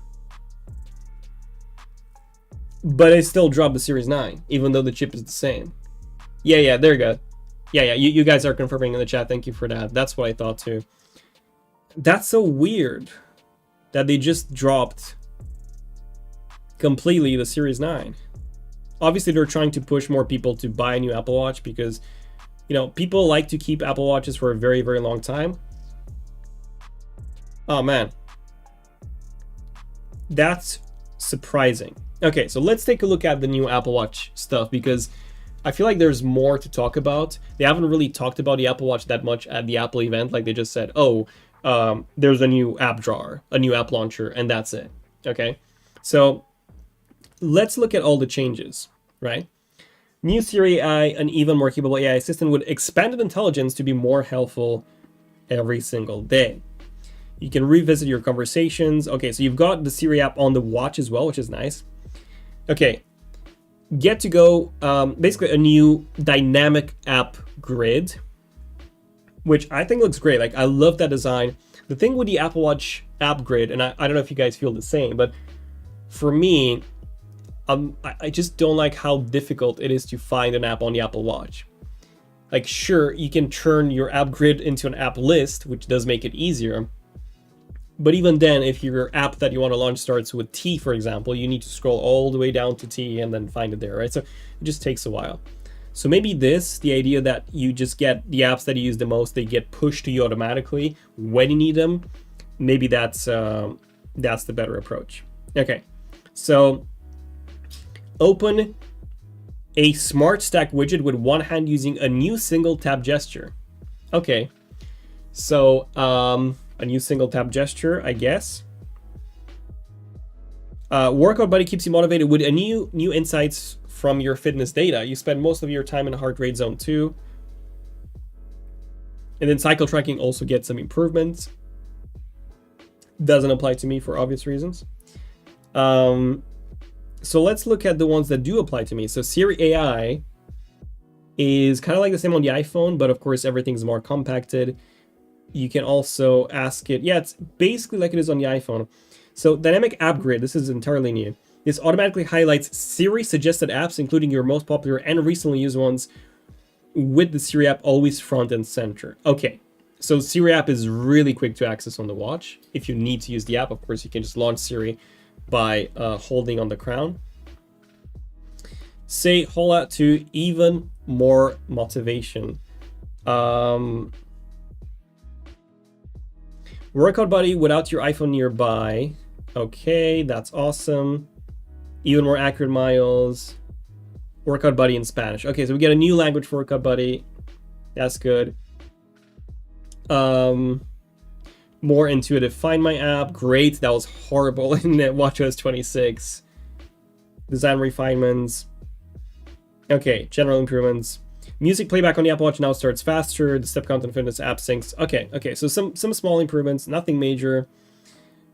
But I still dropped the Series 9, even though the chip is the same. Yeah, there you go. Yeah, you guys are confirming in the chat. Thank you for that. That's what I thought too. That's so weird that they just dropped completely the Series 9. Obviously, they're trying to push more people to buy a new Apple Watch because, you know, people like to keep Apple Watches for a very, very long time. Oh, man. That's surprising. Okay, so let's take a look at the new Apple Watch stuff because I feel like there's more to talk about. They haven't really talked about the Apple Watch that much at the Apple event. Like they just said, oh, there's a new app drawer, a new app launcher, and that's it. Okay, so let's look at all the changes, right? New Siri AI, an even more capable AI assistant with expanded intelligence to be more helpful every single day. You can revisit your conversations. Okay, so you've got the Siri app on the watch as well, which is nice. Okay, get to go, basically a new dynamic app grid, which I think looks great. Like, I love that design. The thing with the Apple Watch app grid, and I don't know if you guys feel the same, but for me, I just don't like how difficult it is to find an app on the Apple Watch. Like, sure, you can turn your app grid into an app list, which does make it easier. But even then, if your app that you want to launch starts with T, for example, you need to scroll all the way down to T and then find it there, right? So it just takes a while. So maybe the idea that you just get the apps that you use the most, they get pushed to you automatically when you need them, maybe that's the better approach. Okay, so open a smart stack widget with one hand using a new single tap gesture. Okay, so a new single tap gesture, I guess. Workout Buddy keeps you motivated with a new insights from your fitness data. You spend most of your time in heart rate zone 2. And then cycle tracking also gets some improvements. Doesn't apply to me for obvious reasons. So let's look at the ones that do apply to me. So Siri AI is kind of like the same on the iPhone, but of course everything's more compacted. You can also ask it, yeah, it's basically like it is on the iPhone. So dynamic app grid, this is entirely new. This automatically highlights Siri suggested apps, including your most popular and recently used ones, with the Siri app always front and center. Okay, so Siri app is really quick to access on the watch. If you need to use the app, of course, you can just launch Siri by holding on the crown. Say hola to even more motivation. Workout Buddy without your iPhone nearby. Okay, that's awesome. Even more accurate miles. Workout Buddy in Spanish. Okay, so we get a new language for Workout Buddy. That's good. More intuitive Find My app. Great. That was horrible in watchOS 26. Design refinements. Okay, general improvements. Music playback on the Apple Watch now starts faster. The step count and fitness app syncs. Okay, so some small improvements, nothing major.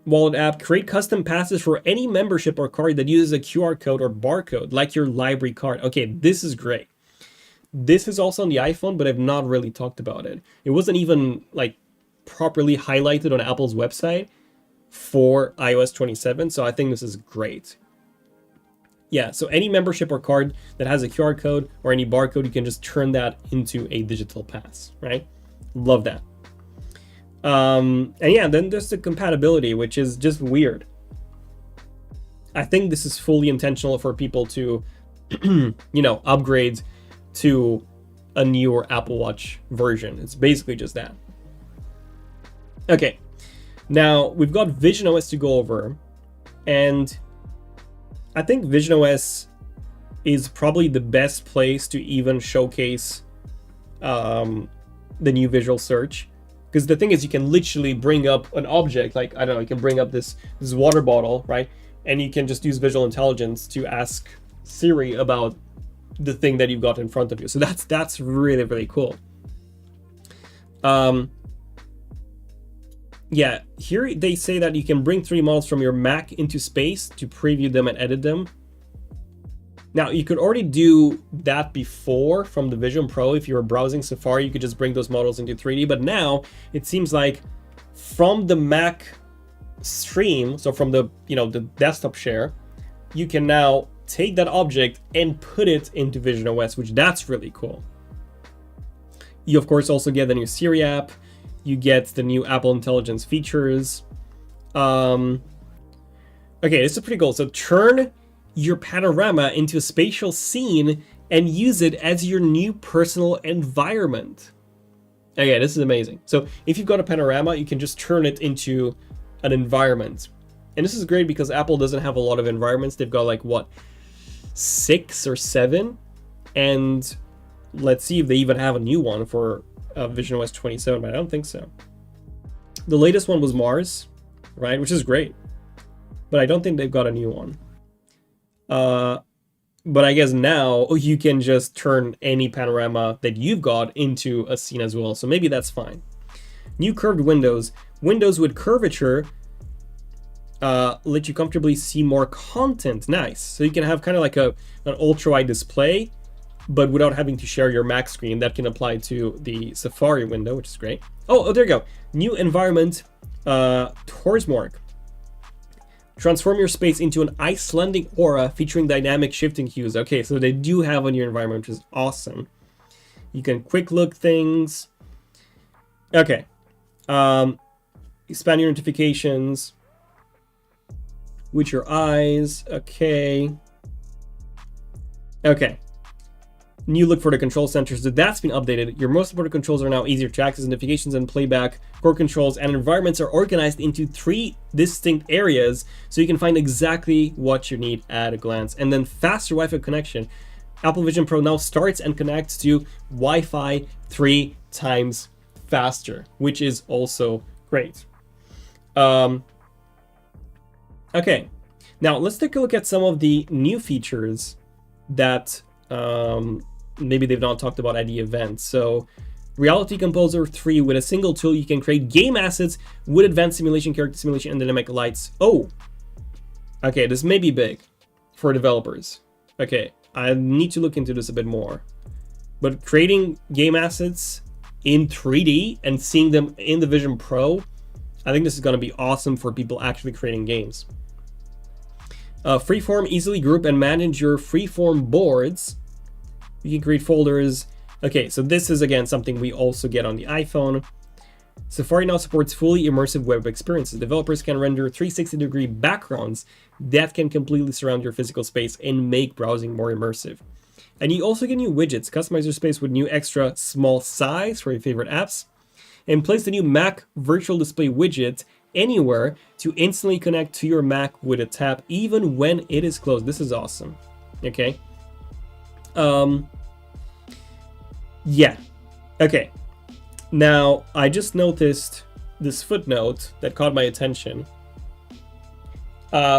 wallet app, create custom passes for any membership or card that uses a QR code or barcode, like your library card. Okay, this is great. This is also on the iPhone, but I've not really talked about it. It wasn't even like properly highlighted on Apple's website for iOS 27, so I think this is great. Yeah, so any membership or card that has a QR code or any barcode, you can just turn that into a digital pass, right? Love that. And yeah, then there's the compatibility, which is just weird. I think this is fully intentional for people to, upgrade to a newer Apple Watch version. It's basically just that. Okay, now we've got visionOS to go over, and I think visionOS is probably the best place to even showcase the new visual search. Because the thing is, you can literally bring up an object, like, I don't know, you can bring up this water bottle, right? And you can just use visual intelligence to ask Siri about the thing that you've got in front of you. So that's really, really cool. Yeah, here they say that you can bring 3D models from your Mac into space to preview them and edit them. Now, you could already do that before from the Vision Pro. If you were browsing Safari, you could just bring those models into 3D. But now it seems like from the Mac stream, so from the the desktop share, you can now take that object and put it into visionOS, which that's really cool. You of course also get the new Siri app. You get the new Apple Intelligence features. Okay, this is pretty cool. So turn your panorama into a spatial scene and use it as your new personal environment. Okay, this is amazing. So if you've got a panorama, you can just turn it into an environment. And this is great because Apple doesn't have a lot of environments. They've got like, what, 6 or 7? And let's see if they even have a new one for visionOS 27, but I don't think so. The latest one was Mars, right? Which is great. But I don't think they've got a new one. But I guess now you can just turn any panorama that you've got into a scene as well. So maybe that's fine. New curved windows. Windows with curvature let you comfortably see more content. Nice. So you can have kind of like an ultra-wide display, but without having to share your Mac screen. That can apply to the Safari window, which is great. Oh, there you go. New environment, Torsmorg. Transform your space into an Icelandic aura featuring dynamic shifting hues. Okay, so they do have a new environment, which is awesome. You can quick look things. Okay. Expand your notifications with your eyes. Okay. Okay. New look for the control centers. So that's been updated. Your most important controls are now easier to access. Notifications and playback, core controls, and environments are organized into 3 distinct areas, so you can find exactly what you need at a glance. And then faster Wi-Fi connection. Apple Vision Pro now starts and connects to Wi-Fi 3 times faster, which is also great. Okay, now let's take a look at some of the new features that maybe they've not talked about at the event. So Reality Composer 3, with a single tool you can create game assets with advanced simulation, character simulation, and dynamic lights. Oh, okay, this may be big for developers. Okay, I need to look into this a bit more. But creating game assets in 3D and seeing them in the Vision Pro, I think this is going to be awesome for people actually creating games. Freeform, easily group and manage your freeform boards. You can create folders. Okay, so this is again something we also get on the iPhone. Safari now supports fully immersive web experiences. Developers can render 360-degree backgrounds that can completely surround your physical space and make browsing more immersive. And you also get new widgets. Customize your space with new extra small size for your favorite apps. And place the new Mac Virtual Display widget anywhere to instantly connect to your Mac with a tap, even when it is closed. This is awesome. Okay. Yeah. Okay. Now, I just noticed this footnote that caught my attention,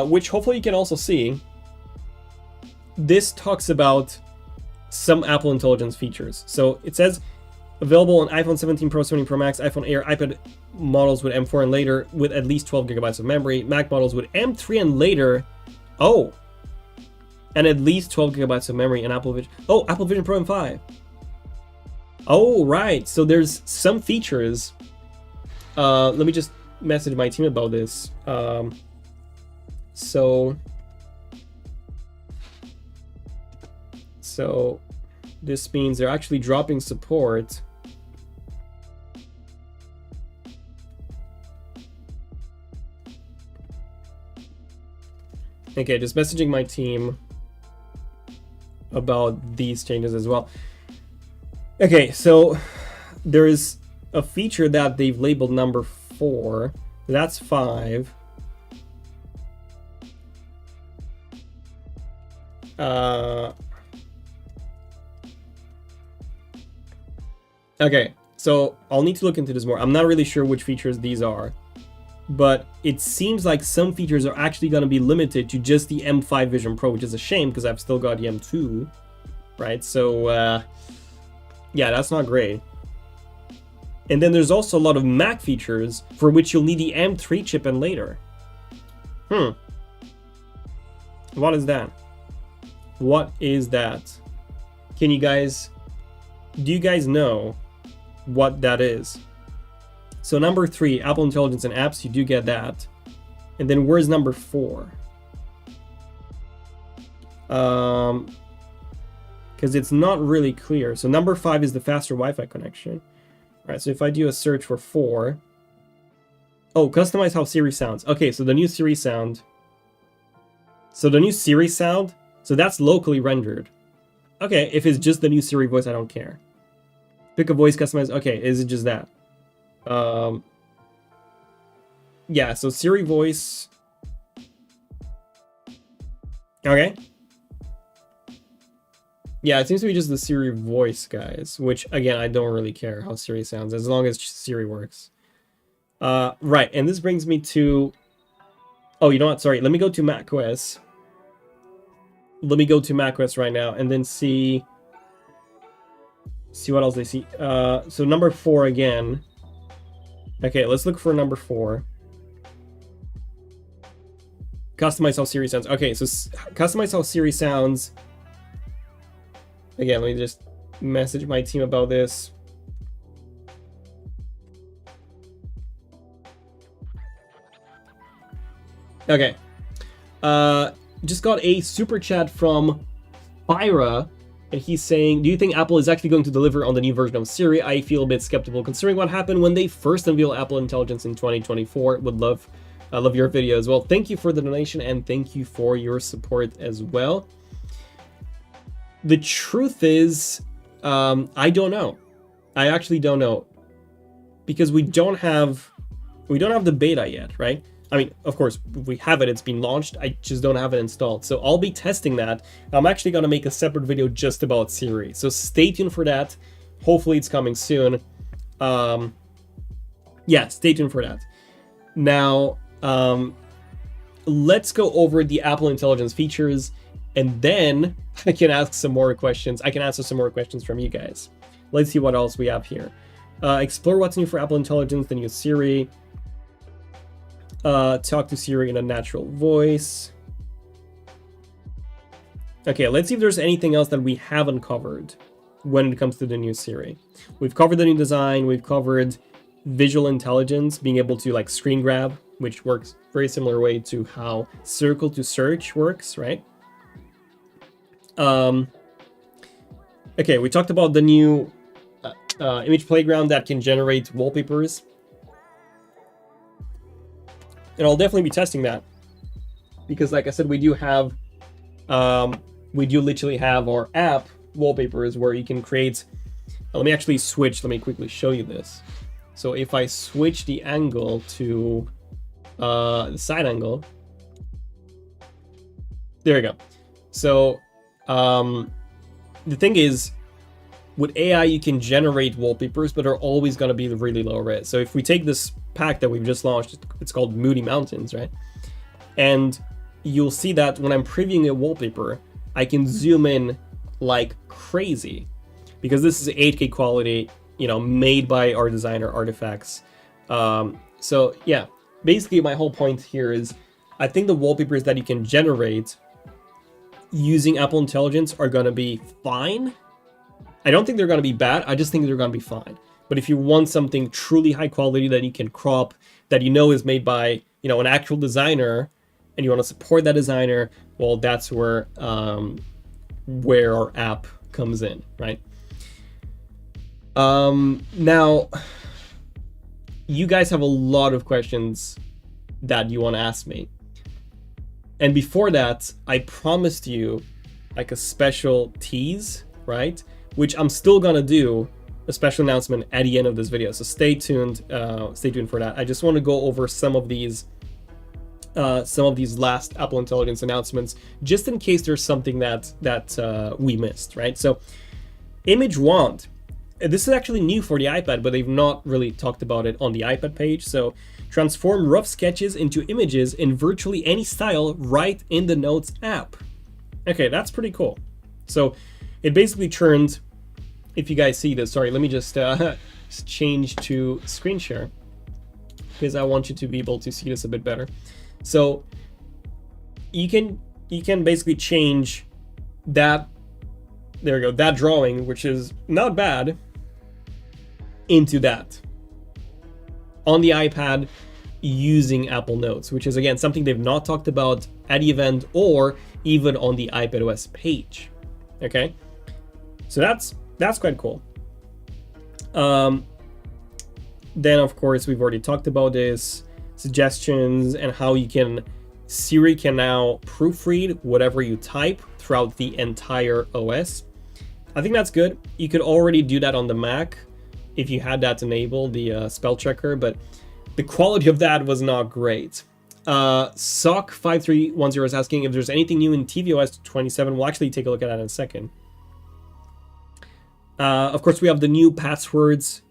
which hopefully you can also see. This talks about some Apple Intelligence features. So it says, Available on iPhone 17 Pro, 17 Pro Max, iPhone Air, iPad models with M4 and later with at least 12 gigabytes of memory. Mac models with M3 and later. Oh. And at least 12 gigabytes of memory and Apple Vision. Oh, Apple Vision Pro M5. Oh, right. So there's some features. Let me just message my team about this. So this means they're actually dropping support. Okay, just messaging my team about these changes as well. Okay, so there is a feature that they've labeled number 4. That's 5. Okay, so I'll need to look into this more. I'm not really sure which features these are, but it seems like some features are actually going to be limited to just the M5 Vision Pro, which is a shame because I've still got the M2, right? So, yeah, that's not great. And then there's also a lot of Mac features for which you'll need the M3 chip and later. What is that? What is that? Do you guys know what that is? So number 3, Apple Intelligence and apps, you do get that. And then where's number 4? Because it's not really clear. So number 5 is the faster Wi-Fi connection. All right, so if I do a search for 4, oh, customize how Siri sounds. Okay, so the new Siri sound. So the new Siri sound, so that's locally rendered. Okay, if it's just the new Siri voice, I don't care. Pick a voice, customize. Okay, is it just that? Yeah, so Siri voice. Okay. Yeah, it seems to be just the Siri voice, guys, which, again, I don't really care how Siri sounds, as long as Siri works. Right, and this brings me to... Oh, you know what? Sorry, let me go to macOS. Let me go to macOS right now, and then see what else they see. So number 4 again. Okay, let's look for number 4. Customize how Siri sounds. Okay, so customize how Siri sounds. Again, let me just message my team about this. Okay. Just got a super chat from Pyra, and he's saying, do you think Apple is actually going to deliver on the new version of Siri? I feel a bit skeptical considering what happened when they first unveiled Apple Intelligence in 2024. I love your video as well. Thank you for the donation and thank you for your support as well. The truth is, I don't know. I actually don't know, because we don't have the beta yet, right? I mean, of course, we have it, it's been launched, I just don't have it installed. So I'll be testing that. I'm actually going to make a separate video just about Siri. So stay tuned for that. Hopefully it's coming soon. Yeah, stay tuned for that. Now, let's go over the Apple Intelligence features, and then I can ask some more questions. I can answer some more questions from you guys. Let's see what else we have here. Explore what's new for Apple Intelligence, the new Siri. Talk to Siri in a natural voice. Okay, let's see if there's anything else that we haven't covered when it comes to the new Siri. We've covered the new design, we've covered visual intelligence, being able to like screen grab, which works very similar way to how circle to search works, right? Okay, we talked about the new image playground that can generate wallpapers. And I'll definitely be testing that, because like I said, we do literally have our app wallpapers where you can create. Let me actually switch. Let me quickly show you this. So if I switch the angle to the side angle, there we go. So the thing is, with AI, you can generate wallpapers, but are always going to be really low res. So if we take this pack that we've just launched, it's called Moody Mountains, right? And you'll see that when I'm previewing a wallpaper, I can zoom in like crazy, because this is 8K quality, made by our designer artifacts. So yeah, basically my whole point here is I think the wallpapers that you can generate using Apple Intelligence are going to be fine. I don't think they're going to be bad. I just think they're going to be fine. But if you want something truly high quality that you can crop, that is made by an actual designer, and you want to support that designer, well, that's where our app comes in, right? Now, you guys have a lot of questions that you want to ask me. And before that, I promised you like a special tease, right? Which I'm still gonna do a special announcement at the end of this video. So stay tuned for that. I just want to go over some of these last Apple Intelligence announcements, just in case there's something that we missed, right? So Image Wand. This is actually new for the iPad, but they've not really talked about it on the iPad page. So transform rough sketches into images in virtually any style right in the Notes app. Okay, that's pretty cool. So it basically turned, if you guys see this, sorry, let me just change to screen share because I want you to be able to see this a bit better. So you can basically change that, there we go, that drawing, which is not bad, into that on the iPad using Apple Notes, which is again something they've not talked about at the event or even on the iPadOS page. Okay, so that's quite cool. Then of course we've already talked about this, suggestions and how Siri can now proofread whatever you type throughout the entire OS. I think that's good. You could already do that on the Mac if you had that enabled, the spell checker, but the quality of that was not great. Sock5310 is asking if there's anything new in tvOS 27. We'll actually take a look at that in a second. Of course, we have the new passwords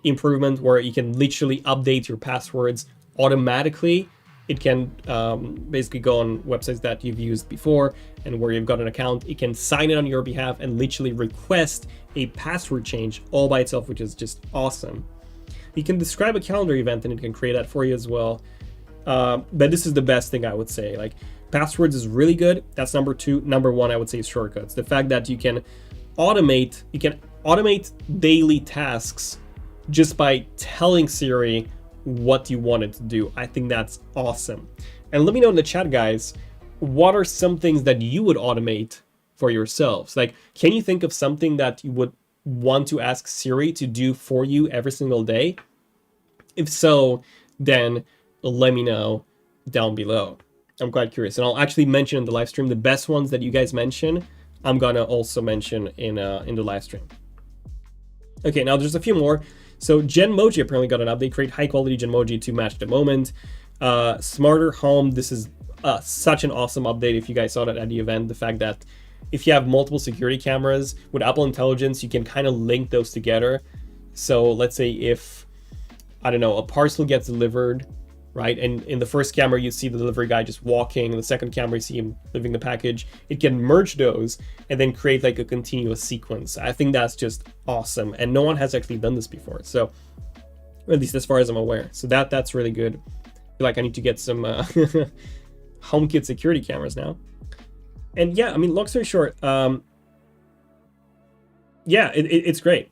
improvement where you can literally update your passwords automatically. It can basically go on websites that you've used before and where you've got an account. It can sign in on your behalf and literally request a password change all by itself, which is just awesome. You can describe a calendar event and it can create that for you as well. But this is the best thing I would say. Like, passwords is really good. That's number two. Number one, I would say, is shortcuts. The fact that you can automate daily tasks just by telling Siri what you want it to do. I think that's awesome. And let me know in the chat, guys, what are some things that you would automate for yourselves? Like, can you think of something that you would want to ask Siri to do for you every single day? If so, then let me know down below. I'm quite curious, and I'll actually mention in the live stream the best ones that you guys mention. I'm gonna also mention in the live stream. Okay, now there's a few more. So Genmoji apparently got an update. Create high quality Genmoji to match the moment. Smarter Home. This is such an awesome update. If you guys saw that at the event, the fact that if you have multiple security cameras with Apple Intelligence, you can kind of link those together. So let's say if, I don't know, a parcel gets delivered, right? And in the first camera, you see the delivery guy just walking. In the second camera, you see him leaving the package. It can merge those and then create like a continuous sequence. I think that's just awesome. And no one has actually done this before. So at least as far as I'm aware. So that's really good. I feel like I need to get some HomeKit security cameras now. And yeah, I mean, long story short, yeah, it's great.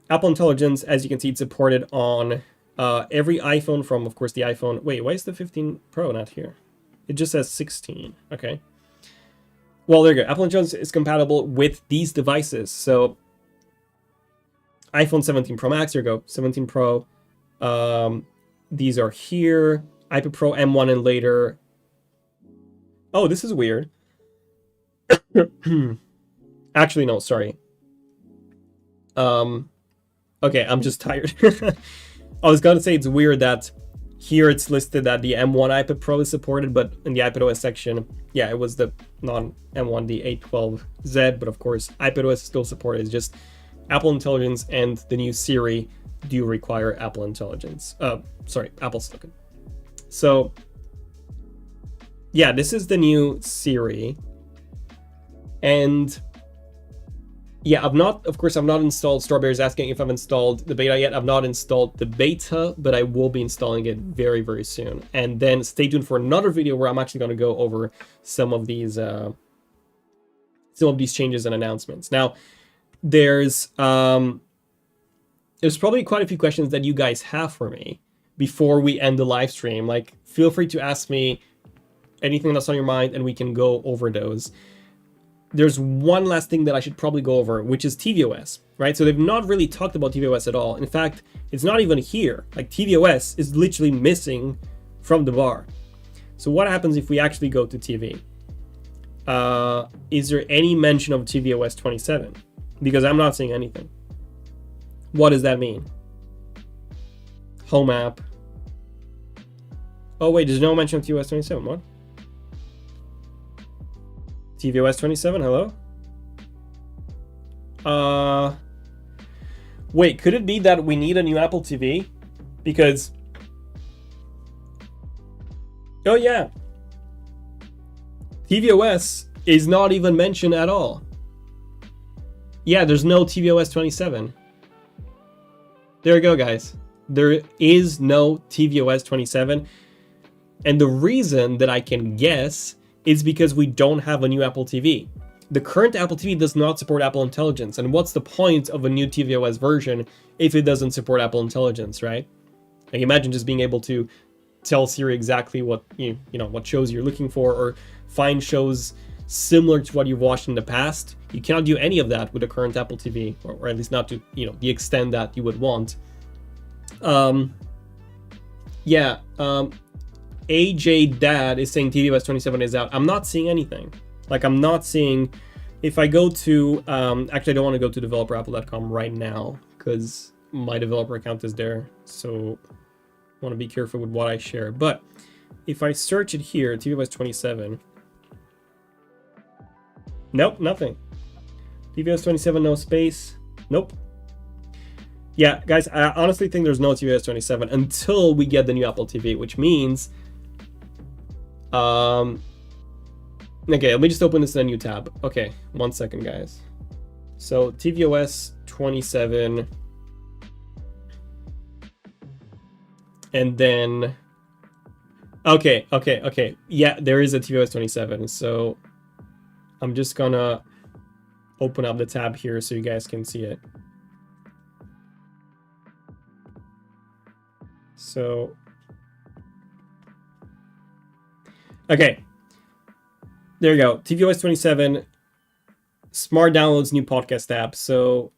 Apple Intelligence, as you can see, it's supported on every iPhone from, of course, the iPhone. Wait, why is the 15 Pro not here? It just says 16. Okay. Well, there you go. Apple Intelligence is compatible with these devices. So iPhone 17 Pro Max, here we go. 17 Pro. These are here. iPad Pro M1 and later. Oh, this is weird. Actually, no, sorry. Okay, I'm just tired. I was gonna say it's weird that here it's listed that the M1 iPad Pro is supported, but in the iPadOS section, yeah, it was the non-M1, the 812Z, but of course, iPadOS is still supported. It's just Apple Intelligence and the new Siri do require Apple Intelligence. Sorry, Apple Silicon. So, yeah, this is the new Siri. And Yeah, I've not, of course, I've not installed, Strawberry's asking if I've installed the beta yet. I've not installed the beta, but I will be installing it very, very soon. And then stay tuned for another video where I'm actually going to go over some of these changes and announcements. Now, there's probably quite a few questions that you guys have for me before we end the live stream. Like, feel free to ask me anything that's on your mind and we can go over those. There's one last thing that I should probably go over, which is tvOS, right? So they've not really talked about tvOS at all. In fact, it's not even here. Like, tvOS is literally missing from the bar. So what happens if we actually go to TV? Is there any mention of tvOS 27? Because I'm not seeing anything. What does that mean? Home app. Oh wait, there's no mention of tvOS 27. What? tvOS 27, hello? Wait, could it be that we need a new Apple TV? Because... oh yeah. tvOS is not even mentioned at all. Yeah, there's no tvOS 27. There you go, guys. There is no tvOS 27. And the reason that I can guess is because we don't have a new Apple TV. The current Apple TV does not support Apple Intelligence, and what's the point of a new tvOS version if it doesn't support Apple Intelligence, right? Like, imagine just being able to tell Siri exactly what what shows you're looking for, or find shows similar to what you've watched in the past. You cannot do any of that with the current Apple TV, or at least not to the extent that you would want. AJ Dad is saying tvOS 27 is out. I'm not seeing anything. Like, I'm not seeing... If I go to... actually, I don't want to go to developerapple.com right now because my developer account is there. So I want to be careful with what I share. But if I search it here, tvOS 27... Nope, nothing. tvOS 27, no space. Nope. Yeah, guys, I honestly think there's no tvOS 27 until we get the new Apple TV, which means... okay, let me just open this in a new tab. Okay, 1 second, guys. So tvOS 27, and then okay. Yeah, there is a tvOS 27. So I'm just gonna open up the tab here so you guys can see it. So okay, there you go. tvOS 27, smart downloads, new podcast app. So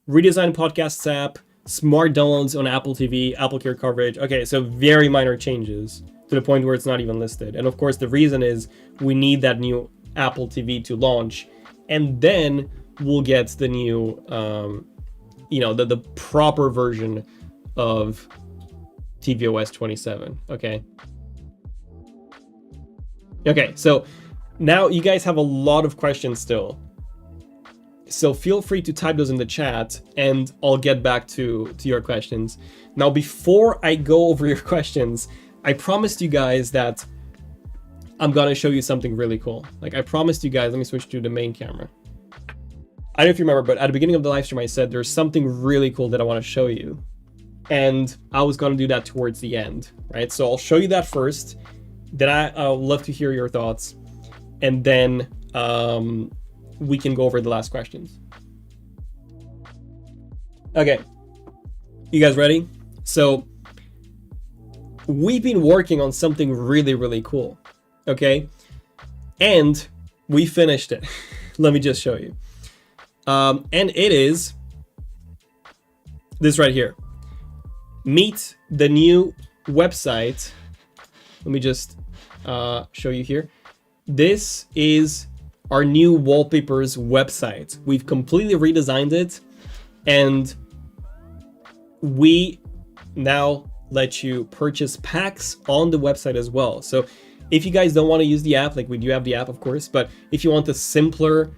redesigned podcasts app, smart downloads on Apple TV, Apple Care coverage. Okay, so very minor changes to the point where it's not even listed. And of course, the reason is we need that new Apple TV to launch, and then we'll get the new, the proper version of tvOS 27. Okay, so now you guys have a lot of questions still. So feel free to type those in the chat and I'll get back to your questions. Now, before I go over your questions, I promised you guys that I'm gonna show you something really cool. Like, I promised you guys, let me switch to the main camera. I don't know if you remember, but at the beginning of the live stream, I said there's something really cool that I want to show you. And I was gonna do that towards the end, right? So I'll show you that first. Then I'll love to hear your thoughts, and then we can go over the last questions. Okay, you guys ready? So we've been working on something really, really cool, okay? And we finished it. Let me just show you. And it is this right here. Meet the new website. Let me just show you here. This is our new wallpapers website. We've completely redesigned it, and we now let you purchase packs on the website as well. So if you guys don't want to use the app, like, we do have the app, of course, but if you want a simpler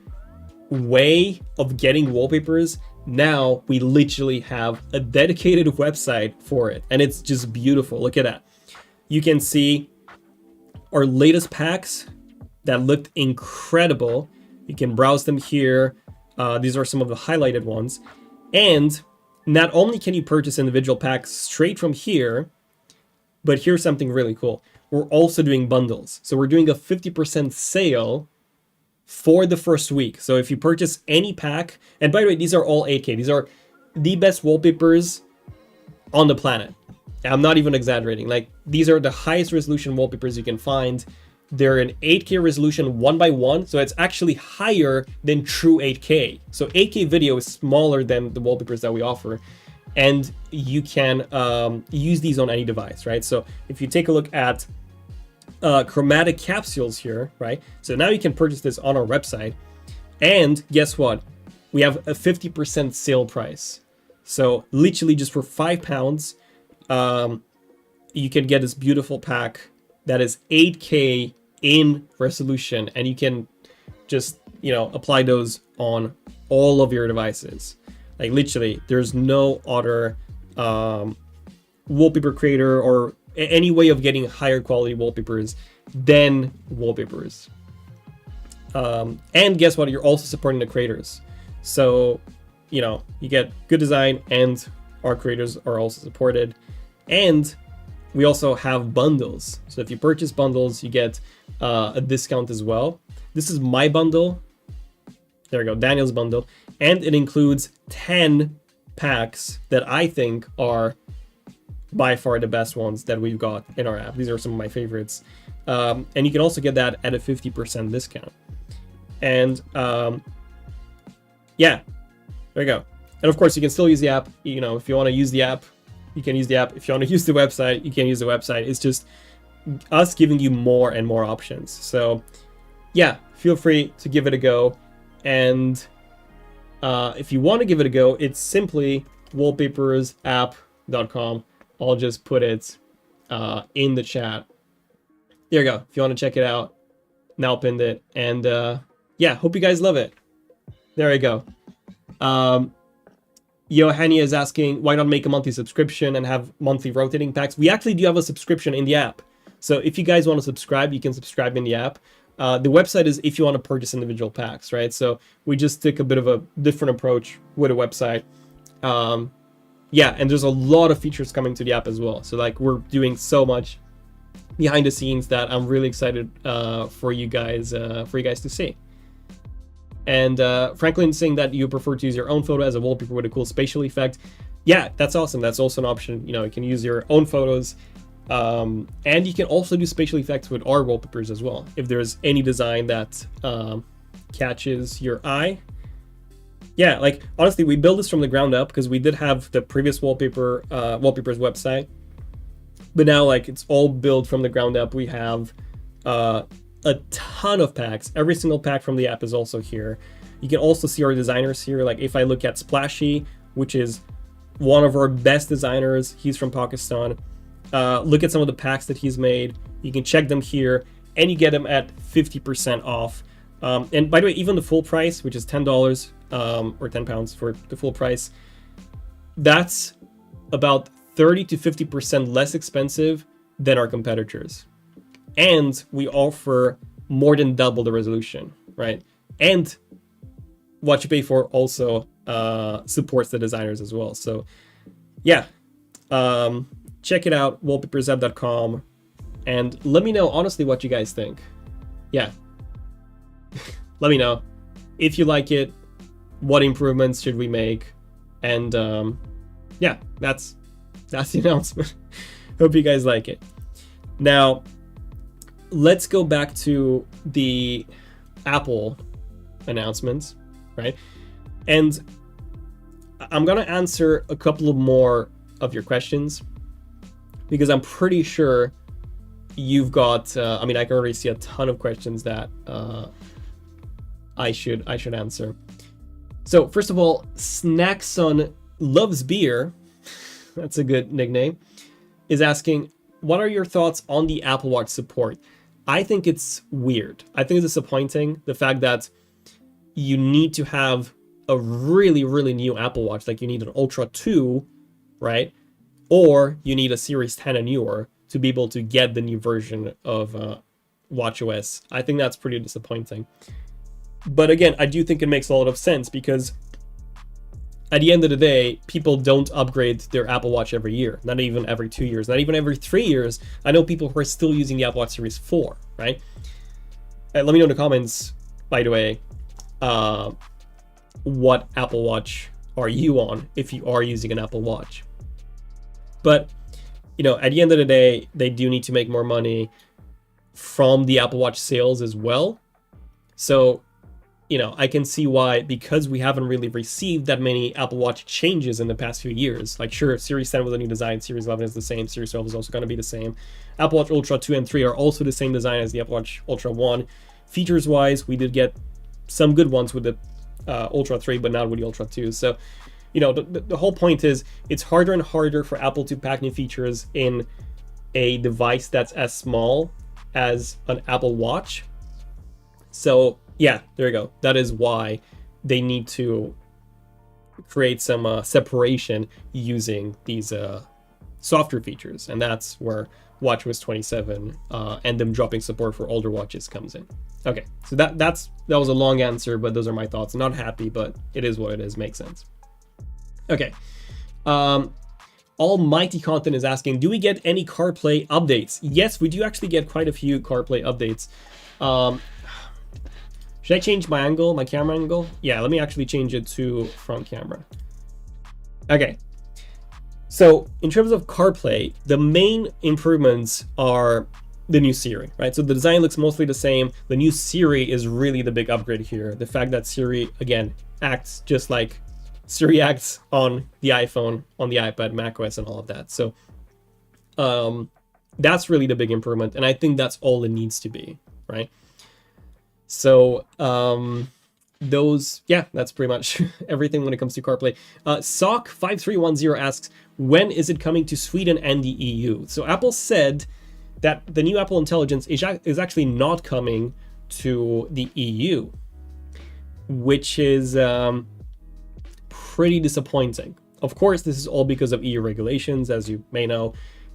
way of getting wallpapers, now we literally have a dedicated website for it, and it's just beautiful. Look at that. You can see our latest packs that looked incredible. You can browse them here. These are some of the highlighted ones. And not only can you purchase individual packs straight from here, but here's something really cool. We're also doing bundles. So we're doing a 50% sale for the first week. So if you purchase any pack, and by the way, these are all 8K. These are the best wallpapers on the planet. I'm not even exaggerating. Like, these are the highest resolution wallpapers you can find. They're in 8K resolution 1:1, so it's actually higher than true 8K. So 8K video is smaller than the wallpapers that we offer, and you can use these on any device, right? So if you take a look at chromatic capsules here, right? So now you can purchase this on our website, and guess what? We have a 50% sale price. So literally just for £5, you can get this beautiful pack that is 8K in resolution, and you can just, you know, apply those on all of your devices. Like, literally, there's no other wallpaper creator or any way of getting higher quality wallpapers than wallpapers. And guess what? You're also supporting the creators. So, you know, you get good design, and our creators are also supported. And we also have bundles. So if you purchase bundles, you get a discount as well. This is my bundle. There we go, Daniel's bundle. And it includes 10 packs that I think are by far the best ones that we've got in our app. These are some of my favorites. And you can also get that at a 50% discount. And yeah, there you go. And of course, you can still use the app. You know, if you want to use the app, you can use the app. If you want to use the website, you can use the website. It's just us giving you more and more options. So yeah, feel free to give it a go. And if you want to give it a go, it's simply wallpapersapp.com. I'll just put it in the chat. There you go. If you want to check it out, now pinned it. And yeah, hope you guys love it. There you go. Yohania is asking, why not make a monthly subscription and have monthly rotating packs? We actually do have a subscription in the app. So if you guys want to subscribe, you can subscribe in the app. The website is if you want to purchase individual packs, right? So we just took a bit of a different approach with a website. Yeah, and there's a lot of features coming to the app as well. So like, we're doing so much behind the scenes that I'm really excited for you guys to see. And Franklin's saying that you prefer to use your own photo as a wallpaper with a cool spatial effect. Yeah, that's awesome. That's also an option. You know, you can use your own photos. And you can also do spatial effects with our wallpapers as well. If there's any design that catches your eye. Yeah, like, honestly, we built this from the ground up because we did have the previous wallpapers website. But now, like, it's all built from the ground up. We have a ton of packs. Every single pack from the app is also here. You can also see our designers here. Like, if I look at Splashy, which is one of our best designers, he's from Pakistan. Look at some of the packs that he's made. You can check them here, and you get them at 50% off. And by the way, even the full price, which is $10 or £10 for the full price, that's about 30 to 50% less expensive than our competitors. And we offer more than double the resolution, right? And what you pay for also supports the designers as well. So yeah, check it out, wallpapersapp.com, and let me know honestly what you guys think. Yeah, let me know if you like it, what improvements should we make, and yeah, that's the announcement. Hope you guys like it. Now, let's go back to the Apple announcements, right? And I'm gonna answer a couple of more of your questions because I'm pretty sure you've got. I mean, I can already see a ton of questions that I should answer. So first of all, Snackson Loves Beer, that's a good nickname, is asking, what are your thoughts on the Apple Watch support? I think it's weird. I think it's disappointing, the fact that you need to have a really, really new Apple Watch, like you need an Ultra 2, right? Or you need a Series 10 and newer to be able to get the new version of watchOS. I think that's pretty disappointing. But again, I do think it makes a lot of sense because at the end of the day, people don't upgrade their Apple Watch every year, not even every 2 years, not even every 3 years. I know people who are still using the Apple Watch Series 4, right? Let me know in the comments, by the way, what Apple Watch are you on if you are using an Apple Watch. But, you know, at the end of the day, they do need to make more money from the Apple Watch sales as well. So, you know, I can see why, because we haven't really received that many Apple Watch changes in the past few years. Like, sure, Series 10 was a new design, Series 11 is the same, Series 12 is also going to be the same. Apple Watch Ultra 2 and 3 are also the same design as the Apple Watch Ultra 1. Features-wise, we did get some good ones with the Ultra 3, but not with the Ultra 2. So, you know, the whole point is it's harder and harder for Apple to pack new features in a device that's as small as an Apple Watch. So, yeah, there you go. That is why they need to create some separation using these software features. And that's where WatchOS 27 and them dropping support for older watches comes in. Okay, so that was a long answer, but those are my thoughts. I'm not happy, but it is what it is. Makes sense. Okay. Almighty Content is asking, do we get any CarPlay updates? Yes, we do actually get quite a few CarPlay updates. Should I change my angle, my camera angle? Yeah, let me actually change it to front camera. Okay. So in terms of CarPlay, the main improvements are the new Siri, right? So the design looks mostly the same. The new Siri is really the big upgrade here. The fact that Siri, again, acts just like Siri acts on the iPhone, on the iPad, macOS, and all of that. So that's really the big improvement. And I think that's all it needs to be, right? So that's pretty much everything when it comes to CarPlay. Sock5310 asks, when is it coming to Sweden and the EU? So Apple said that the new Apple Intelligence is actually not coming to the EU, which is pretty disappointing. Of course, this is all because of EU regulations. As you may know,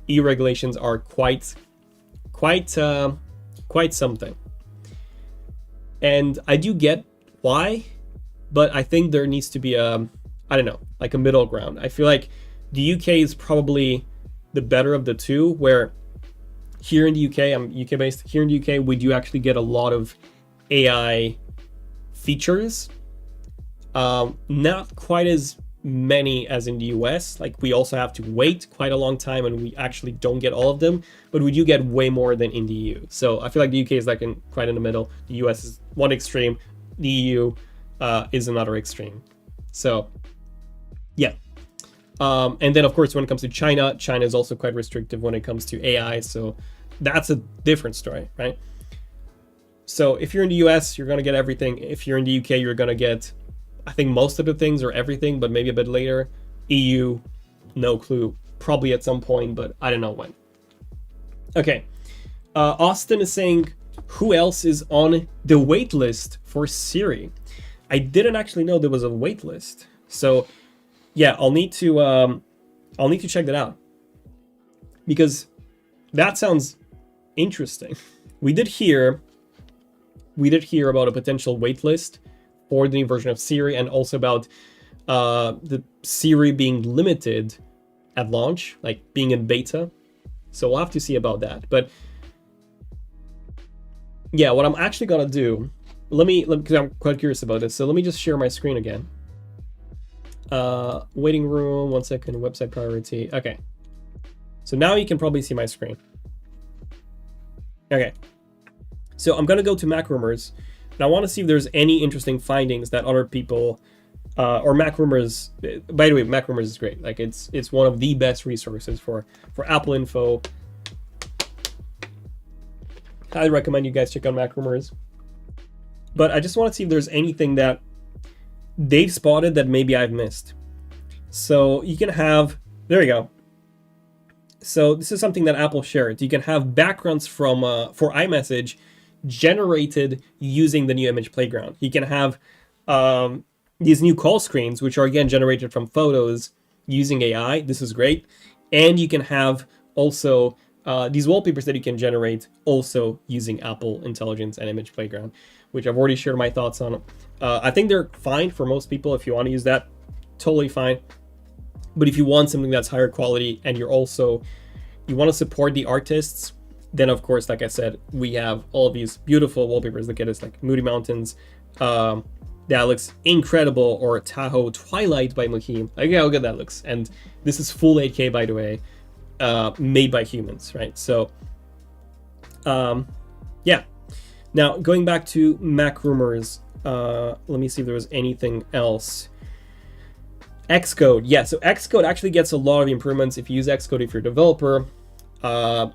EU regulations are quite something. And I do get why, but I think there needs to be a middle ground. I feel like the UK is probably the better of the two, where here in the UK, I'm UK based, here in the UK, we do actually get a lot of AI features. Not quite as many as in the US. Like, we also have to wait quite a long time and we actually don't get all of them, but we do get way more than in the EU. So I feel like the UK is like quite in the middle. The US is one extreme, the EU is another extreme. So yeah. And then of course, when it comes to China is also quite restrictive when it comes to AI. So that's a different story, right? So if you're in the US, you're going to get everything. If you're in the UK, you're going to get, I think, most of the things or everything, but maybe a bit later. EU, no clue. Probably at some point, but I don't know when. Okay. Austin is saying, who else is on the wait list for Siri? I didn't actually know there was a wait list. So yeah, I'll need to check that out, because that sounds interesting. We did hear about a potential wait list for the new version of Siri, and also about the Siri being limited at launch, like being in beta. So we'll have to see about that. But yeah, what I'm actually gonna do, because I'm quite curious about this, so let me just share my screen again. Waiting room, 1 second, website priority. Okay. So now you can probably see my screen. Okay. So I'm gonna go to Mac Rumors, and I want to see if there's any interesting findings that other people, or Mac Rumors. By the way, Mac Rumors is great. Like, it's one of the best resources for Apple info. I recommend you guys check out Mac Rumors. But I just want to see if there's anything that they've spotted that maybe I've missed. So you can have, there you go. So this is something that Apple shared. You can have backgrounds from for iMessage generated using the new image playground. You can have these new call screens, which are again generated from photos using AI. This is great. And you can have also these wallpapers that you can generate also using Apple Intelligence and Image Playground, which I've already shared my thoughts on. I think they're fine for most people. If you want to use that, totally fine. But if you want something that's higher quality and you want to support the artists, then of course, like I said, we have all of these beautiful wallpapers. Look at this, like Moody Mountains, that looks incredible, or Tahoe Twilight by Muhim. Like, yeah, look at that looks. And this is full 8K, by the way, made by humans, right? So, yeah. Now, going back to Mac rumors, let me see if there was anything else. Xcode, yeah, so Xcode actually gets a lot of improvements if you use Xcode if you're a developer. The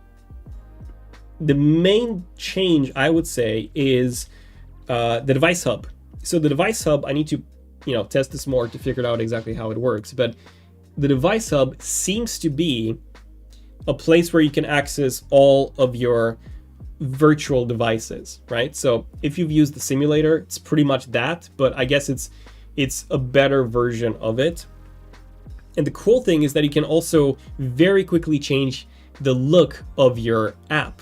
main change, I would say, is the device hub. So the device hub, I need to, test this more to figure out exactly how it works. But the device hub seems to be a place where you can access all of your virtual devices, right? So if you've used the simulator, it's pretty much that, but I guess it's a better version of it. And the cool thing is that you can also very quickly change the look of your app,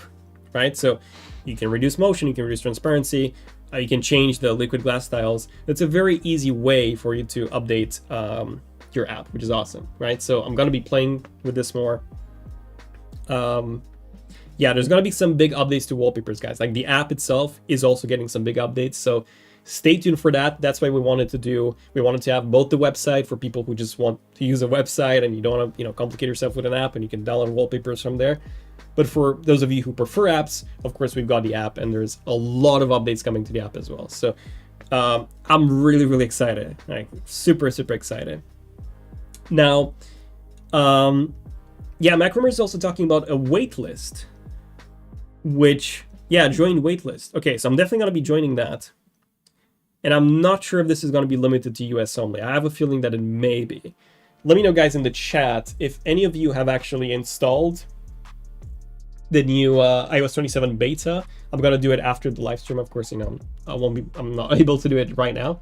right? So you can reduce motion, you can reduce transparency, you can change the liquid glass styles. It's a very easy way for you to update your app, which is awesome, right? So I'm gonna be playing with this more. Yeah, there's gonna be some big updates to wallpapers, guys. Like the app itself is also getting some big updates, so stay tuned for that. That's why we wanted to have both the website for people who just want to use a website and you don't want to, complicate yourself with an app, and you can download wallpapers from there. But for those of you who prefer apps, of course, we've got the app, and there's a lot of updates coming to the app as well. So I'm really, really excited, like super, super excited. Now, yeah, Macrumor is also talking about a waitlist, which, yeah, join waitlist. Okay, so I'm definitely going to be joining that. And I'm not sure if this is going to be limited to US only. I have a feeling that it may be. Let me know, guys, in the chat if any of you have actually installed the new iOS 27 beta. I'm going to do it after the live stream. Of course, I'm not able to do it right now.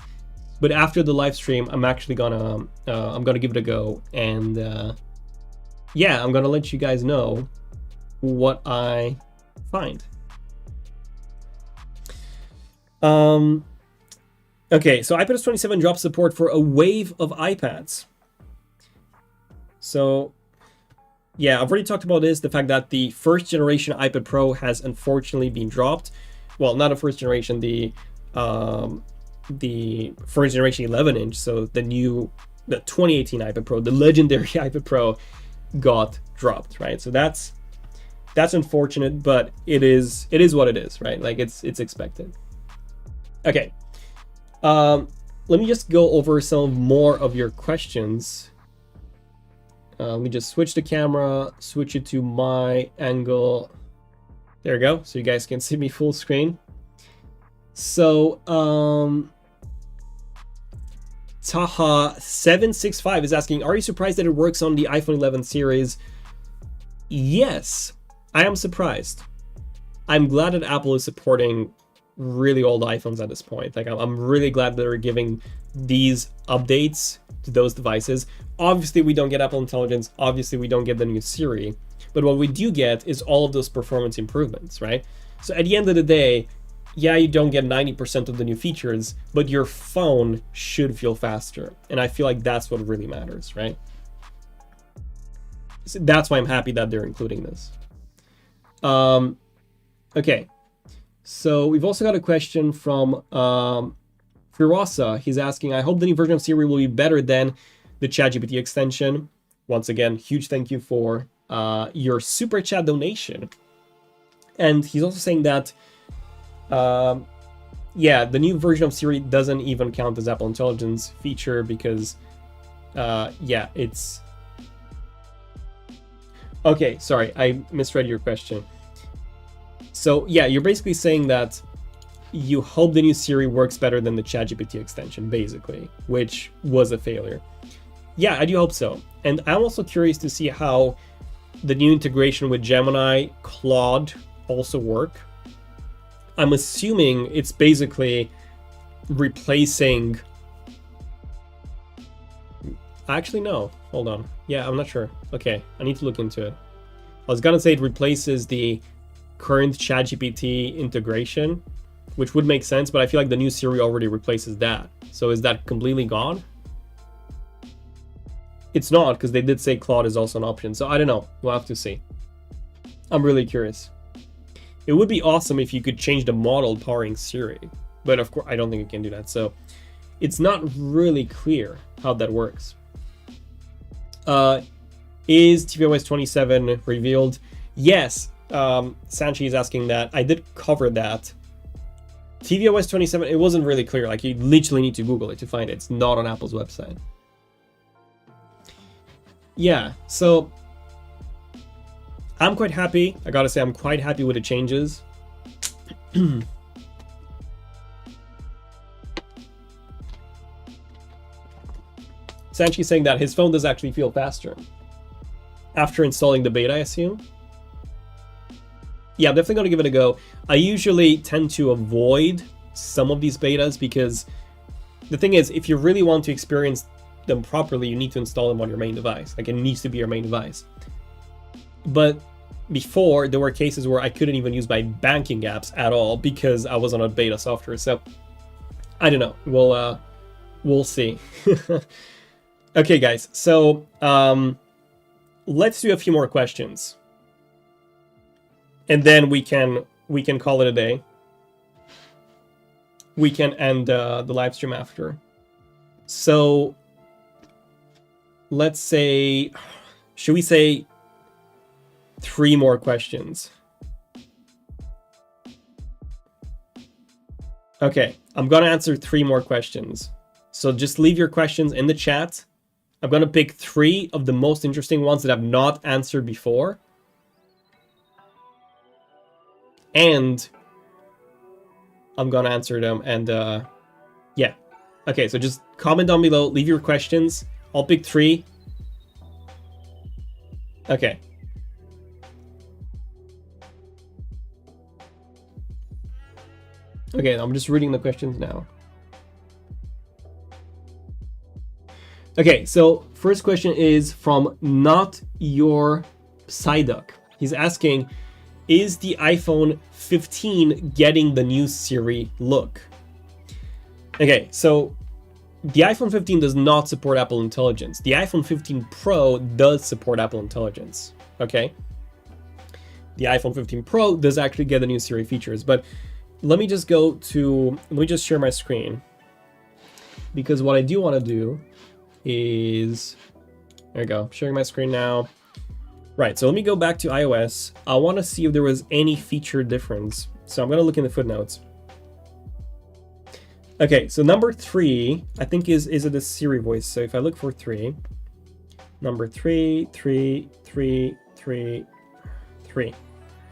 But after the live stream, I'm actually going to give it a go. And yeah, I'm going to let you guys know what I find. Okay, so iPadOS 27 drops support for a wave of iPads. So, yeah, I've already talked about this, the fact that the first generation iPad Pro has unfortunately been dropped. Well, not a first generation, the first generation 11-inch, so the 2018 iPad Pro, the legendary iPad Pro got dropped, right? So that's unfortunate, but it is what it is, right? Like it's expected. Okay. Let me just go over some more of your questions. Let me just switch the camera, switch it to my angle. There we go, so you guys can see me full screen. So, Taha765 is asking, are you surprised that it works on the iPhone 11 series? Yes, I am surprised. I'm glad that Apple is supporting really old iPhones at this point. Like, I'm really glad that they're giving these updates to those devices. Obviously, we don't get Apple Intelligence. Obviously, we don't get the new Siri. But what we do get is all of those performance improvements, right? So at the end of the day, yeah, you don't get 90% of the new features, but your phone should feel faster. And I feel like that's what really matters, right? So that's why I'm happy that they're including this. Okay. So we've also got a question from Firosa. He's asking, I hope the new version of Siri will be better than the ChatGPT extension. Once again, huge thank you for your super chat donation. And he's also saying that, yeah, the new version of Siri doesn't even count as Apple Intelligence feature because, yeah, it's... Okay, sorry, I misread your question. So yeah, you're basically saying that you hope the new Siri works better than the ChatGPT extension, basically, which was a failure. Yeah, I do hope so. And I'm also curious to see how the new integration with Gemini, Claude also work. I'm assuming it's basically replacing... Actually, no. Hold on. Yeah, I'm not sure. Okay, I need to look into it. was gonna say it replaces the current ChatGPT integration, which would make sense, but I feel like the new Siri already replaces that. So is that completely gone? It's not, because they did say Claude is also an option. So I don't know. We'll have to see. I'm really curious. It would be awesome if you could change the model powering Siri, but of course I don't think you can do that. So it's not really clear how that works. Is tvOS 27 revealed? Yes. Sanchi is asking that. I did cover that. tvOS 27, it wasn't really clear. Like, you literally need to Google it to find it. It's not on Apple's website. Yeah, so I'm quite happy. I gotta say, I'm quite happy with the changes. Sanchi's saying that his phone does actually feel faster after installing the beta, I assume. Yeah, I'm definitely gonna give it a go. I usually tend to avoid some of these betas because the thing is, if you really want to experience them properly, you need to install them on your main device. Like, it needs to be your main device. But before, there were cases where I couldn't even use my banking apps at all because I was on a beta software. So I don't know. We'll see. Okay, guys. So let's do a few more questions, and then we can call it a day. We can end the live stream after. So let's say, should we say 3 more questions? Okay, I'm gonna answer 3 more questions. So just leave your questions in the chat. I'm gonna pick 3 of the most interesting ones that I've not answered before. And I'm gonna answer them, and yeah. Okay, so just comment down below, leave your questions. I'll pick 3. Okay. Okay, I'm just reading the questions now. Okay, so first question is from Not Your Psyduck. He's asking, is the iPhone 15 getting the new Siri look? Okay, so the iPhone 15 does not support Apple Intelligence. The iPhone 15 Pro does support Apple Intelligence, okay? The iPhone 15 Pro does actually get the new Siri features, but let me just share my screen, because what I do want to do is, there we go, sharing my screen now. Right, so let me go back to iOS. I want to see if there was any feature difference. So I'm going to look in the footnotes. Okay, so number 3, I think is it the Siri voice? So if I look for 3, number 3.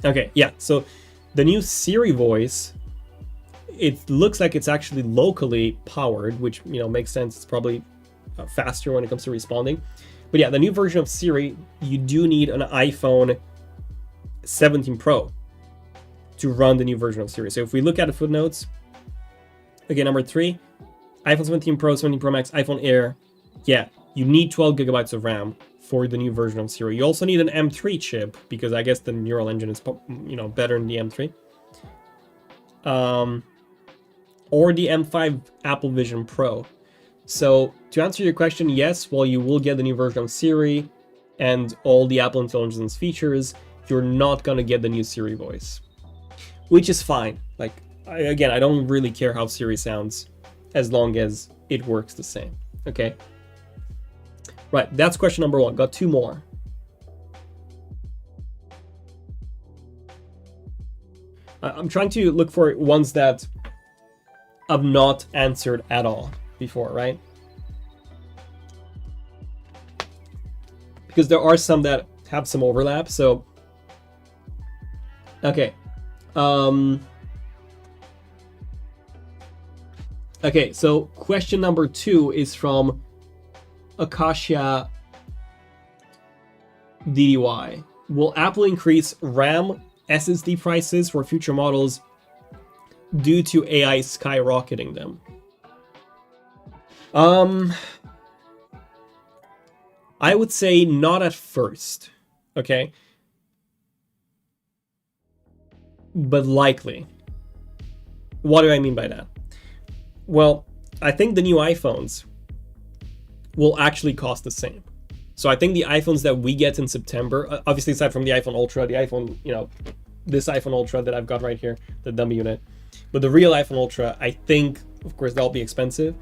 Okay, yeah, so the new Siri voice, it looks like it's actually locally powered, which, you know, makes sense. It's probably faster when it comes to responding. But yeah, the new version of Siri, you do need an iPhone 17 Pro to run the new version of Siri. So if we look at the footnotes, okay, number 3, iPhone 17 Pro, 17 Pro Max, iPhone Air. Yeah, you need 12 gigabytes of RAM for the new version of Siri. You also need an M3 chip, because I guess the neural engine is, you know, better than the M3. Or the M5 Apple Vision Pro. So to answer your question, yes, while you will get the new version of Siri and all the Apple Intelligence features, you're not gonna get the new Siri voice, which is fine. Like, again, I don't really care how Siri sounds as long as it works the same, okay? Right, that's question number 1. Got 2 more. I'm trying to look for ones that I've not answered at all before, right? Because there are some that have some overlap, so... Okay. Okay, so question number 2 is from Akasha DDY. Will Apple increase RAM SSD prices for future models due to AI skyrocketing them? I would say not at first, okay? but likely. What do I mean by that? Well, I think the new iPhones will actually cost the same. So I think the iPhones that we get in September, obviously aside from the iPhone Ultra, the iPhone, this iPhone Ultra that I've got right here, the dummy unit, but the real iPhone Ultra, I think, of course, that'll be expensive.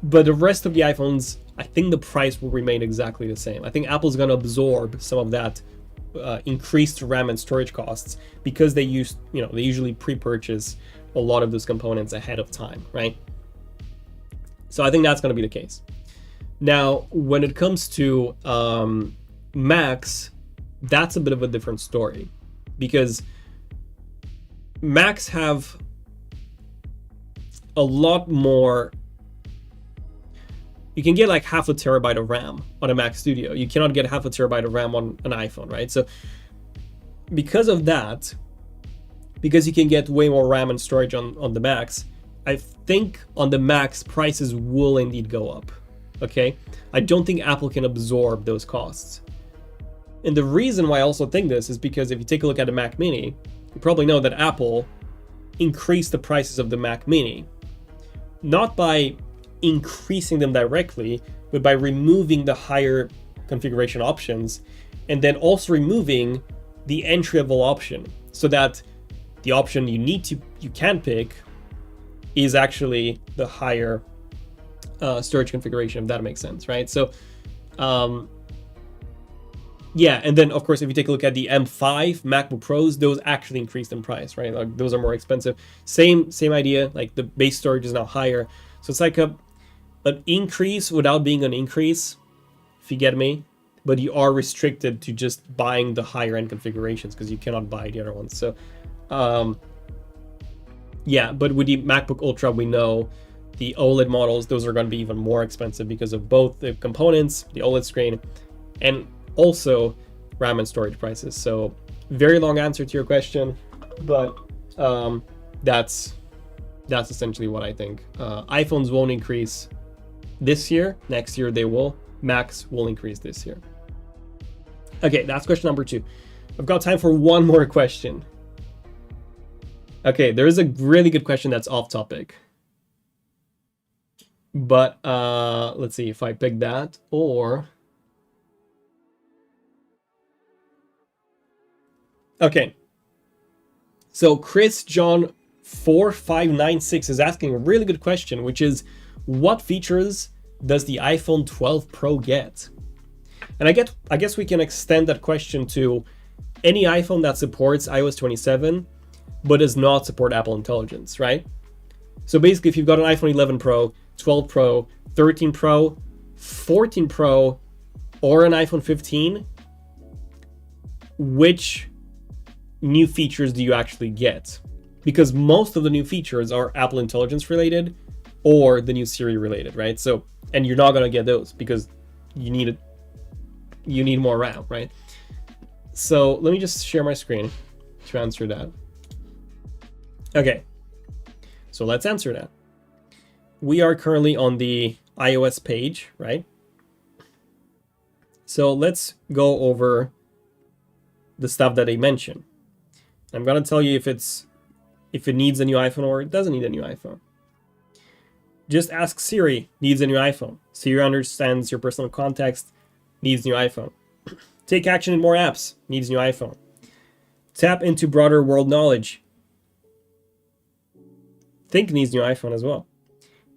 But the rest of the iPhones, I think the price will remain exactly the same. I think Apple's going to absorb some of that increased RAM and storage costs because they usually pre-purchase a lot of those components ahead of time, right? So I think that's going to be the case. Now, when it comes to Macs, that's a bit of a different story because Macs have a lot more. You can get like half a terabyte of RAM on a Mac Studio. You cannot get half a terabyte of RAM on an iPhone, right? So because of that, because you can get way more RAM and storage on the Macs, I think on the Macs prices will indeed go up, okay? I don't think Apple can absorb those costs. And the reason why I also think this is because if you take a look at the Mac Mini, you probably know that Apple increased the prices of the Mac Mini, not by increasing them directly, but by removing the higher configuration options and then also removing the entry-level option so that the option you can pick is actually the higher storage configuration, if that makes sense, right? So yeah, and then of course if you take a look at the M5 MacBook Pros, those actually increased in price, right? Like those are more expensive. Same idea, like the base storage is now higher. So it's like an increase without being an increase, if you get me, but you are restricted to just buying the higher end configurations because you cannot buy the other ones. So yeah, but with the MacBook Ultra, we know the OLED models, those are going to be even more expensive because of both the components, the OLED screen, and also RAM and storage prices. So very long answer to your question, but that's essentially what I think. iPhones won't increase this year. Next year they will. Macs will increase this year. Okay, that's question number 2. I've got time for one more question. Okay, there is a really good question that's off topic. But let's see if I pick that or... Okay. So Chris John 4596 is asking a really good question, which is, what features does the iPhone 12 Pro get? And I guess we can extend that question to any iPhone that supports iOS 27, but does not support Apple Intelligence, right? So basically, if you've got an iPhone 11 Pro, 12 Pro, 13 Pro, 14 Pro, or an iPhone 15, which new features do you actually get? Because most of the new features are Apple Intelligence related or the new Siri related, right? So, and you're not going to get those because you need more RAM, right? So let me just share my screen to answer that. Okay, so let's answer that. We are currently on the iOS page, right? So let's go over the stuff that they mention. I'm going to tell you if it needs a new iPhone or it doesn't need a new iPhone. Just ask Siri, needs a new iPhone. Siri understands your personal context, needs new iPhone. Take action in more apps, needs new iPhone. Tap into broader world knowledge. Think needs new iPhone as well.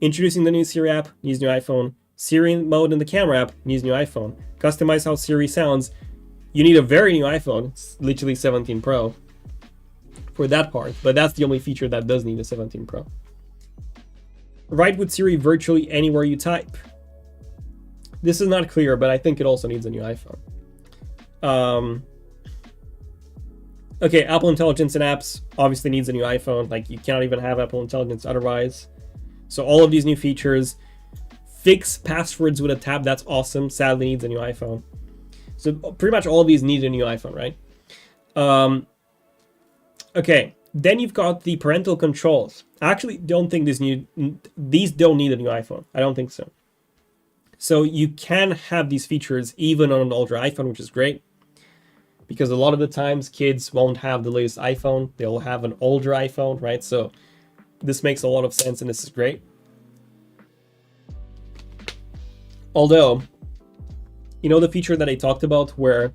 Introducing the new Siri app, needs new iPhone. Siri mode in the camera app, needs new iPhone. Customize how Siri sounds. You need a very new iPhone. It's literally 17 Pro for that part, but that's the only feature that does need a 17 Pro. Write with Siri virtually anywhere you type. This is not clear, but I think it also needs a new iPhone. Okay, Apple Intelligence and apps obviously needs a new iPhone. Like, you cannot even have Apple Intelligence otherwise. So all of these new features. Fix passwords with a tab, that's awesome. Sadly needs a new iPhone. So pretty much all of these need a new iPhone, right? Okay, then you've got the parental controls. I actually don't think these don't need a new iPhone. I don't think so. So you can have these features even on an older iPhone, which is great. because a lot of the times kids won't have the latest iPhone, they'll have an older iPhone, right? So this makes a lot of sense and this is great. Although, you know the feature that I talked about where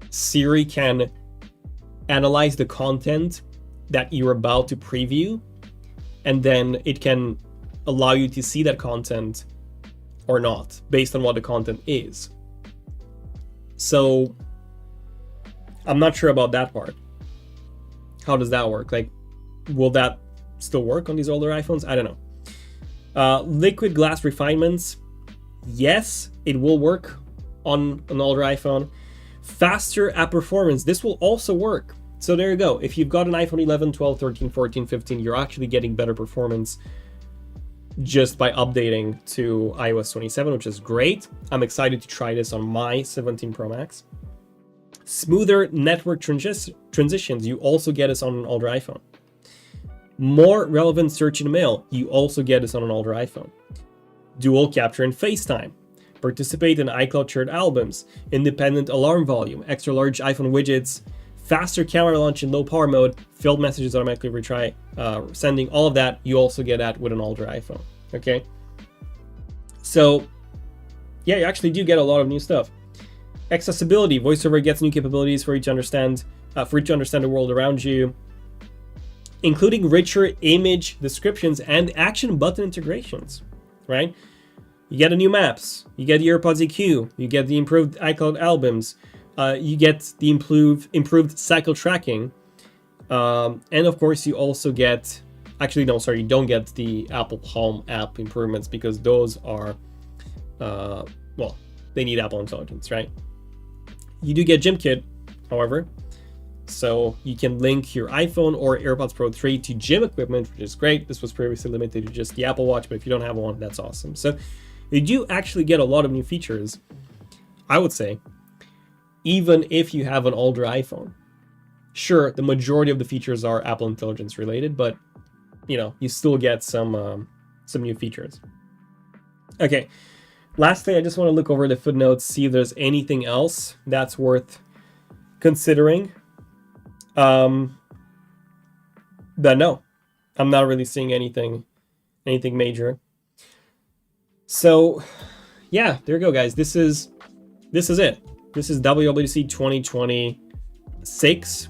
Siri can analyze the content that you're about to preview, and then it can allow you to see that content or not based on what the content is. So I'm not sure about that part. How does that work? Like, will that still work on these older iPhones? I don't know. Liquid glass refinements. Yes, it will work on an older iPhone. Faster app performance. This will also work. So there you go. If you've got an iPhone 11, 12, 13, 14, 15, you're actually getting better performance just by updating to iOS 27, which is great. I'm excited to try this on my 17 Pro Max. Smoother network transitions. You also get this on an older iPhone. More relevant search in mail. You also get this on an older iPhone. Dual capture in FaceTime. Participate in iCloud shared albums. Independent alarm volume. Extra large iPhone widgets. Faster camera launch in low power mode. Failed messages automatically retry sending. All of that, you also get that with an older iPhone. Okay. So yeah, you actually do get a lot of new stuff. Accessibility. VoiceOver gets new capabilities for you to understand the world around you, including richer image descriptions and action button integrations, right? You get a new Maps, you get the AirPods EQ, you get the improved iCloud albums, you get the improved cycle tracking, and of course you also get, actually no, sorry, you don't get the Apple Home app improvements because those are, well, they need Apple Intelligence, right? You do get GymKit, however, so you can link your iPhone or AirPods Pro 3 to gym equipment, which is great. This was previously limited to just the Apple Watch, but if you don't have one, that's awesome. So you do actually get a lot of new features, I would say, even if you have an older iPhone. Sure, the majority of the features are Apple Intelligence related, but you know, you still get some new features. Okay. Lastly, I just want to look over the footnotes, see if there's anything else that's worth considering. But no, I'm not really seeing anything major. So yeah, there you go, guys. This is it. This is WWDC 2026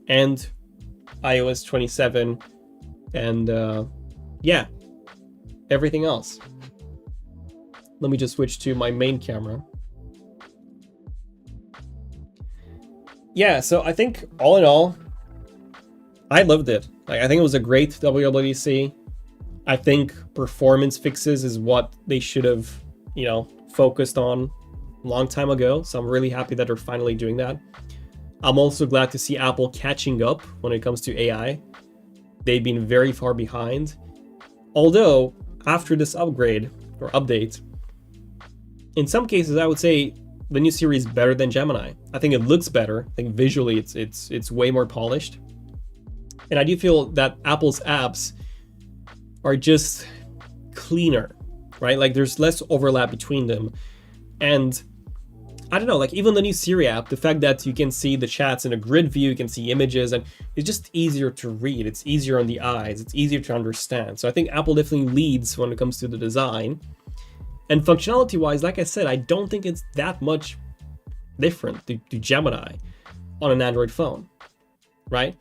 and iOS 27 and yeah, everything else. Let me just switch to my main camera. Yeah, so I think all in all, I loved it. Like, I think it was a great WWDC. I think performance fixes is what they should have, you know, focused on a long time ago. So I'm really happy that they're finally doing that. I'm also glad to see Apple catching up when it comes to AI. They've been very far behind. Although, after this upgrade or update, in some cases, I would say the new Siri is better than Gemini. I think it looks better. I think visually it's way more polished. And I do feel that Apple's apps are just cleaner, right? Like there's less overlap between them. And I don't know, like even the new Siri app, the fact that you can see the chats in a grid view, you can see images, and it's just easier to read. It's easier on the eyes. It's easier to understand. So I think Apple definitely leads when it comes to the design. And functionality-wise, like I said, I don't think it's that much different to Gemini on an Android phone, right?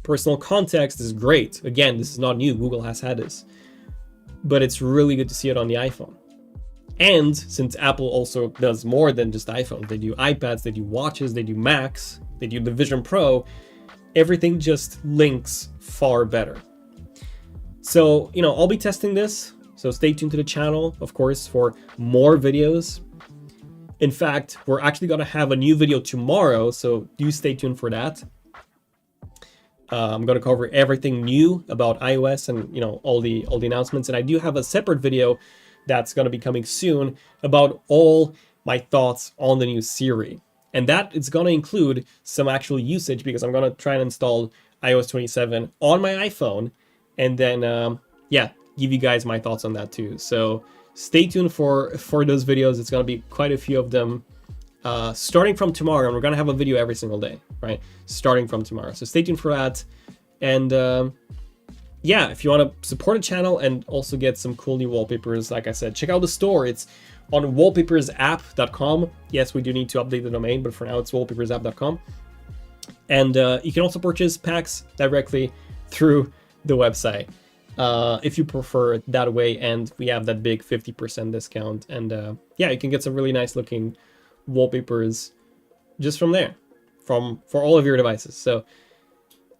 Personal context is great. Again, this is not new. Google has had this. But it's really good to see it on the iPhone. And since Apple also does more than just iPhone, they do iPads, they do watches, they do Macs, they do the Vision Pro, everything just links far better. So, you know, I'll be testing this. So stay tuned to the channel, of course, for more videos. In fact, we're actually going to have a new video tomorrow, so do stay tuned for that. I'm going to cover everything new about iOS and, you know, all the announcements. And I do have a separate video that's going to be coming soon about all my thoughts on the new Siri. And that is going to include some actual usage because I'm going to try and install iOS 27 on my iPhone. And then, yeah, give you guys my thoughts on that too. So stay tuned for those videos. It's going to be quite a few of them. starting from tomorrow, and we're gonna have a video every single day, right? Starting from tomorrow. So stay tuned for that. And yeah, if you want to support the channel and also get some cool new wallpapers, like I said, check out the store. It's on wallpapersapp.com. Yes, we do need to update the domain, but for now it's wallpapersapp.com. And you can also purchase packs directly through the website if you prefer it that way. And we have that big 50% discount. And yeah, you can get some really nice looking wallpapers just from there, for all of your devices. So,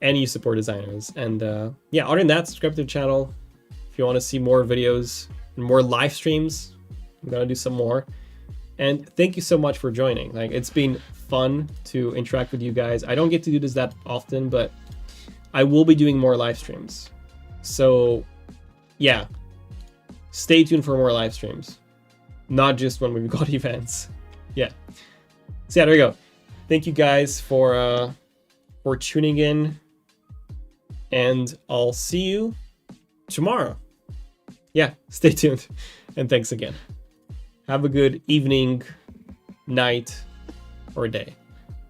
and you support designers. And yeah, other than that, subscribe to the channel if you want to see more videos and more live streams. I'm gonna do some more. And thank you so much for joining. Like, it's been fun to interact with you guys. I don't get to do this that often, but I will be doing more live streams. So yeah, stay tuned for more live streams, not just when we've got events. Yeah. So yeah, there you go. Thank you guys for tuning in, and I'll see you tomorrow. Yeah, stay tuned, and thanks again. Have a good evening, night, or day.